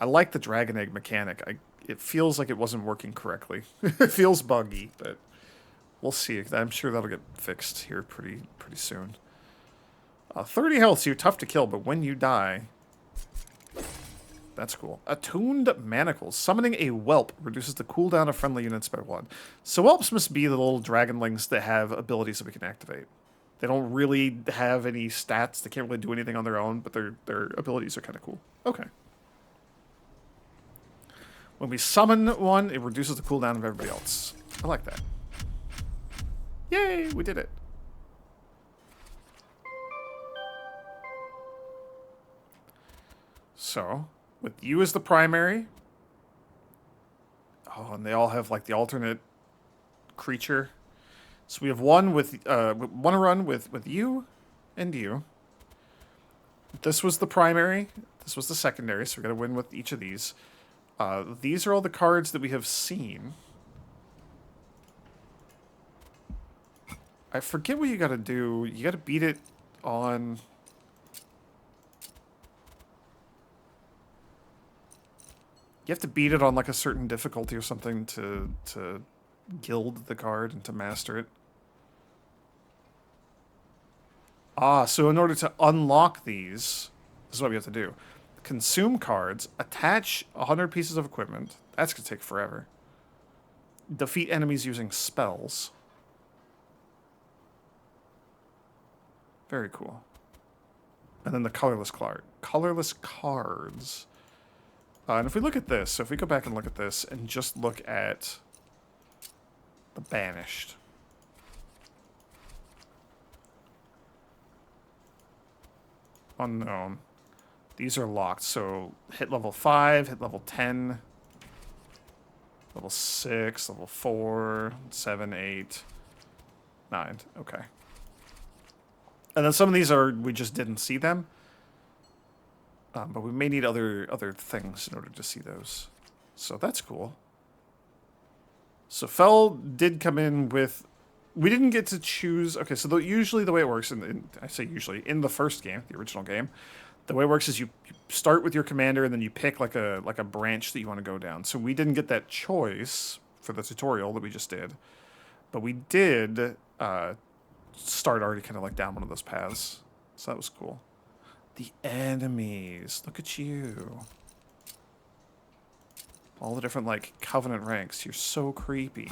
I like the dragon egg mechanic. It feels like it wasn't working correctly. It feels buggy, but we'll see. I'm sure that'll get fixed here pretty soon. 30 health, so you're tough to kill, but when you die... That's cool. Attuned Manacles. Summoning a Whelp reduces the cooldown of friendly units by 1. So Whelps must be the little dragonlings that have abilities that we can activate. They don't really have any stats. They can't really do anything on their own, but their abilities are kind of cool. Okay. When we summon one, it reduces the cooldown of everybody else. I like that. Yay, we did it. So, with you as the primary. Oh, and they all have like the alternate creature. So we have one with one run with you and you. This was the primary. This was the secondary. So we got to win with each of these. These are all the cards that we have seen. I forget what you got to do. You got to beat it on. You have to beat it on like a certain difficulty or something to guild the card and to master it. Ah, so in order to unlock these, this is what we have to do. Consume cards, attach 100 pieces of equipment. That's going to take forever. Defeat enemies using spells. Very cool. And then the colorless card. Colorless cards. And if we look at this, so if we go back and look at this and just look at the Banished. Unknown. These are locked, so hit level 5, hit level 10, level 6, level 4, 7, 8, 9. Okay. And then some of these are, we just didn't see them. But we may need other things in order to see those. So that's cool. So Fell did come in with... We didn't get to choose... Okay, so usually the way it works, I say usually, in the first game, the original game, the way it works is you start with your commander and then you pick like a branch that you want to go down. So we didn't get that choice for the tutorial that we just did. But we did start already kind of like down one of those paths. So that was cool. The enemies. Look at you. All the different, like, Covenant ranks. You're so creepy.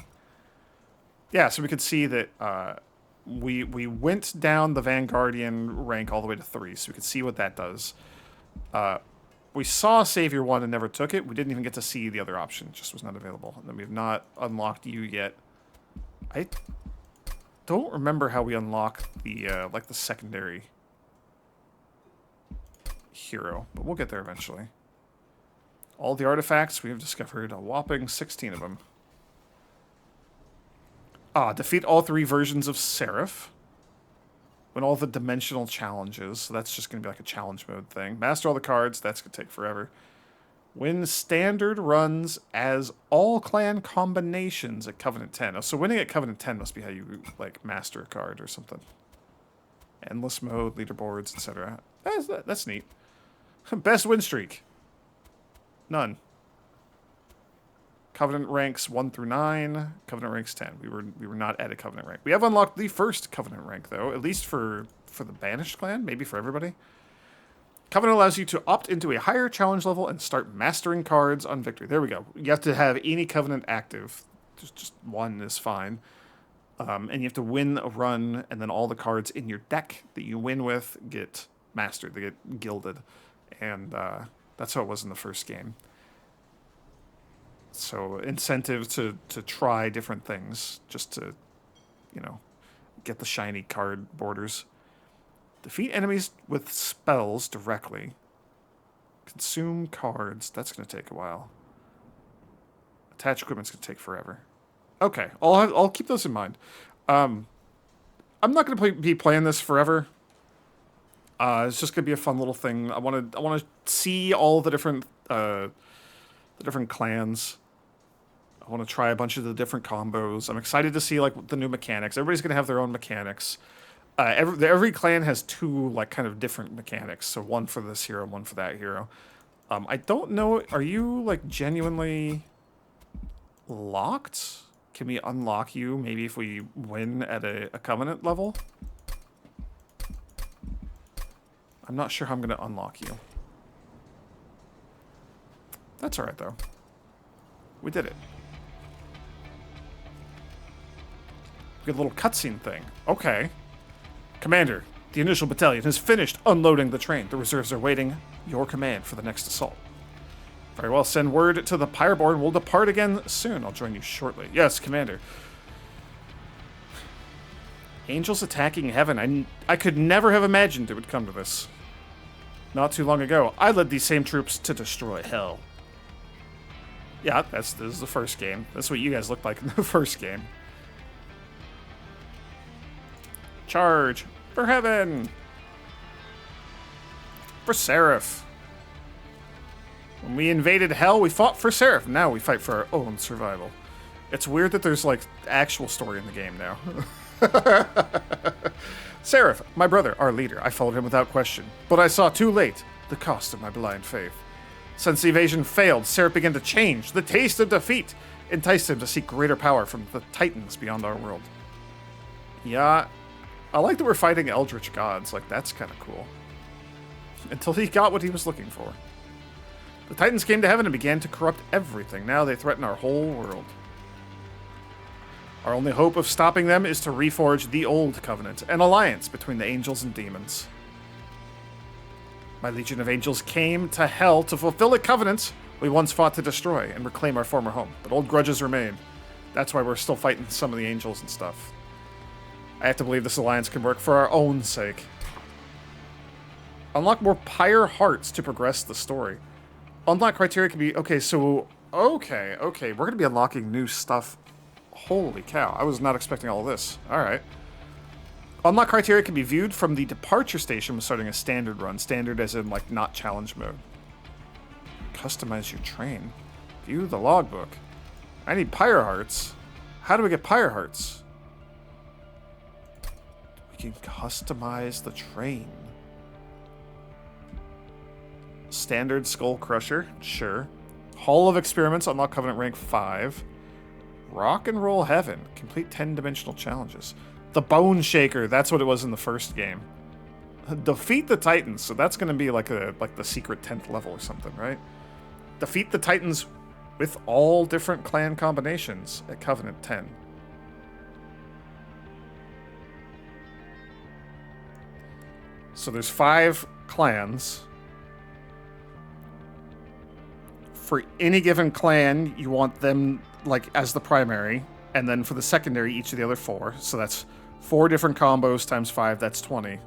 Yeah, so we could see that we went down the Vanguardian rank all the way to 3, so we could see what that does. We saw Savior 1 and never took it. We didn't even get to see the other option. It just was not available. And then we have not unlocked you yet. I don't remember how we unlock the, like, the secondary hero, but we'll get there eventually. All the artifacts, we have discovered a whopping 16 of them. Defeat all 3 versions of Seraph. Win all the dimensional challenges, so that's just going to be like a challenge mode thing. Master all the cards, that's going to take forever. Win standard runs as all clan combinations at Covenant 10. Oh, so winning at Covenant 10 must be how you, like, master a card or something. Endless mode, leaderboards, etc. That's neat. Best win streak. None. Covenant ranks 1 through 9. Covenant ranks 10. We were not at a Covenant rank. We have unlocked the first Covenant rank, though, at least for the Banished clan, maybe for everybody. Covenant allows you to opt into a higher challenge level and start mastering cards on victory. There we go. You have to have any Covenant active. Just one is fine. And you have to win a run, and then all the cards in your deck that you win with get mastered. They get gilded. And that's how it was in the first game. So incentive to try different things just to, you know, get the shiny card borders. Defeat enemies with spells directly. Consume cards. That's going to take a while. Attach equipment's going to take forever. Okay, I'll keep those in mind. I'm not going to be playing this forever. It's just going to be a fun little thing. I want to see all the different clans. I want to try a bunch of the different combos. I'm excited to see like the new mechanics. Everybody's going to have their own mechanics. Every clan has 2 like kind of different mechanics. So one for this hero, one for that hero. I don't know. Are you like genuinely locked? Can we unlock you maybe if we win at a Covenant level? I'm not sure how I'm going to unlock you. That's alright though. We did it. We get a little cutscene thing. Okay. Commander, the initial battalion has finished unloading the train. The reserves are waiting your command for the next assault. Very well, send word to the Pyre board. We'll depart again soon. I'll join you shortly. Yes, Commander. Angels attacking heaven. I could never have imagined it would come to this. Not too long ago, I led these same troops to destroy hell. Yeah, this is the first game. That's what you guys looked like in the first game. Charge for heaven! For Seraph. When we invaded hell, we fought for Seraph. Now we fight for our own survival. It's weird that there's, like, actual story in the game now. Seraph, my brother, our leader. I followed him without question. But I saw too late the cost of my blind faith. Since the evasion failed, Seraph began to change. The taste of defeat enticed him to seek greater power from the titans beyond our world. Yeah, I like that we're fighting eldritch gods. Like, that's kind of cool. Until he got what he was looking for. The titans came to heaven and began to corrupt everything. Now they threaten our whole world. Our only hope of stopping them is to reforge the old covenant, an alliance between the angels and demons. My legion of angels came to hell to fulfill a covenant we once fought to destroy and reclaim our former home, but old grudges remain. That's why we're still fighting some of the angels and stuff. I have to believe this alliance can work for our own sake. Unlock more Pyre hearts to progress the story. Unlock criteria can be... Okay, so... Okay. We're going to be unlocking new stuff. Holy cow. I was not expecting all of this. Alright. Unlock criteria can be viewed from the departure station when starting a standard run. Standard as in, like, not challenge mode. Customize your train. View the logbook. I need Pyre hearts. How do we get Pyre hearts? We can customize the train. Standard Skull Crusher, sure. Hall of Experiments, unlock Covenant rank 5. Rock and Roll Heaven, complete 10-dimensional challenges. The Bone Shaker, that's what it was in the first game. Defeat the Titans, so that's going to be like the secret 10th level or something, right? Defeat the Titans with all different clan combinations at Covenant 10. So there's 5 clans. For any given clan, you want them, like, as the primary, and then for the secondary, each of the other 4. So that's 4 different combos times 5, that's 20.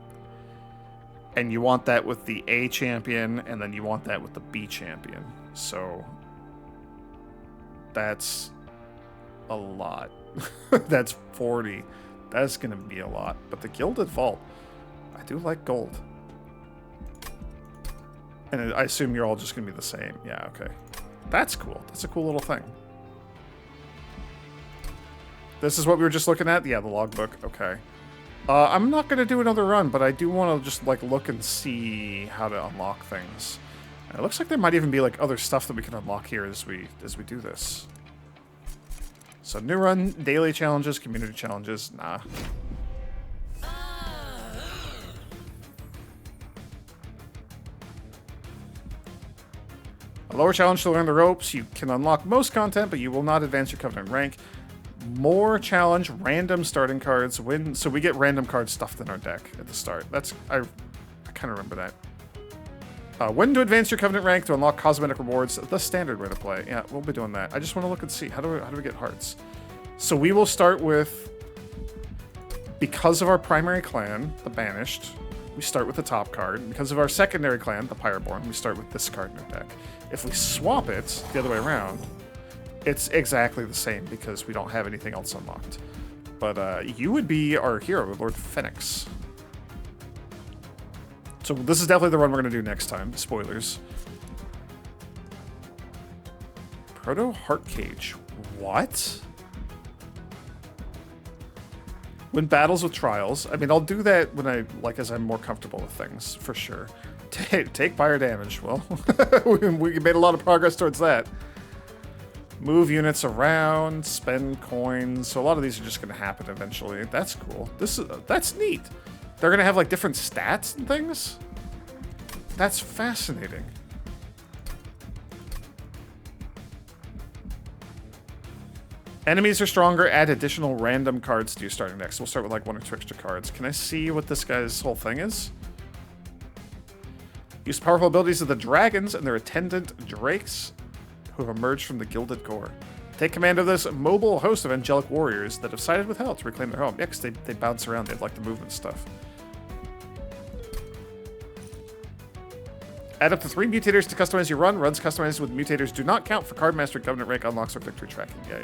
And you want that with the A champion, and then you want that with the B champion. So that's a lot. That's 40. That's going to be a lot. But the Gilded Vault, I do like gold. And I assume you're all just going to be the same. Yeah, okay. That's cool. That's a cool little thing. This is what we were just looking at? Yeah, the logbook. Okay. I'm not going to do another run, but I do want to just, like, look and see how to unlock things. And it looks like there might even be, like, other stuff that we can unlock here as we do this. So new run, daily challenges, community challenges, nah. A lower challenge to learn the ropes. You can unlock most content, but you will not advance your Covenant rank. More challenge, random starting cards. Win, so we get random cards stuffed in our deck at the start. That's I kind of remember that. When to advance your Covenant rank to unlock cosmetic rewards. The standard way to play. Yeah, we'll be doing that. I just want to look and see how do we get hearts. So we will start with, because of our primary clan, the Banished. We start with the top card. Because of our secondary clan, the Pyreborn, we start with this card in our deck. If we swap it the other way around, it's exactly the same because we don't have anything else unlocked. But you would be our hero, Lord Phoenix. So this is definitely the run we're going to do next time. Spoilers. Proto Heart Cage. What? When battles with trials. I mean, I'll do that when as I'm more comfortable with things, for sure. Take fire damage. Well, we made a lot of progress towards that. Move units around, spend coins. So a lot of these are just going to happen eventually. That's cool. That's neat. They're going to have like different stats and things. That's fascinating. Enemies are stronger. Add additional random cards to your starting deck. So we'll start with like 1 or 2 extra cards. Can I see what this guy's whole thing is? Use powerful abilities of the dragons and their attendant drakes who have emerged from the gilded gore. Take command of this mobile host of angelic warriors that have sided with hell to reclaim their home. Yeah, because they bounce around. They have like the movement stuff. Add up to 3 mutators to customize your run. Runs customized with mutators do not count for card mastery, covenant rank unlocks, or victory tracking. Yeah.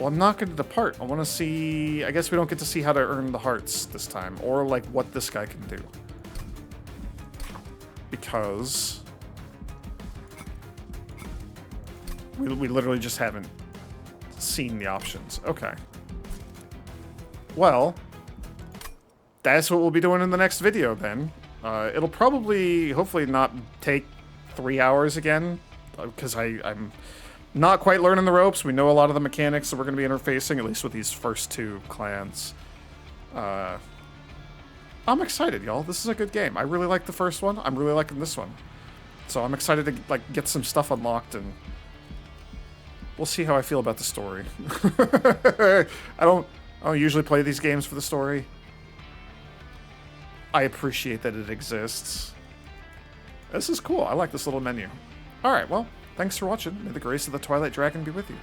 Well, I'm not going to depart. I want to see... I guess we don't get to see how to earn the hearts this time. Or, like, what this guy can do. Because... We literally just haven't seen the options. Okay. Well... That's what we'll be doing in the next video, then. It'll probably, hopefully not take 3 hours again. Because I'm... not quite learning the ropes. We know a lot of the mechanics that we're going to be interfacing, at least with these first 2 clans. I'm excited, y'all. This is a good game. I really like the first one. I'm really liking this one. So I'm excited to like get some stuff unlocked, and we'll see how I feel about the story. I don't usually play these games for the story. I appreciate that it exists. This is cool. I like this little menu. All right, well, thanks for watching. May the grace of the Twilight Dragon be with you.